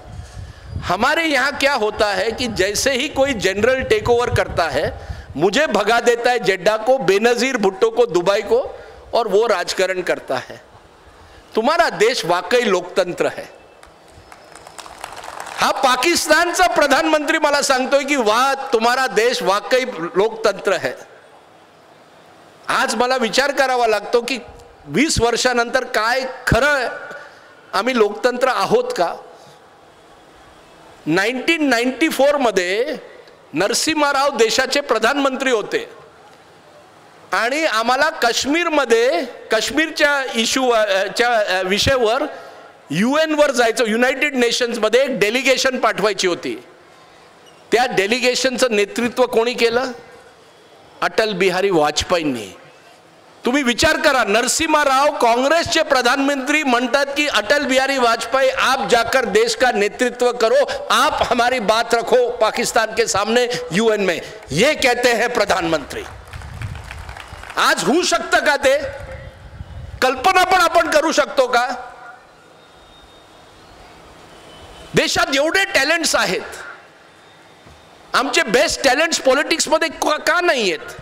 हमारे यहाँ क्या होता है कि जैसे ही कोई जनरल टेक ओवर करता है, मुझे भगा देता है जेड्डा को, बेनजीर भुट्टो को दुबई को, और वो राजकारण करता है. तुम्हारा देश वाकई लोकतंत्र है. हा पाकिस्तानचा प्रधानमंत्री मला सांगतोय की वाह, तुम्हारा देश वाकई लोकतंत्र है. आज मला विचार करावा लागतो की 20 वर्षानंतर काय खरं आम्ही लोकतंत्र आहोत का? 1994 मध्ये नरसिम्हा देशाचे प्रधानमंत्री होते आणि आम्हाला काश्मीरमध्ये, काश्मीरच्या इश्यूच्या विषयावर UN वर जायचं, युनायटेड नेशन्समध्ये एक डेलिगेशन पाठवायची होती. त्या डेलिगेशनचं नेतृत्व कोणी केलं? अटल बिहारी वाजपेयींनी. तुम्ही विचार करा, नरसिम्हा राव काँग्रेसचे प्रधानमंत्री म्हणतात की अटल बिहारी वाजपेयी आप जाकर देश का नेतृत्व करो, आप हमारी बात रखो पाकिस्तान के सामने UN में, ये कहते हैं प्रधानमंत्री. आज होऊ शकतं का ते? कल्पना पण आपण करू शकतो का? देशात एवढे टॅलेंट्स आहेत, आमचे बेस्ट टॅलेंट्स पॉलिटिक्समध्ये का नाही आहेत?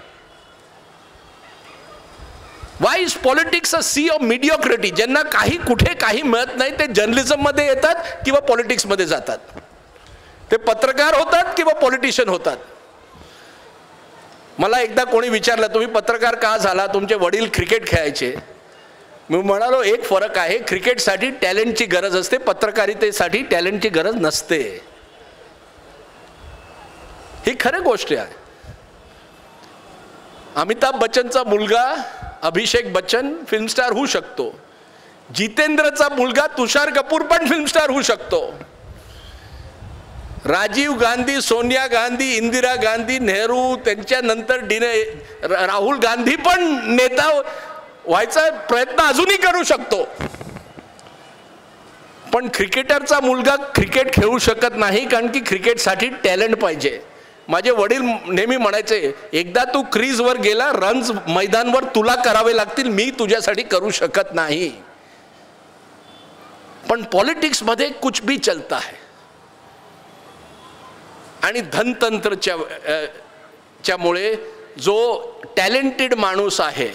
Why is politics a sea of mediocrity? ज्यांना काही कुठे काही मिळत नाही ते जर्नलिझममध्ये येतात किंवा पॉलिटिक्समध्ये जातात. ते पत्रकार होतात किंवा पॉलिटिशियन होतात. मला एकदा कोणी विचारलं, तुम्ही पत्रकार का झाला? तुमचे वडील क्रिकेट खेळायचे. मी म्हणालो, एक फरक आहे, क्रिकेटसाठी टॅलेंटची गरज असते, पत्रकारितेसाठी टॅलेंटची गरज नसते. ही खरी गोष्ट आहे. अमिताभ बच्चनचा मुलगा अभिषेक बच्चन फिल्म स्टार होऊ शकतो. जितेंद्रचा मुलगा तुषार कपूर पण फिल्म स्टार होऊ शकतो. राजीव गांधी, सोनिया गांधी, इंदिरा गांधी, नेहरू, त्यांच्यानंतर राहुल गांधी पण नेता व्हायचा प्रयत्न अजूनही करू शकतो. पण पण क्रिकेटरचा मुलगा क्रिकेट खेळू शकत नाही, कारण की क्रिकेटसाठी टॅलेंट पाहिजे. माझे वडील नेहमी म्हणायचे, एकदा तू क्रीजवर गेला, रन्स मैदानवर तुला करावे लागतील, मी तुझ्यासाठी करू शकत नाही. पण पॉलिटिक्समध्ये कुछ भी चलता है. आणि धनतंत्रच्यामुळे जो टॅलेंटेड माणूस आहे,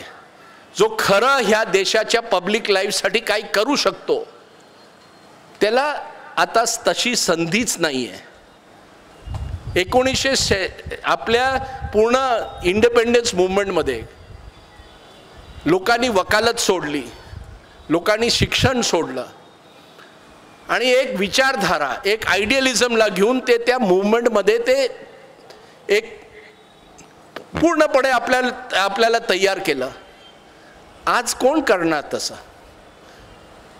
जो खरं ह्या देशाच्या पब्लिक लाईफसाठी काही करू शकतो, त्याला आता तशी संधीच नाही आहे. आपल्या पूर्ण इंडिपेंडन्स मुवमेंटमध्ये लोकांनी वकालत सोडली, लोकांनी शिक्षण सोडलं आणि एक विचारधारा, एक आयडियलिझमला घेऊन ते त्या मुवमेंटमध्ये ते एक पूर्णपणे आपल्याला तयार केलं. आज कोण करणार तसं?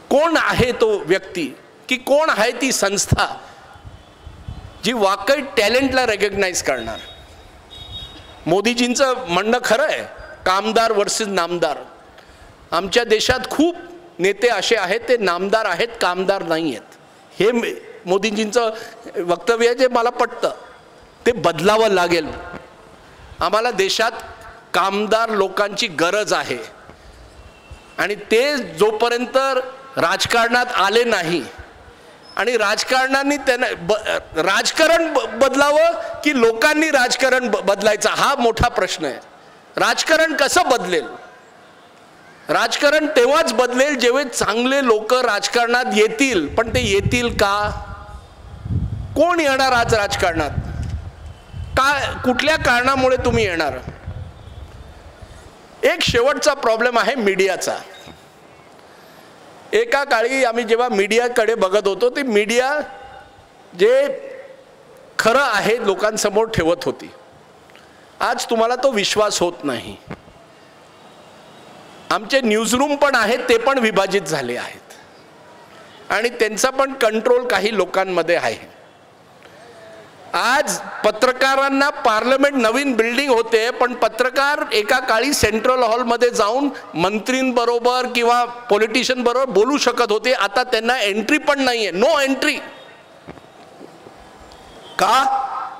कोण आहे तो व्यक्ती, की कोण आहे ती संस्था जी वाकई टॅलेंटला रेकग्नाइज करणार? मोदीजींचं म्हणणं खरं आहे, कामदार वर्सेस नामदार. आमच्या देशात खूप नेते असे आहेत, ते नामदार आहेत, कामदार नाही आहेत. हे मोदीजींचं वक्तव्य आहे जे मला पटतं. ते बदलावं लागेल. आम्हाला देशात कामदार लोकांची गरज आहे आणि ते जोपर्यंत राजकारणात आले नाही आणि राजकारणाने त्यांना राजकारण बदलावं की लोकांनी राजकारण बदलायचं, हा मोठा प्रश्न आहे. राजकारण कसं बदलेल? राजकारण तेव्हाच बदलेल जेव्हा चांगले लोक राजकारणात येतील. पण ते येतील का? कोण येणार आज राजकारणात? कुठल्या कारणामुळे तुम्ही येणार? एक शेवटचा प्रॉब्लेम आहे मीडियाचा. एका काळी आम्ही जेव्हा मीडियाकडे बघत होतो, ते मीडिया जे खरं आहे लोकांसमोर ठेवत होती. आज तुम्हाला तो विश्वास होत नाही. आमचे न्यूजरूम पण आहेत, ते पण विभाजित झाले आहेत आणि त्यांचा पण कंट्रोल काही लोकांमध्ये आहे. आज पत्रकारांना पार्लमेंट नवीन बिल्डिंग होते, पण पत्रकार एका काळी सेंट्रल हॉलमध्ये जाऊन मंत्रींबरोबर किंवा पॉलिटिशियन बरोबर बोलू शकत होते. आता त्यांना एंट्री पण नाहीये, नो एंट्री. का?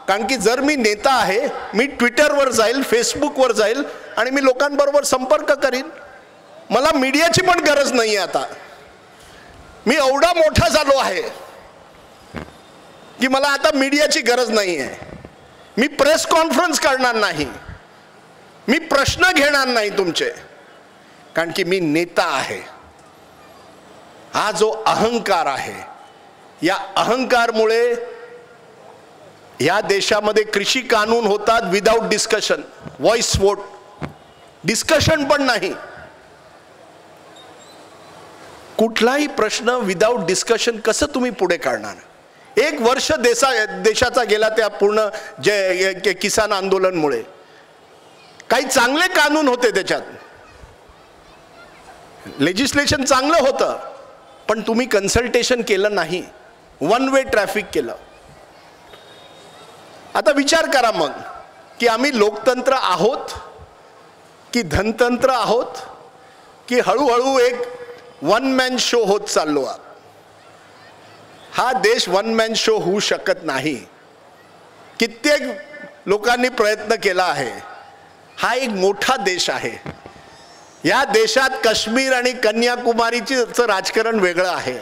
कारण की जर मी नेता आहे, मी ट्विटरवर जाईल, फेसबुकवर जाईल आणि मी लोकांबरोबर संपर्क करीन. मला मीडियाची पण गरज नाही आहे. आता मी एवढा मोठा झालो आहे की मला आता मीडियाची गरज नाही आहे. मी प्रेस कॉन्फरन्स करणार नाही, मी प्रश्न घेणार नाही तुमचे, कारण की मी नेता आहे. हा जो अहंकार आहे, या अहंकारमुळे या देशामध्ये कृषी कानून होतात without discussion, voice vote, discussion पण नाही. कुठलाही प्रश्न विदाउट डिस्कशन कसं तुम्ही पुढे काढणार? 1 वर्ष देशाचा गेला त्या पूर्ण जे किसान आंदोलनमुळे. काही चांगले कानून होते, त्याच्यात लेजिस्लेशन चांगलं होतं, पण तुम्ही कन्सल्टेशन केलं नाही, वन वे ट्रॅफिक केलं. आता विचार करा मग की आम्ही लोकतंत्र आहोत की धनतंत्र आहोत, की हळूहळू एक वन मॅन शो होत चाललो आहोत. हा देश वन मॅन शो होऊ शकत नाही. कित्येक लोकांनी प्रयत्न केला आहे. हा एक मोठा देश आहे. या देशात काश्मीर आणि कन्याकुमारीचं राजकारण वेगळं आहे,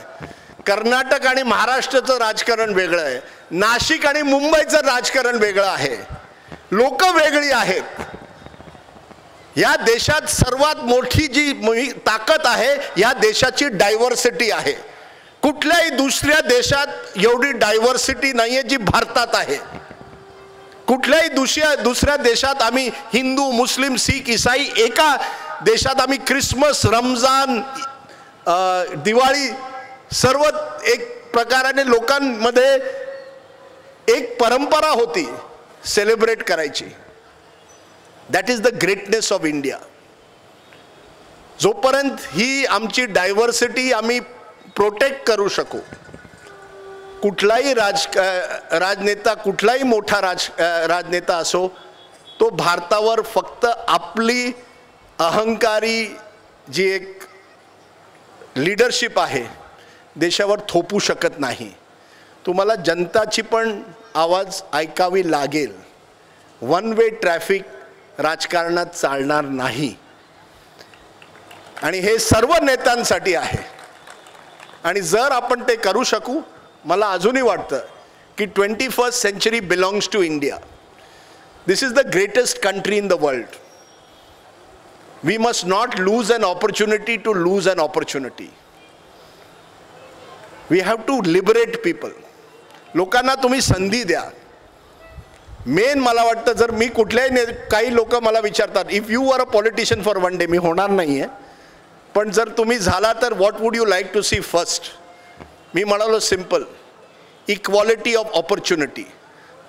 कर्नाटक आणि महाराष्ट्राचं राजकारण वेगळं आहे, नाशिक आणि मुंबईचं राजकारण वेगळं आहे, लोक वेगळी आहेत. या देशात सर्वात मोठी जी ताकद आहे, या देशाची डायव्हर्सिटी आहे. कुठल्याही दुसऱ्या देशात एवढी डायव्हर्सिटी नाहीये जी भारतात आहे. कुठल्याही दुसऱ्या देशात आम्ही हिंदू, मुस्लिम, शीख, ईसाई, एका देशात आम्ही ख्रिसमस, रमजान, दिवाळी सर्व एक प्रकाराने लोकांमध्ये एक परंपरा होती सेलिब्रेट करायची. That is the greatness of India. जोपर्यंत ही आमची डायव्हर्सिटी आम्ही प्रोटेक्ट करू शकू, कुठलाही राजनेता, कुठलाही मोठा राजनेता असो, तो भारतावर फक्त आपली अहंकारी जी एक लीडरशिप आहे देशावर थोपू शकत नाही. तुम्हाला जनताची पण आवाज ऐकावी लागेल. वन वे ट्रॅफिक राजकारणात चालणार नाही आणि हे सर्व नेत्यांसाठी आहे. आणि जर आपण ते करू शकू, मला अजूनही वाटतं की 21st century belongs to India. This is the greatest country in the world. We must not lose an opportunity to lose an opportunity. We have to liberate people. लोकांना तुम्ही संधी द्या. मेन मला वाटतं, जर मी कुठल्याही काही लोक मला विचारतात, if you are a politician for one day, मी होणार नाही आहे, पण जर तुम्ही झाला तर what would you like to see first. मी म्हणालो सिम्पल, इक्वॉलिटी ऑफ ऑपॉर्च्युनिटी.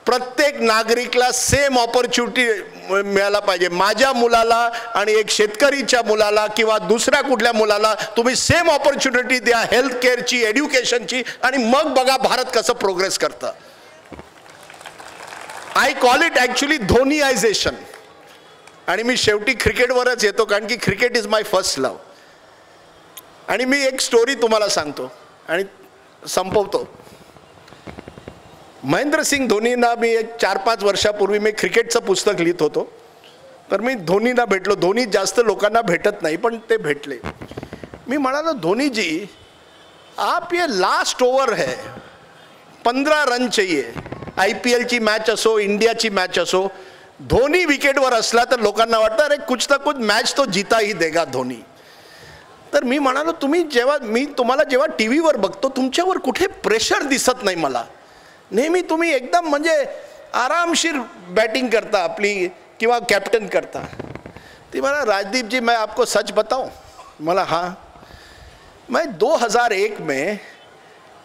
प्रत्येक नागरिकला सेम ऑपॉर्च्युनिटी मिळायला पाहिजे. माझ्या मुलाला आणि एक शेतकरीच्या मुलाला किंवा दुसऱ्या कुठल्या मुलाला तुम्ही सेम ऑपॉर्च्युनिटी द्या, हेल्थ केअरची, एड्युकेशनची, आणि मग बघा भारत कसं प्रोग्रेस करतं. I call it actually Dhoniization. आणि मी शेवटी क्रिकेटवरच येतो, कारण की cricket is my first love. आणि मी एक स्टोरी तुम्हाला सांगतो आणि संपवतो. महेंद्रसिंग धोनींना मी एक 4-5 वर्षापूर्वी मी क्रिकेटचं पुस्तक लिहित होतो, तर मी धोनींना भेटलो. धोनी जास्त लोकांना भेटत नाही, पण ते भेटले. मी म्हणालो, धोनी जी, आप ये लास्ट ओवर है, 15 रन चाहिए. IPL ची मॅच असो, इंडियाची मॅच असो, धोनी विकेटवर असला तर लोकांना वाटतं अरे कुछ ना कुछ मॅच तो जीता ही देगा धोनी. तर मी म्हणालो, तुम्ही जेव्हा मी तुम्हाला जेव्हा टी व्हीवर बघतो, तुमच्यावर कुठे प्रेशर दिसत नाही मला. नेहमी तुम्ही एकदम म्हणजे आरामशीर बॅटिंग करता आपली, किंवा कॅप्टन करता. ती मला, राजदीप जी मैं आपको सच बताऊं. मला हाँ, मैं 2001 में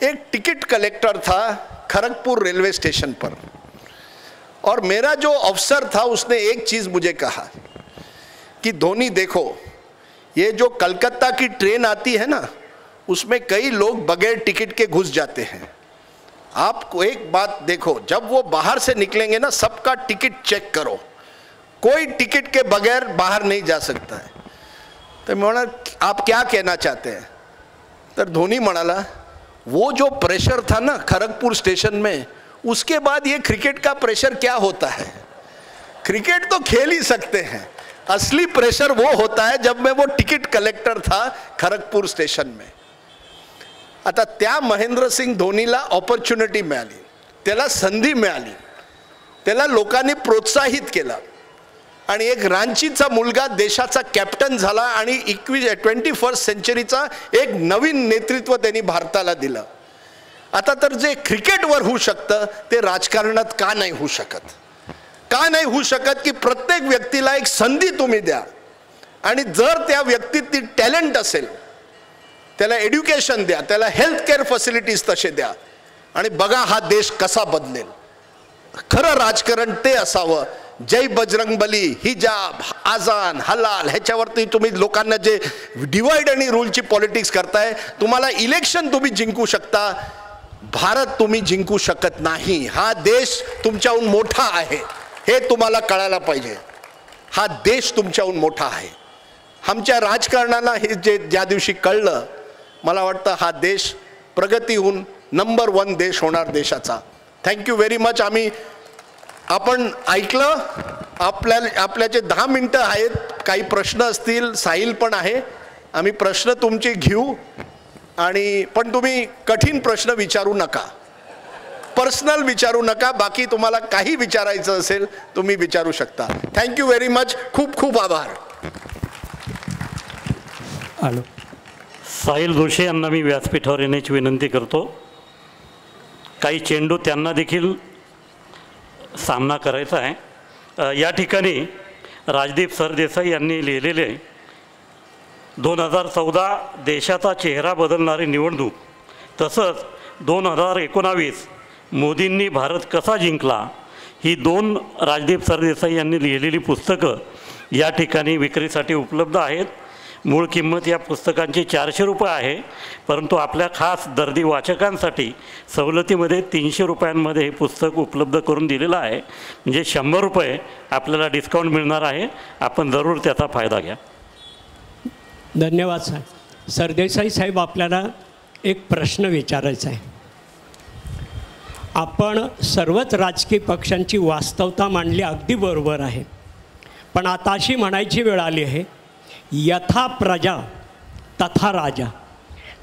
एक टिकट कलेक्टर था खड़गपुर रेलवे स्टेशन पर, और मेरा जो अफसर था उसने एक चीज़ मुझे कहा कि धोनी देखो, ये जो कलकत्ता की ट्रेन आती है ना, उसमें कई लोग बगैर टिकट के घुस जाते हैं. आपको एक बात देखो, जब वो बाहर से निकलेंगे ना, सबका टिकट चेक करो, कोई टिकट के बगैर बाहर नहीं जा सकता है. तो मैं बोला, आप क्या कहना चाहते हैं? तो धोनी म्हणाला, वो जो प्रेशर था ना खड़गपुर स्टेशन में, उसके बाद ये क्रिकेट का प्रेशर क्या होता है? क्रिकेट तो खेल ही सकते हैं, असली प्रेशर वो होता है जब मैं वो टिकट कलेक्टर था खड़गपुर स्टेशन में. आता त्या महेंद्रसिंग धोनीला ऑपॉर्च्युनिटी मिळाली, त्याला संधी मिळाली, त्याला लोकांनी प्रोत्साहित केलं, आणि एक रांचीचा मुलगा देशाचा कॅप्टन झाला, आणि 21st सेंचुरीचा एक नवीन नेतृत्व त्यांनी भारताला दिलं. आता तर जे क्रिकेटवर होऊ शकतं ते राजकारणात का नाही होऊ शकत? का नाही होऊ शकत की प्रत्येक व्यक्तीला एक संधी तुम्ही द्या, आणि जर त्या व्यक्तीत ती टॅलेंट असेल, त्याला एड्युकेशन द्या, त्याला हेल्थ केअर फॅसिलिटीज तसे द्या, आणि बघा हा देश कसा बदलेल. खरं राजकारण ते असावं. जय बजरंगबली, हिजाब, आजान, हलाल, ह्याच्यावरती तुम्ही लोकांना जे डिवाइड आणि रूलची पॉलिटिक्स करताय, तुम्हाला इलेक्शन तुम्ही जिंकू शकता, भारत तुम्ही जिंकू शकत नाही. हा देश तुमच्याहून मोठा आहे, हे तुम्हाला कळायला पाहिजे. हा देश तुमच्याहून मोठा आहे. आमच्या राजकारणाला हे जे ज्या दिवशी कळलं, मला वाटतं हा देश प्रगतीहून नंबर 1 देश होणार देशाचा. Thank you very much. आपण ऐकलं. आपल्याचे 10 मिनटं आहेत. काही प्रश्न असतील, साहिल पण आहे, आम्ही प्रश्न तुमचे घेऊ. आणि पण तुम्ही कठीण प्रश्न विचारू नका, पर्सनल विचारू नका. बाकी तुम्हाला काही विचारायचं असेल तुम्ही विचारू शकता. Thank you very much. खूप खूप आभार. हॅलो, साहिल जोशी यांना मी व्यासपीठावर येण्याची विनंती करतो. काही चेंडू त्यांना देखील सामना करायचा आहे. या ठिकाणी राजदीप सरदेसाई यांनी लिहिलेले 2014 देशाचा चेहरा बदलणारी निवडणूक, तसंच 2019 मोदींनी भारत कसा जिंकला, ही 2 राजदीप सरदेसाई यांनी लिहिलेली पुस्तकं या ठिकाणी विक्रीसाठी उपलब्ध आहेत. मूळ किंमत या पुस्तकांची 400 रुपये आहे, परंतु आपल्या खास दर्दी वाचकांसाठी सवलतीमध्ये 300 रुपयांमध्ये हे पुस्तक उपलब्ध करून दिलेलं आहे. म्हणजे 100 रुपये आपल्याला डिस्काउंट मिळणार आहे. आपण जरूर त्याचा फायदा घ्या. धन्यवाद साहेब. सरदेसाई साहेब आपल्याला एक प्रश्न विचारायचा आहे. आपण सर्वच राजकीय पक्षांची वास्तवता मांडली, अगदी बरोबर आहे. पण आता अशी म्हणायची वेळ आली आहे, यथा प्रजा तथा राजा.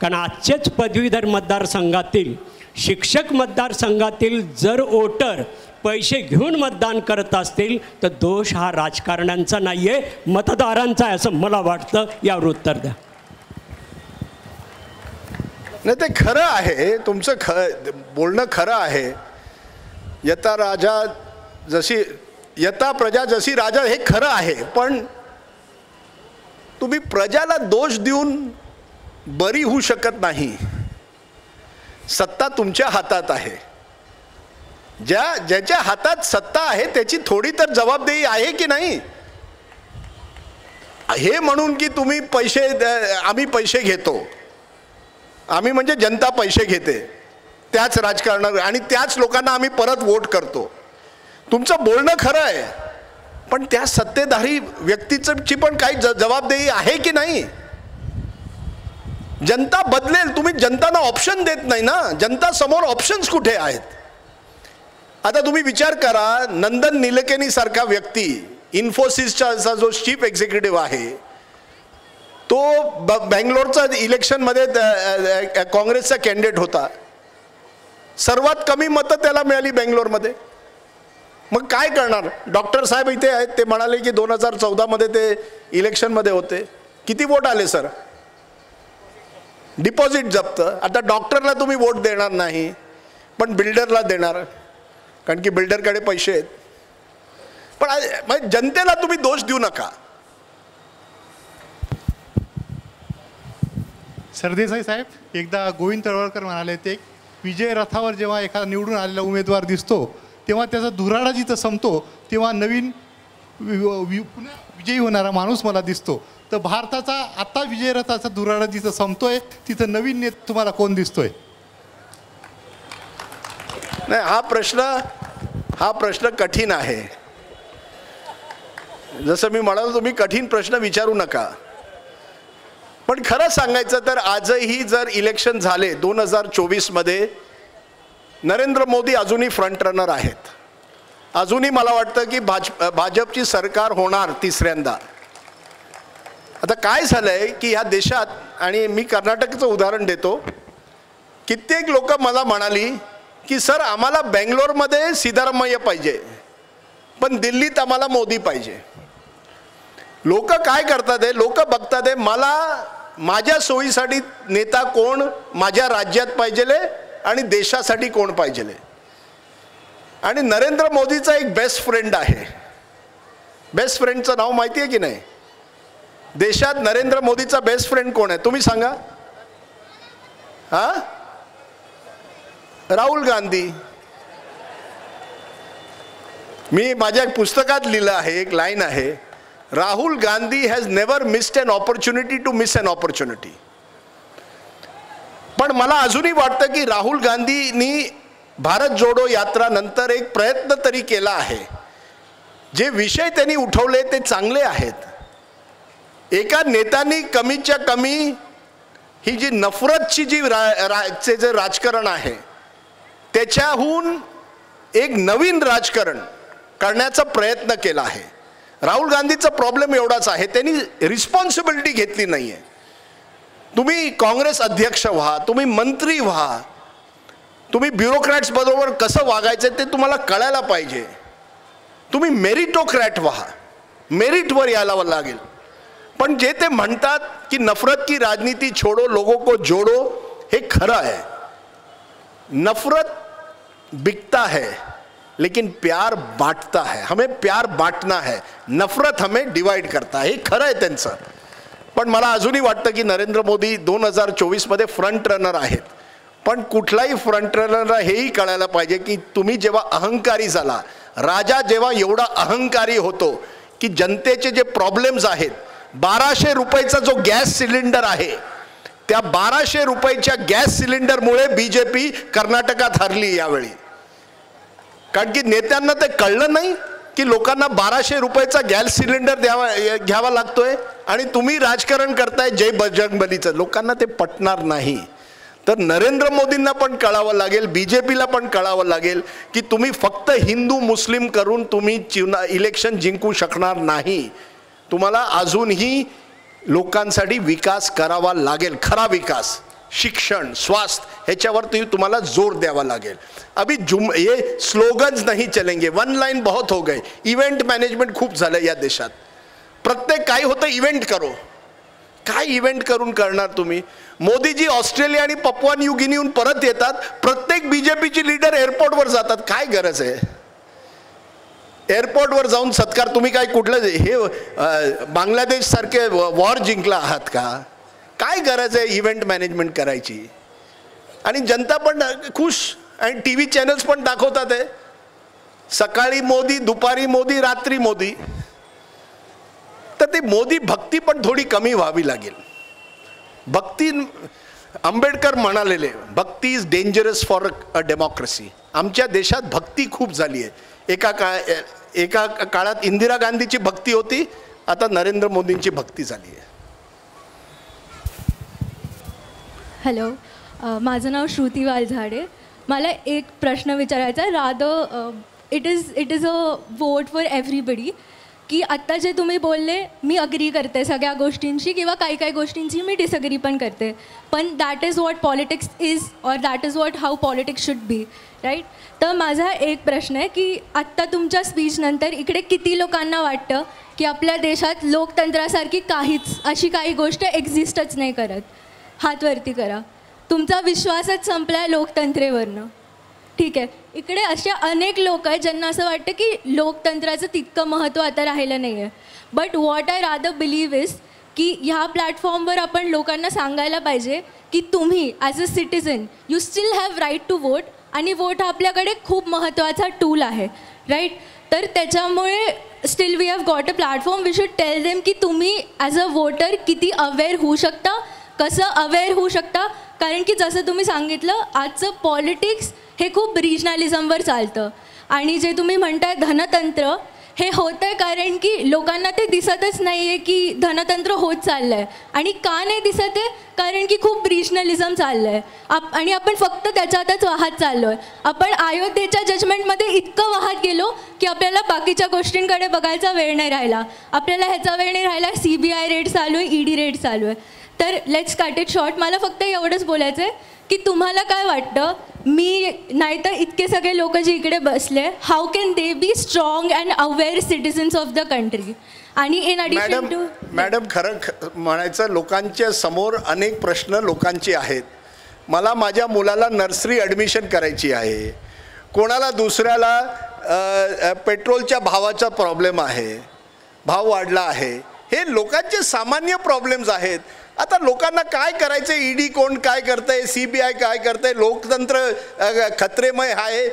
कारण आजचेच पदवीधर मतदारसंघातील, शिक्षक मतदारसंघातील जर वोटर पैसे घेऊन मतदान करत असतील तर दोष हा राजकारण्यांचा नाही आहे, मतदारांचा आहे असं मला वाटतं. यावर उत्तर द्या. नाही, ते खरं आहे, तुमचं बोलणं खरं आहे. यथा राजा जशी, यथा प्रजा जशी राजा, हे खरं आहे. पण तुम्ही प्रजाला दोष देऊन बरी होऊ शकत नाही. सत्ता तुमच्या हातात आहे. ज्याच्या हातात सत्ता आहे त्याची थोडी तर जबाबदारी आहे की नाही. हे म्हणून की तुम्ही पैसे, आम्ही पैसे घेतो, आम्ही म्हणजे जनता पैसे घेते, त्याच राजकारणावर आणि त्याच लोकांना आम्ही परत वोट करतो. तुमचं बोलणं खरं आहे, पण त्या सत्तेधारी व्यक्तीची पण काही जबाबदारी आहे की नाही. जनता बदलेल, तुम्ही जनतांना ऑप्शन देत नाही ना. जनता समोर ऑप्शन्स कुठे आहेत. आता तुम्ही विचार करा, नंदन निलेकणी सारखा व्यक्ती, इन्फोसिसचा जो चीफ एक्झिक्युटिव्ह आहे, तो बँगलोरचा इलेक्शनमध्ये काँग्रेसचा कॅन्डिडेट होता. सर्वात कमी मतं त्याला मिळाली बँगलोरमध्ये. मग काय करणार. डॉक्टर साहेब इथे आहेत, ते म्हणाले की 2014 ते इलेक्शनमध्ये होते. किती वोट आले सर. डिपॉझिट जप्त. आता डॉक्टरला तुम्ही वोट देणार नाही, पण बिल्डरला देणार, कारण की बिल्डरकडे पैसे आहेत. पण जनतेला तुम्ही दोष देऊ नका. सरदेसाई साहेब, एकदा गोविंद तळवळकर म्हणाले ते, विजय रथावर जेव्हा एखादा निवडून आलेला उमेदवार दिसतो तेव्हा त्याचा धुराळा जिथं संपतो तेव्हा नवीन पुन्हा विजयी होणारा माणूस मला दिसतो. तर भारताचा आता विजय रथाचा धुराळा जिथं संपतोय तिथं नवीन नेता तुम्हाला कोण दिसतोय. नाही, हा प्रश्न कठीण आहे. जसं मी म्हणालो, तुम्ही कठीण प्रश्न विचारू नका. पण खरं सांगायचं तर आजही जर इलेक्शन झाले 2024 नरेंद्र मोदी अजूनही फ्रंट रनर आहेत. अजूनही मला वाटतं की भाजपची सरकार होणार तिसऱ्यांदा. आता काय झालंय की ह्या देशात, आणि मी कर्नाटकचं उदाहरण देतो, कित्येक लोक मला म्हणाली की सर आम्हाला बेंगलोरमध्ये सिद्धरामय्या पाहिजे, पण दिल्लीत आम्हाला मोदी पाहिजे. लोक काय करतात, लोक बघतात मला माझ्या सोयीसाठी नेता कोण माझ्या राज्यात पाहिजेले आणि देशासाठी कोण पाहिजेले. आणि नरेंद्र मोदीचा एक बेस्ट फ्रेंड आहे. बेस्ट फ्रेंडचं नाव माहिती आहे की नाही. देशात नरेंद्र मोदीचा बेस्ट फ्रेंड कोण आहे तुम्ही सांगा. राहुल गांधी. मी माझ्या पुस्तकात लिहिलं आहे, एक लाईन आहे, Rahul Gandhi has never missed an opportunity to miss an opportunity. पण मला अजूनही वाटतं की राहुल गांधींनी भारत जोडो यात्रा नंतर एक प्रयत्न तरी केला आहे. जे विषय त्यांनी उठवले ते चांगले आहेत. एका नेत्यांनी कमीच्या कमी ही जी नफरतची जे राजकारण आहे त्याच्याहून एक नवीन राजकारण करण्याचा प्रयत्न केला आहे. राहुल गांधीचा प्रॉब्लेम एवढाच आहे, त्यांनी रिस्पॉन्सिबिलिटी घेतली नाही आहे. तुम्ही काँग्रेस अध्यक्ष व्हा, तुम्ही मंत्री व्हा, तुम्ही ब्युरोक्रॅट्स बरोबर कसं वागायचं ते तुम्हाला कळायला पाहिजे. तुम्ही मेरिटोक्रॅट व्हा, मेरिटवर यायला लागेल. पण जे ते म्हणतात की नफरत की राजनीति छोड़ो लोगों को जोड़ो, हे खरं आहे. नफरत बिकता है लेकिन प्यार बांटता है. हमें प्यार बांटना है, नफरत हमें डिवाइड करता है. हे खरं आहे त्यांचं. पण मला अजूनही वाटतं की नरेंद्र मोदी 2024 फ्रंट रनर आहेत. पण कुठलाही फ्रंट रनर हेही कळायला पाहिजे की तुम्ही जेव्हा अहंकारी झाला, राजा जेव्हा एवढा अहंकारी होतो की जनतेचे जे प्रॉब्लेम्स आहेत, 1200 रुपयाचा जो गॅस सिलेंडर आहे, त्या 1200 रुपयाच्या गॅस सिलेंडरमुळे बीजेपी कर्नाटकात हरली यावेळी. कारण की नेत्यांना ते कळलं नाही की लोकांना 1200 रुपयाचा गॅस सिलेंडर घ्यावा लागतोय आणि तुम्ही राजकारण करताय जय बजरंगबलीचं. लोकांना ते पटणार नाही. तर नरेंद्र मोदींना पण कळावं लागेल, BJPला पण कळावं लागेल की तुम्ही फक्त हिंदू मुस्लिम करून तुम्ही इलेक्शन जिंकू शकणार नाही. तुम्हाला अजूनही लोकांसाठी विकास करावा लागेल, खरा विकास, शिक्षण, स्वास्थ्य ह्याच्यावरती तुम्हाला जोर द्यावा लागेल. अभी ये स्लोगन्स नहीं चलेंगे, वन लाइन बहुत हो गए. इव्हेंट मॅनेजमेंट खूप झालं या देशात. प्रत्येक काय होतं इव्हेंट करो. काय इव्हेंट करून करणार तुम्ही? मोदीजी ऑस्ट्रेलिया आणि पपुआ न्यू गिनीहून परत येतात, प्रत्येक BJPची लीडर एअरपोर्टवर जातात. काय गरज आहे? एअरपोर्टवर जाऊन सत्कार, तुम्ही काय कुठलं हे बांगलादेश सारखे वॉर जिंकला आहात का? काय गरज आहे इव्हेंट मॅनेजमेंट करायची? आणि जनता पण खुश, आणि TV चॅनल्स पण दाखवतात आहे, सकाळी मोदी, दुपारी मोदी, रात्री मोदी. तर ते मोदी भक्ती पण थोडी कमी व्हावी लागेल. भक्ती, आंबेडकर म्हणालेले, bhakti is dangerous for a democracy. आमच्या देशात भक्ती खूप झाली आहे. एका काळात इंदिरा गांधीची भक्ती होती, आता नरेंद्र मोदींची भक्ती झाली आहे. हॅलो, माझं नाव श्रुती वालझाडे. मला एक प्रश्न विचारायचा आहे. Rather it is a vote for everybody, की आत्ता जे तुम्ही बोलले मी अग्री करते सगळ्या गोष्टींशी, किंवा काही काही गोष्टींची मी डिसअग्री पण करते, पण that is what politics is, और that is what how politics should be, right? तर माझा एक प्रश्न आहे की आत्ता तुमच्या स्पीचनंतर इकडे किती लोकांना वाटतं की आपल्या देशात लोकतंत्रासारखी काहीच अशी काही गोष्ट एक्झिस्टच नाही करत? हात वरती करा. तुमचा विश्वासच संपला आहे लोकतंत्रेवरनं. ठीक आहे, इकडे असे अनेक लोक आहेत ज्यांना असं वाटतं की लोकतंत्राचं तितकं महत्त्व आता राहिलं नाही आहे. But what I rather believe is की ह्या प्लॅटफॉर्मवर आपण लोकांना सांगायला पाहिजे की तुम्ही as a citizen you still have right to vote, आणि वोट आपल्याकडे खूप महत्त्वाचा टूल आहे, राईट? तर त्याच्यामुळे still we have got a platform. We should tell them की तुम्ही ॲज अ वोटर किती अवेअर होऊ शकता, कसं अवेअर होऊ शकता. कारण की जसं तुम्ही सांगितलं, आजचं पॉलिटिक्स हे खूप रिजनलिझमवर चालतं, आणि जे तुम्ही म्हणताय धनतंत्र, हे होतं आहे कारण की लोकांना ते दिसतच नाही आहे की धनतंत्र होत चाललं आहे. आणि का नाही दिसत आहे? कारण की खूप रिजनलिझम चाललं आहे, आणि आपण फक्त त्याच्यातच वाहत चाललो आहे. आपण अयोध्येच्या जजमेंटमध्ये इतकं वाहत गेलो की आपल्याला बाकीच्या गोष्टींकडे बघायचा वेळ नाही राहिला. आपल्याला ह्याचा वेळ नाही राहिला, CBI रेड चालू आहे, ED रेड चालू आहे. तर लेट्स कट इट शॉर्ट. मला फक्त एवढंच बोलायचं आहे की तुम्हाला काय वाटतं, मी नाही तर इतके सगळे लोक जे इकडे बसले, how can they be strong and aware citizens of the country? आणि इन ॲडिशन टू मॅडम, खरं म्हणायचं, लोकांच्या समोर अनेक प्रश्न लोकांचे आहेत. मला माझ्या मुलाला नर्सरी ॲडमिशन करायची आहे, कोणाला दुसऱ्याला पेट्रोलच्या भावाचा प्रॉब्लेम आहे, भाव वाढला आहे. हे लोकांचे सामान्य प्रॉब्लेम्स आहेत. आता लोकांना काय करायचं, ED कोण काय करतंय, CBI काय करतंय, लोकतंत्र खतरेमय आहे.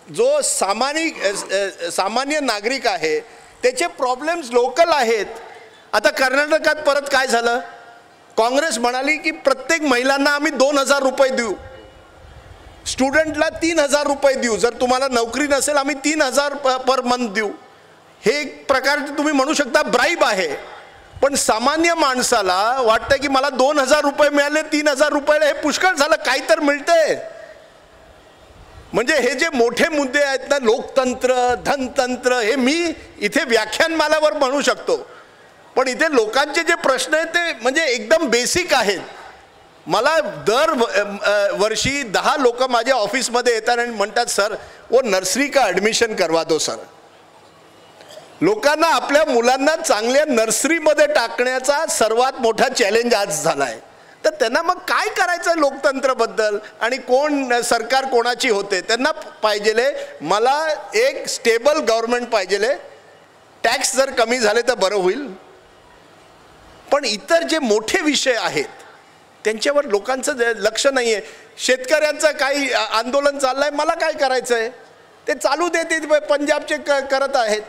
जो सामान्य नागरिक आहे त्याचे प्रॉब्लेम्स लोकल आहेत. आता कर्नाटकात परत काय झालं, काँग्रेस म्हणाली की प्रत्येक महिलांना आम्ही 2,000 रुपये देऊ, स्टुडंटला 3,000 रुपये देऊ, जर तुम्हाला नोकरी नसेल आम्ही 3,000 पर मंथ देऊ. हे एक प्रकारचे तुम्ही म्हणू शकता ब्राईब आहे. पण सामान्य माणसाला वाटतं की मला 2,000 रुपये मिळाले, 3,000 रुपयाला हे पुष्कळ झालं, काही तर मिळतंय. म्हणजे हे जे मोठे मुद्दे आहेत ना, लोकतंत्र, धनतंत्र, हे मी इथे व्याख्यानमालावर म्हणू शकतो, पण इथे लोकांचे जे प्रश्न आहेत ते म्हणजे एकदम बेसिक आहेत. मला दर वर्षी 10 लोक माझ्या ऑफिसमध्ये येतात आणि म्हणतात, सर वो नर्सरी का ॲडमिशन करवा दो सर. लोकांना आपल्या मुलांना चांगल्या नर्सरीमध्ये टाकण्याचा सर्वात मोठा चॅलेंज आज झाला आहे. तर त्यांना मग काय करायचं लोकतंत्राबद्दल, आणि कोण सरकार कोणाची होते, त्यांना पाहिजेले मला एक स्टेबल गव्हर्नमेंट पाहिजेले. टॅक्स जर कमी झाले तर बरं होईल, पण इतर जे मोठे विषय आहेत त्यांच्यावर लोकांचं लक्ष नाही आहे. शेतकऱ्यांचं काही आंदोलन चाललं आहे, मला काय करायचं आहे ते चालू देते, पंजाबचे करत आहेत.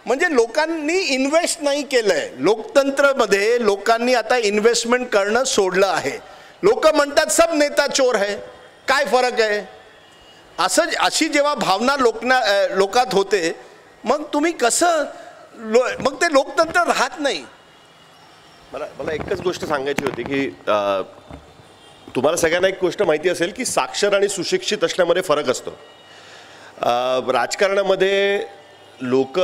म्हणजे लोकांनी इन्व्हेस्ट नाही केलं आहे लोकतंत्रमध्ये. लोकांनी आता इन्व्हेस्टमेंट करणं सोडलं आहे. लोक म्हणतात सब नेता चोर है, काय फरक आहे, असं अशी जेव्हा भावना लोकात होते, मग तुम्ही कसं मग ते लोकतंत्र राहत नाही. मला एकच गोष्ट सांगायची होती की तुम्हाला सगळ्यांना एक गोष्ट माहिती असेल की साक्षर आणि सुशिक्षित असण्यामध्ये फरक असतो. राजकारणामध्ये लोक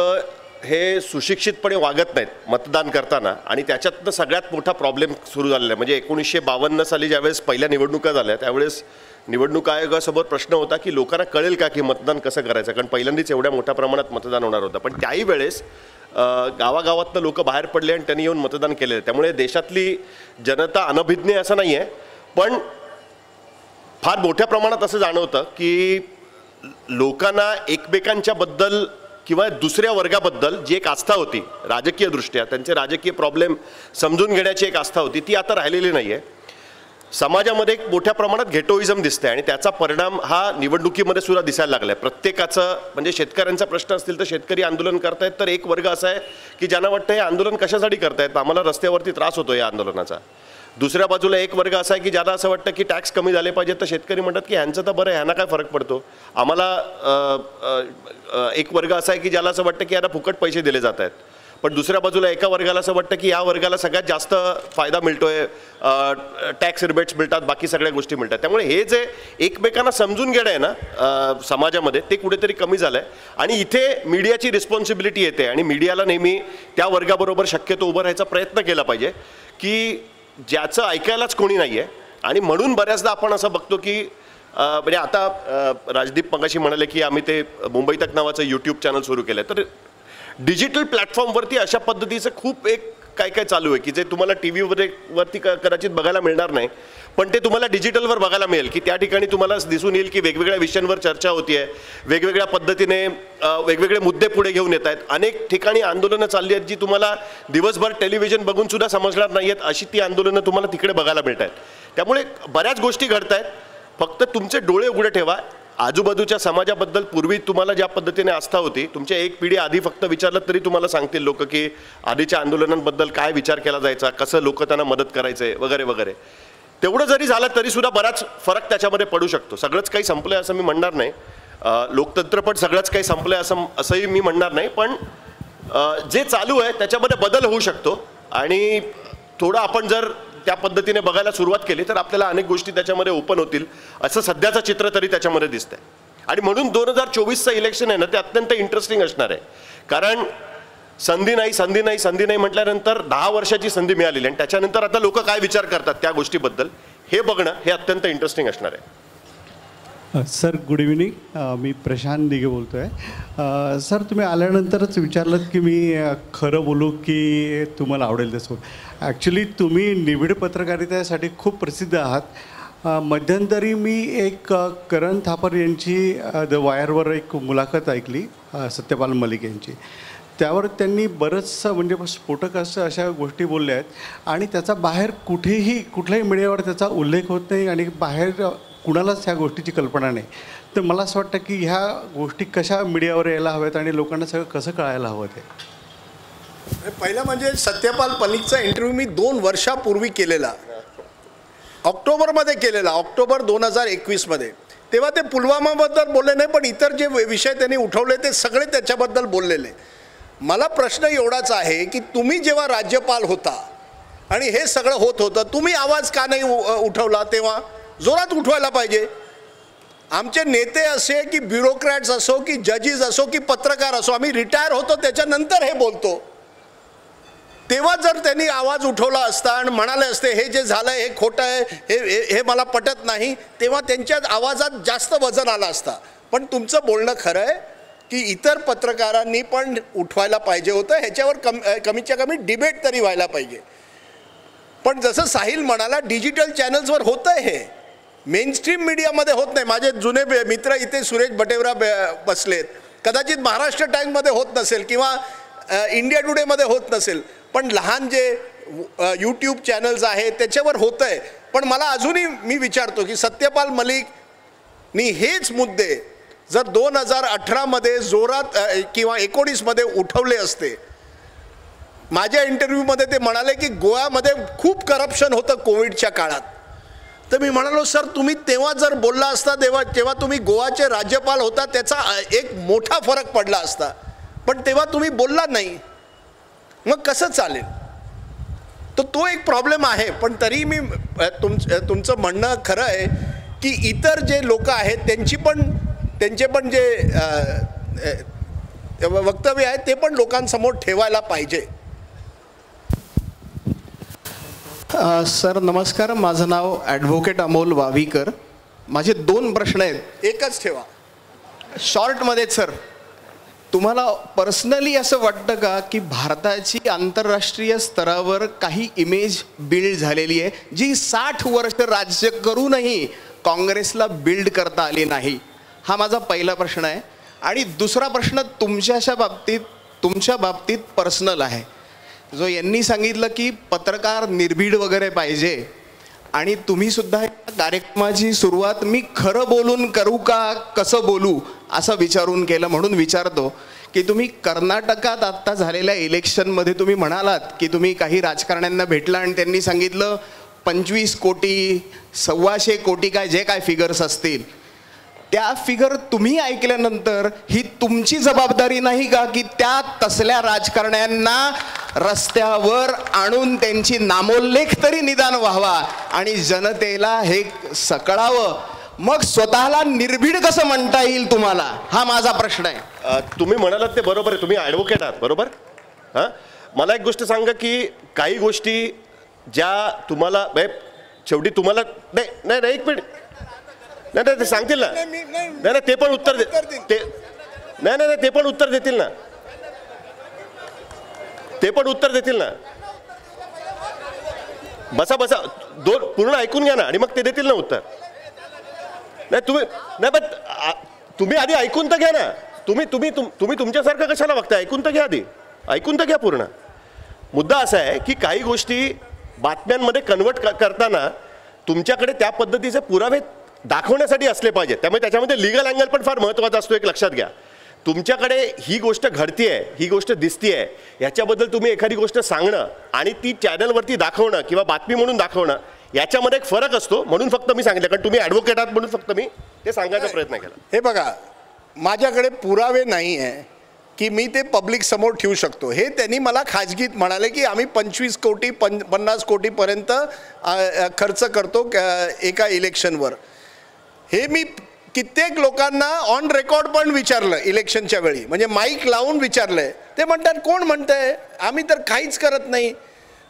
हे सुशिक्षितपणे वागत नाहीत मतदान करताना, आणि त्याच्यातनं सगळ्यात मोठा प्रॉब्लेम सुरू झालेला आहे. म्हणजे 1952 साली ज्यावेळेस पहिल्या निवडणुका झाल्या त्यावेळेस निवडणूक आयोगासमोर प्रश्न होता की लोकांना कळेल का की मतदान कसं करायचं, कारण पहिल्यांदाच एवढ्या मोठ्या प्रमाणात मतदान होणार होतं. पण त्याही वेळेस गावागावातनं लोक बाहेर पडले आणि त्यांनी येऊन मतदान केले. त्यामुळे देशातली जनता अनभिज्ञ असं नाही आहे, पण फार मोठ्या प्रमाणात असं जाणवतं की लोकांना एकमेकांच्या बद्दल किंवा दुसऱ्या वर्गाबद्दल जी एक आस्था होती राजकीय दृष्ट्या, त्यांचे राजकीय प्रॉब्लेम समजून घेण्याची एक आस्था होती, ती आता राहिलेली नाही आहे. समाजामध्ये एक मोठ्या प्रमाणात घेटोइझम दिसते आणि त्याचा परिणाम हा निवडणुकीमध्ये सुद्धा दिसायला लागला आहे. प्रत्येकाचं म्हणजे शेतकऱ्यांचा प्रश्न असतील तर शेतकरी आंदोलन करतायत, तर एक वर्ग असा आहे की ज्यांना वाटतं हे आंदोलन कशासाठी करतायत, आम्हाला रस्त्यावरती त्रास होतो या आंदोलनाचा. दुसऱ्या बाजूला एक वर्ग असा आहे की ज्याला असं वाटतं की टॅक्स कमी झाले पाहिजे, तर शेतकरी म्हणतात की ह्यांचं तर बरं आहे, ह्यांना काय फरक पडतो. आम्हाला एक वर्ग असा आहे की ज्याला असं वाटतं की यांना फुकट पैसे दिले जात आहेत. पण दुसऱ्या बाजूला एका वर्गाला असं वाटतं की या वर्गाला सगळ्यात जास्त फायदा मिळतोय, टॅक्स रिबेट्स मिळतात, बाकी सगळ्या गोष्टी मिळतात. त्यामुळे हे जे एकमेकांना समजून घेणं आहे ना समाजामध्ये, ते कुठेतरी कमी झालं आहे. आणि इथे मीडियाची रिस्पॉन्सिबिलिटी येते आणि मीडियाला नेहमी त्या वर्गाबरोबर शक्यतो उभं राहायचा प्रयत्न केला पाहिजे की ज्याचं ऐकायलाच कोणी नाही आहे. आणि म्हणून बऱ्याचदा आपण असं बघतो की म्हणजे आता राजदीप मगाशी म्हणाले की आम्ही ते मुंबई तक नावाचं यूट्यूब चॅनल सुरू केलं आहे, तर डिजिटल प्लॅटफॉर्मवरती अशा पद्धतीचं खूप एक काय काय चालू आहे की जे तुम्हाला टी व्हीवरती कदाचित बघायला मिळणार नाही, पण ते तुम्हाला डिजिटलवर बघायला मिळेल की त्या ठिकाणी तुम्हाला दिसून येईल की वेगवेगळ्या विषयांवर चर्चा होती आहे, वेगवेगळ्या पद्धतीने वेगवेगळे मुद्दे पुढे घेऊन येत आहेत. अनेक ठिकाणी आंदोलनं चालली आहेत जी तुम्हाला दिवसभर टेलिव्हिजन बघून सुद्धा समजणार नाही आहेत, अशी ती आंदोलनं तुम्हाला तिकडे बघायला मिळत आहेत. त्यामुळे बऱ्याच गोष्टी घडत आहेत. फक्त तुमचे डोळे उघडे ठेवा. आजूबाजूच्या समाजाबद्दल पूर्वी तुम्हाला ज्या पद्धतीने आस्था होती, तुमच्या एक पिढी आधी फक्त विचारलं तरी तुम्हाला सांगतील लोक की आधीच्या आंदोलनांबद्दल काय विचार केला जायचा, कसं लोक त्यांना मदत करायचे वगैरे वगैरे. तेवढं जरी झालं तरी सुद्धा बराच फरक त्याच्यामध्ये पडू शकतो. सगळंच काही संपलं आहे असं मी म्हणणार नाही, लोकतंत्र पण सगळंच काही संपलं आहे असंही मी म्हणणार नाही, पण जे चालू आहे त्याच्यामध्ये बदल होऊ शकतो. आणि थोडं आपण जर त्या पद्धतीने बघायला सुरुवात केली तर आपल्याला अनेक गोष्टी त्याच्यामध्ये ओपन होतील असं सध्याचं चित्र तरी त्याच्यामध्ये दिसतंय. आणि म्हणून 2024चं इलेक्शन आहे ना ते अत्यंत इंटरेस्टिंग असणार आहे, कारण संधी नाही संधी नाही संधी नाही म्हटल्यानंतर 10 वर्षाची संधी मिळालेली आणि त्याच्यानंतर आता लोक काय विचार करतात त्या गोष्टीबद्दल हे बघणं हे अत्यंत इंटरेस्टिंग असणार आहे. सर गुड इव्हिनिंग, मी प्रशांत दिघे बोलतो आहे. सर तुम्ही आल्यानंतरच विचारलं की मी खरं बोलू की तुम्हाला आवडेल तसं. ॲक्च्युली तुम्ही निबिड पत्रकारितेसाठी खूप प्रसिद्ध आहात. मध्यंतरी मी एक करण थापर यांची द वायरवर एक मुलाखत ऐकली सत्यपाल मलिक यांची. त्यावर त्यांनी बरंचसं म्हणजे स्फोटक असं अशा गोष्टी बोलल्या आहेत आणि त्याचा बाहेर कुठल्याही मीडियावर त्याचा उल्लेख होत नाही आणि बाहेर कुणालाच ह्या गोष्टीची कल्पना नाही. तर मला असं वाटतं की ह्या गोष्टी कशा मीडियावर यायला हव्यात आणि लोकांना सगळं कसं कळायला हवं ते. पहिलं म्हणजे सत्यपाल मलिकचा इंटरव्ह्यू मी 2 वर्षापूर्वी केलेला, ऑक्टोबरमध्ये केलेला, ऑक्टोबर 2021मध्ये. तेव्हा ते पुलवामाबद्दल बोलले नाही, पण इतर जे विषय त्यांनी उठवले ते सगळे त्याच्याबद्दल बोललेले. मला प्रश्न एवढाच आहे की तुम्ही जेव्हा राज्यपाल होता आणि हे सगळं होत होतं, तुम्ही आवाज का नाही उठवला? तेव्हा जोरात उठवायला पाहिजे. आमचे नेते असे की ब्युरोक्रॅट्स असो की जजेस असो की पत्रकार असो, आम्ही रिटायर होतो त्याच्यानंतर हे बोलतो. तेव्हा जर त्यांनी आवाज उठवला असता आणि म्हणाले असते हे जे झालं हे खोटं आहे, हे मला पटत नाही, तेव्हा त्यांच्या आवाजात जास्त वजन आलं असता. पण तुमचं बोलणं खरं आहे की इतर पत्रकारांनी पण उठवायला पाहिजे होतं, ह्याच्यावर कमीच्या कमी डिबेट तरी व्हायला पाहिजे. पण जसं साहिल म्हणाला डिजिटल चॅनल्सवर होतं आहे, हे मेनस्ट्रीम मीडियामध्ये होत नाही. माझे जुने मित्र इथे सुरेश बटेवरा बसलेत, कदाचित महाराष्ट्र टाइम्समध्ये होत नसेल किंवा इंडिया टुडेमध्ये होत नसेल, पण लहान जे यूट्यूब चॅनल्स आहेत त्याच्यावर होतं आहे. पण मला अजूनही मी विचारतो की सत्यपाल मलिकनी हेच मुद्दे जर 2018मध्ये जोरात किंवा 19मध्ये उठवले असते. माझ्या इंटरव्ह्यूमध्ये ते म्हणाले की गोव्यामध्ये खूप करप्शन होतं कोविडच्या काळात. तर मी म्हणालो सर तुम्ही तेव्हा जर बोलला असता तेव्हा तुम्ही गोवाचे राज्यपाल होता, त्याचा एक मोठा फरक पडला असता, पण तेव्हा तुम्ही बोलला नाही, मग कसं चालेल? तर तो एक प्रॉब्लेम आहे. पण तरी मी तुमचं म्हणणं खरं आहे की इतर जे लोक आहेत त्यांचे पण जे वक्तव्य आहे ते पण लोकांसमोर ठेवायला पाहिजे. सर नमस्कार, माझं नाव ॲडव्होकेट अमोल वावीकर. माझे 2 प्रश्न आहेत. एकच ठेवा शॉर्टमध्ये. सर तुम्हाला पर्सनली असं वाटतं का की भारताची आंतरराष्ट्रीय स्तरावर काही इमेज बिल्ड झालेली आहे जी 60 वर्ष राज्य करूनही काँग्रेसला बिल्ड करता आली नाही? हा माझा पहिला प्रश्न आहे. आणि दुसरा प्रश्न तुमच्या बाबतीत पर्सनल आहे. जो यांनी सांगितलं की पत्रकार निर्भीड वगैरे पाहिजे आणि तुम्ही सुद्धा कार्यक्रमाची सुरुवात मी खरं बोलून करू का कसं बोलू असं विचारून केलं. म्हणून विचारतो की तुम्ही कर्नाटकात आत्ता झालेल्या इलेक्शनमध्ये तुम्ही म्हणालात की तुम्ही काही राजकारण्यांना भेटला आणि त्यांनी सांगितलं 25 कोटी 125 कोटी काय जे काय फिगर्स असतील त्या फिगर तुम्ही ऐकल्यानंतर ही तुमची जबाबदारी नाही का की त्या तसल्या राजकारण्यांना रस्त्यावर आणून त्यांची नामोल्लेख तरी निदान व्हावा आणि जनतेला हे सकळावं, मग स्वतःला निर्भीड कसं म्हणता येईल तुम्हाला? हा माझा प्रश्न आहे. तुम्ही म्हणालात ते बरोबर आहे, तुम्ही ॲडव्होकेट आहात बरोबर. हां मला एक गोष्ट सांगा की काही गोष्टी ज्या तुम्हाला शेवटी तुम्हाला नाही एक मिनिट नाही ते सांगतील ना. नाही ते पण उत्तर नाही ते पण उत्तर देतील ना. ते पण उत्तर देतील ना. बसा पूर्ण ऐकून घ्या ना आणि मग ते देतील ना उत्तर. नाही पण तुम्ही आधी ऐकून तर घ्या ना. तुम्ही तुमच्यासारखं कशाला बघता? ऐकून तर घ्या आधी, ऐकून तर घ्या पूर्ण. मुद्दा असा आहे की काही गोष्टी बातम्यांमध्ये कन्वर्ट करताना तुमच्याकडे त्या पद्धतीचे पुरावे दाखवण्यासाठी असले पाहिजेत. त्यामुळे त्याच्यामध्ये लीगल अँगल पण फार महत्त्वाचा असतो. एक लक्षात घ्या, तुमच्याकडे ही गोष्ट घडतीये, ही गोष्ट दिसतीये, याच्याबद्दल तुम्ही एखादी गोष्ट सांगणं आणि ती चॅनलवरती दाखवणं किंवा बातमी म्हणून दाखवणं याच्यामध्ये एक फरक असतो. म्हणून फक्त मी सांगितलं, कारण तुम्ही ॲडव्होकेट आहात म्हणून फक्त मी ते सांगायचा प्रयत्न केला. हे बघा, माझ्याकडे पुरावे नाही आहे की मी ते पब्लिक समोर ठेवू शकतो. हे त्यांनी मला खाजगीत म्हणाले की आम्ही 25 कोटी 50 कोटीपर्यंत खर्च करतो एका इलेक्शनवर. हे मी कित्येक लोकांना ऑन रेकॉर्ड पण विचारलं इलेक्शनच्या वेळी, म्हणजे माईक लावून विचारलंय. ते म्हणतात कोण म्हणतंय, आम्ही तर काहीच करत नाही.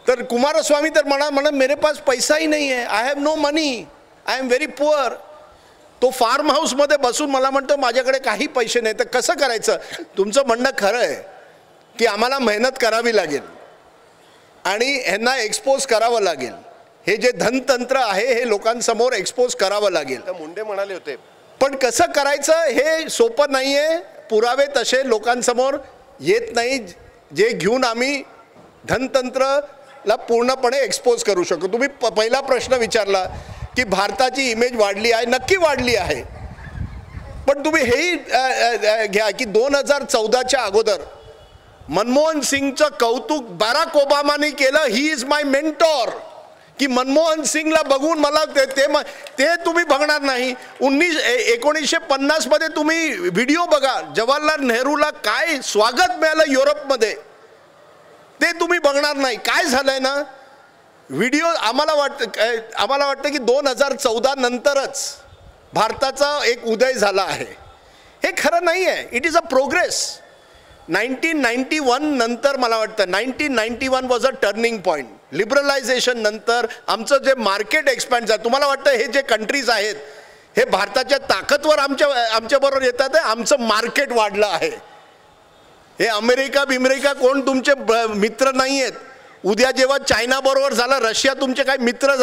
तर कुमारस्वामी तर म्हणा मेरे पास पैसाही नाही आहे, I have no money, I am very poor. तो फार्म हाऊसमध्ये बसून मला म्हणतो माझ्याकडे काही पैसे नाही. तर कसं करायचं? तुमचं म्हणणं खरं आहे की आम्हाला मेहनत करावी लागेल आणि ह्यांना एक्सपोज करावं लागेल. हे जे धनतंत्र आहे हे लोकांसमोर एक्सपोज करावं लागेल. मुंडे म्हणाले होते, पण कसं करायचं हे सोपं नाही आहे. पुरावे तसे लोकांसमोर येत नाही जे घेऊन आम्ही धनतंत्रला पूर्णपणे एक्सपोज करू शकतो. तुम्ही पहिला प्रश्न विचारला की भारताची इमेज वाढली आहे. नक्की वाढली आहे. पण तुम्ही हेही घ्या की 2014च्या अगोदर मनमोहन सिंगचं कौतुक बराक ओबामाने केलं. He is my mentor. की मनमोहन सिंगला बघून मला ते तुम्ही बघणार नाही. 1950 मध्ये तुम्ही व्हिडिओ बघा, जवाहरलाल नेहरूला काय स्वागत मिळालं युरोपमध्ये, ते तुम्ही बघणार नाही. काय झालंय ना, व्हिडिओ आम्हाला वाटतं की 2014 नंतरच भारताचा एक उदय झाला आहे. हे खरं नाही आहे. It is a progress. 1991 नंतर मला वाटतं 1991 was a turning point. Liberalisation नंतर आमचं जे मार्केट एक्सपॅन्ड झालं. तुम्हाला वाटतं हे जे कंट्रीज आहेत हे भारताच्या ताकदवर आमच्याबरोबर येतात आहे. आमचं मार्केट वाढलं आहे. हे अमेरिका कोण तुमचे मित्र नाही आहेत. उद्या जेव्हा चायनाबरोबर झालं, रशिया तुमचे काही मित्र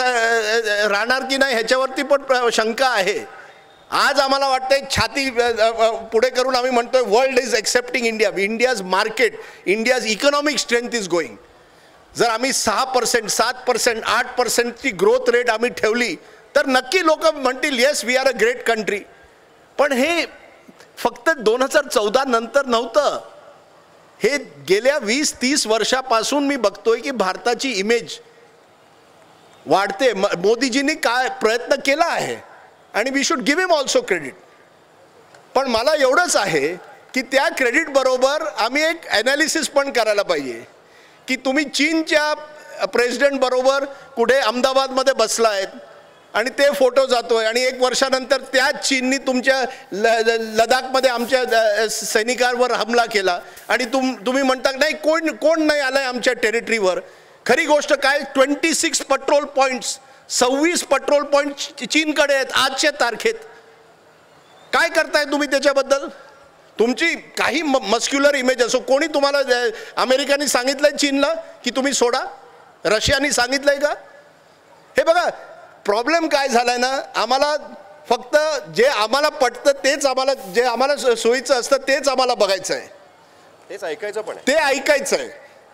राहणार की नाही ह्याच्यावरती पण शंका आहे. आज आम्हाला वाटतंय छाती पुढे करून आम्ही म्हणतोय world is accepting India. India's market, India's economic strength is going. जर आम्ही 6%, 7%, 8%ची ग्रोथ रेट आम्ही ठेवली तर नक्की लोक म्हणतील yes we are a great country. पण हे फक्त 2014 नंतर नव्हतं. हे गेल्या 20-30 वर्षापासून मी बघतोय की भारताची इमेज वाढते. मोदीजींनी काय प्रयत्न केला आहे आणि we should give him also credit. पण मला एवढंच आहे की त्या क्रेडिट बरोबर आम्ही एक ॲनालिसिस पण करायला पाहिजे की तुम्ही चीनच्या प्रेसिडेंट बरोबर कुठे अहमदाबादमध्ये बसला आहेत आणि ते फोटो जातोय आणि 1 वर्षानंतर त्याच चीननी तुमच्या लडाखमध्ये आमच्या सैनिकांवर हमला केला आणि तुम्ही म्हणता नाही कोण नाही आलंय आमच्या टेरिटरीवर. खरी गोष्ट काय, 26 पेट्रोल पॉईंट्स 26 पेट्रोल पॉईंट चीनकडे आहेत आजच्या तारखेत. काय करताय तुम्ही त्याच्याबद्दल? तुमची काही मस्क्युलर इमेज असो, कोणी तुम्हाला अमेरिकेने सांगितलंय चीनला की तुम्ही सोडा? रशियाने सांगितलंय का? हे बघा प्रॉब्लेम काय झालाय ना, आम्हाला फक्त जे आम्हाला पटतं तेच आम्हाला, जे आम्हाला सोयीचं असतं तेच आम्हाला बघायचं आहे, तेच ऐकायचं पण ते ऐकायचं आहे.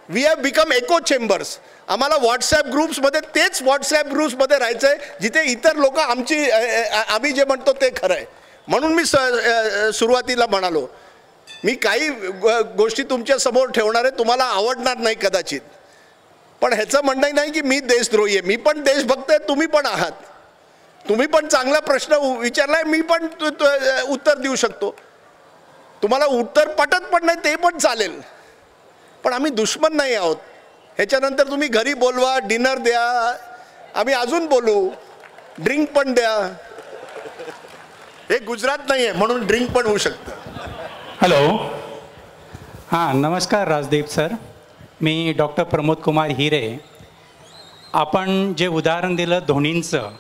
We have become echo chambers. आम्हाला व्हॉट्सॲप ग्रुप्समध्ये तेच व्हॉट्सॲप ग्रुप्समध्ये राहायचं आहे जिथे इतर लोक आम्ही जे म्हणतो ते खरं आहे. म्हणून मी सुरुवातीला म्हणालो मी काही गोष्टी तुमच्या समोर ठेवणार आहे, तुम्हाला आवडणार नाही कदाचित, पण ह्याचं म्हणणं नाही की मी देशद्रोही आहे. मी पण देशभक्त आहे, तुम्ही पण आहात. तुम्ही पण चांगला प्रश्न विचारलाय, मी पण उत्तर देऊ शकतो. तुम्हाला उत्तर पटत पण नाही ते पण चालेल, पण आम्ही दुश्मन नाही आहोत. ह्याच्यानंतर तुम्ही घरी बोलवा, डिनर द्या, आम्ही अजून बोलू, ड्रिंक पण द्या. हे गुजरात नाही आहे म्हणून ड्रिंक पण होऊ शकतं. हॅलो, हां नमस्कार राजदीप सर, मी डॉक्टर प्रमोद कुमार हिरे. आपण जे उदाहरण दिलं धोनींचं,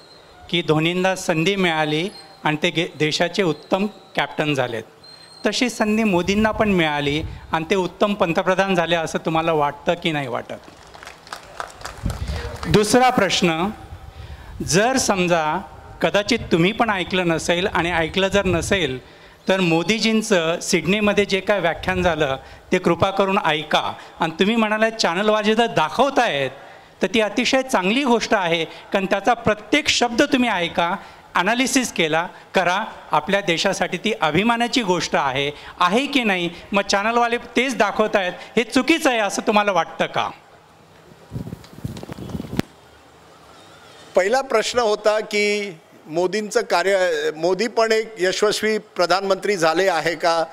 की धोनींना संधी मिळाली आणि ते देशाचे उत्तम कॅप्टन झालेत, तशी संधी मोदींना पण मिळाली आणि ते उत्तम पंतप्रधान झाले असं तुम्हाला वाटतं की नाही वाटत? दुसरा प्रश्न, जर समजा कदाचित तुम्ही पण ऐकलं नसेल आणि ऐकलं जर नसेल तर मोदीजींचं सिडनीमध्ये जे काय व्याख्यान झालं ते कृपा करून ऐका. आणि तुम्ही म्हणाला चॅनलवाले जर दाखवत आहेत तर ती अतिशय चांगली गोष्ट आहे, कारण त्याचा प्रत्येक शब्द तुम्ही ऐका, ॲनालिसिस करा. आपल्या देशासाठी ती अभिमानाची गोष्ट आहे की नाही? मग चॅनलवाले तेच दाखवत आहेत, हे चुकीचं आहे असं तुम्हाला वाटतं का? पहिला प्रश्न होता की मोदींचं कार्य, मोदी पण एक यशस्वी प्रधानमंत्री झाले आहे का?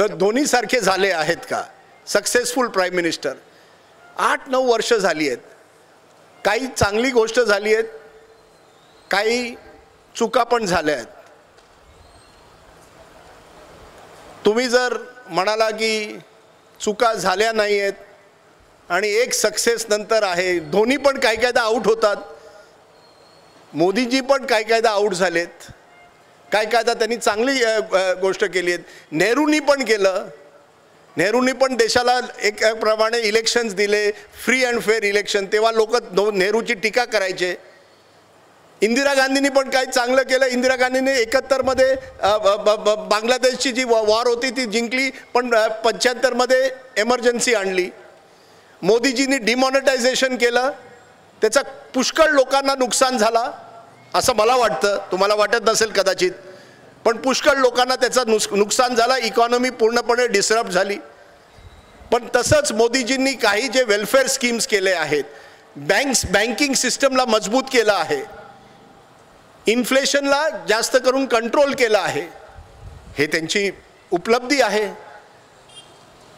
धोनीसारखे झाले आहेत का? Successful prime minister. 8-9 वर्ष झाली आहेत. काही चांगली गोष्ट झाली आहेत, काही चुका पण झाल्या आहेत. तुम्ही जर म्हणाला की चुका झाल्या नाही आहेत आणि एक सक्सेस नंतर आहे, धोनी पण काही कायदा आऊट होतात, मोदीजी पण काही कायदा आऊट झालेत, काय कायदा त्यांनी चांगली गोष्ट केली आहेत. नेहरूंनी पण केलं, नेहरूंनी पण देशाला एक प्रमाणे इलेक्शन्स दिले, फ्री अँड फेअर इलेक्शन. तेव्हा लोक नेहरूची टीका करायचे. इंदिरा गांधींनी पण काही चांगलं केलं. इंदिरा गांधींनी 71मध्ये बांगलादेशची जी वॉर होती ती जिंकली, पण 75मध्ये एमर्जन्सी आणली. मोदीजींनी डिमॉनिटायझेशन केलं, त्याचा पुष्कळ लोकांना नुकसान झाला असं मला वाटतं, तुम्हाला वाटत नसेल कदाचित, पण पुष्कळ लोकांना त्याचा नुकसान झाला. इकॉनॉमी पूर्णपणे डिस्टर्ब झाली. पण तसंच मोदीजींनी काही जे वेलफेअर स्कीम्स केले आहेत, बँकिंग सिस्टमला मजबूत केलं आहे, इन्फ्लेशनला जास्त करून कंट्रोल केलं आहे, हे त्यांची उपलब्धी आहे.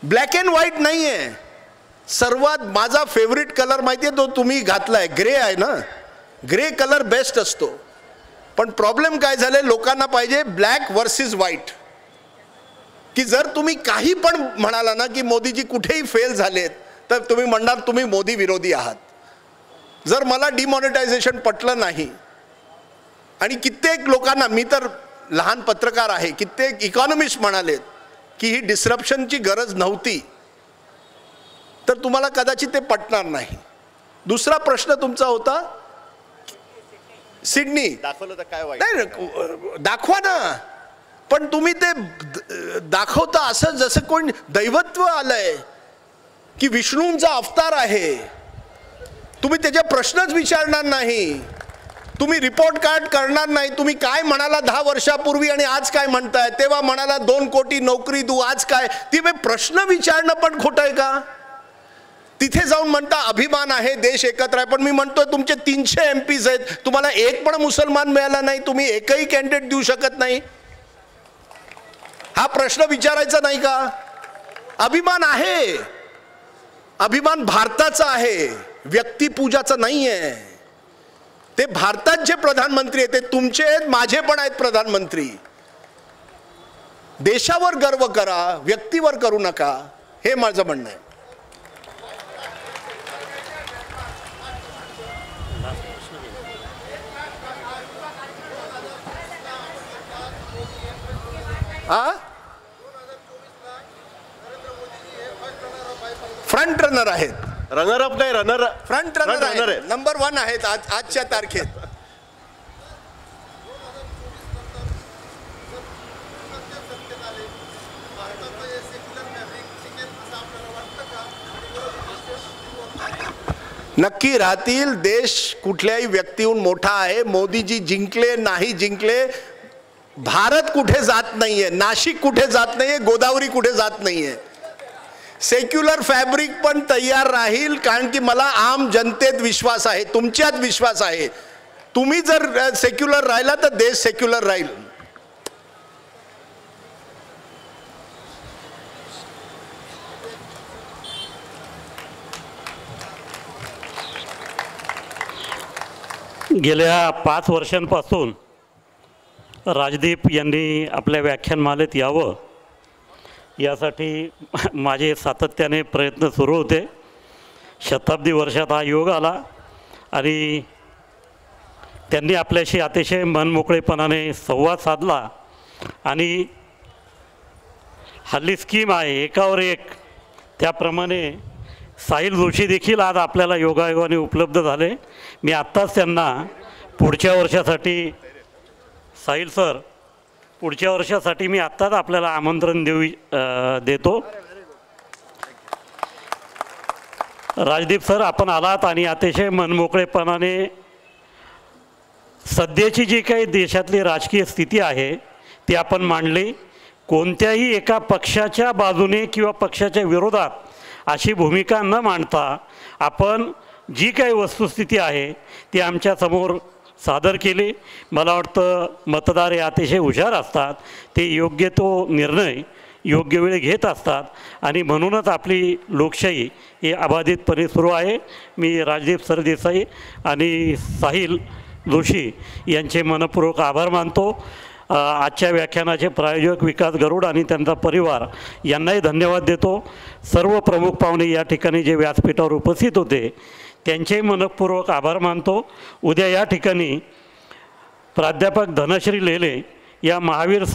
ब्लॅक अँड व्हाईट नाही आहे. सर्वात माझा फेवरेट कलर माहिती आहे तो तुम्ही घातलाय, ग्रे आहे ना. ग्रे कलर बेस्ट असतो, पण प्रॉब्लेम काय झाले, लोकांना पाहिजे ब्लॅक वर्सेस व्हाईट. की जर तुम्ही काही पण म्हणाला ना की मोदीजी कुठेही फेल झालेत तर तुम्ही म्हणणार तुम्ही मोदी विरोधी आहात. जर मला डिमॉनिटायझेशन पटलं नाही आणि कित्येक लोकांना, मी तर लहान पत्रकार आहे, कित्येक इकॉनॉमिस्ट म्हणालेत की ही डिस्रप्शनची गरज नव्हती, तर तुम्हाला कदाचित ते पटणार नाही. दुसरा प्रश्न तुमचा होता सिडनी दाखवलं तर काय वाईट? नाही दाखवा ना, पण तुम्ही ते दाखवता असं जसं कोण दैवत्व आलंय की विष्णूंचा अवतार आहे. तुम्ही त्याचे प्रश्नच विचारणार नाही, तुम्ही रिपोर्ट कार्ड करणार नाही. तुम्ही काय म्हणाला 10 वर्षापूर्वी आणि आज काय म्हणताय? तेव्हा म्हणाला 2 कोटी नोकरी देऊ, आज काय? ती प्रश्न विचारणं पण खोटं आहे का? तिथे जाऊन म्हणता अभिमान आहे, देश एकत्र आहे, पण मी म्हणतोय तुमचे 300 MPs आहेत, तुम्हाला एक पण मुसलमान मिळाला नाही, तुम्ही एकही कॅन्डिडेट देऊ शकत नाही. हा प्रश्न विचारायचा नाही का? अभिमान आहे, अभिमान भारताचा आहे. व्यक्तिपूजाचं नाही आहे. ते भारतात जे प्रधानमंत्री आहेत ते तुमचे आहेत, माझे पण आहेत प्रधानमंत्री. देशावर गर्व करा, व्यक्तीवर करू नका, हे माझं म्हणणं आहे. फ्रंट रनर आहेत. रनर अप नाही, रनर फ्रंट रनर आहेत, नंबर 1 आहेत आजच्या तारखेत. नक्की राहतील. देश कुठल्याही व्यक्तीहून मोठा आहे. मोदीजी जिंकले नाही जिंकले, भारत कुठे जात नाहीये, नाशिक कुठे जात नाहीये, गोदावरी कुठे जात नाहीये. सेक्युलर फॅब्रिक पण तयार राहील, कारण की मला आम जनतेत विश्वास आहे, तुमच्यात विश्वास आहे. तुम्ही जर सेक्युलर राहिला तर देश सेक्युलर राहील. गेल्या 5 वर्षांपासून राजदीप यांनी आपल्या व्याख्यानमालेत यावं यासाठी माझे सातत्याने प्रयत्न सुरू होते. शताब्दी वर्षात हा योग आला आणि त्यांनी आपल्याशी अतिशय मनमोकळेपणाने संवाद साधला. आणि हल्ली स्कीम आहे एकावर एक, त्याप्रमाणे साहिल जोशी देखील आज आपल्याला योगायोगाने उपलब्ध झाले. मी आत्ताच त्यांना पुढच्या वर्षासाठी, साहिल सर, पुढच्या वर्षासाठी मी आत्ताच आपल्याला आमंत्रण देतो. राजदीप सर, आपण आलात आणि अतिशय मनमोकळेपणाने सध्याची जी काही देशातली राजकीय स्थिती आहे ती आपण मांडली. कोणत्याही एका पक्षाच्या बाजूने किंवा पक्षाच्या विरोधात अशी भूमिका न मांडता आपण जी काही वस्तुस्थिती आहे ती आमच्यासमोर सादर केली. मला वाटतं मतदार हे अतिशय हुशार असतात, ते योग्य तो निर्णय योग्य वेळी घेत असतात आणि म्हणूनच आपली लोकशाही ही अबाधितपणे सुरू आहे. मी राजदीप सरदेसाई आणि साहिल जोशी यांचे मनपूर्वक आभार मानतो. आजच्या व्याख्यानाचे प्रायोजक विकास गरुड आणि त्यांचा परिवार यांनाही धन्यवाद देतो. सर्व प्रमुख पाहुणे या ठिकाणी जे व्यासपीठावर उपस्थित होते त्यांचे मनपूर्वक आभार मानतो. उद्या या ठिकाणी प्राध्यापक धनश्री लेले या महाकवी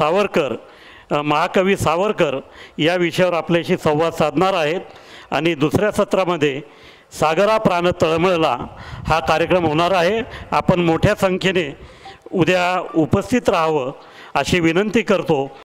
सावरकर या विषयावर आपल्याशी संवाद साधणार आहेत. आणि दुसऱ्या सत्रामध्ये सागरा प्राण तळमळला हा कार्यक्रम होणार आहे. आपण मोठ्या संख्येने उद्या उपस्थित राहावं अशी विनंती करतो.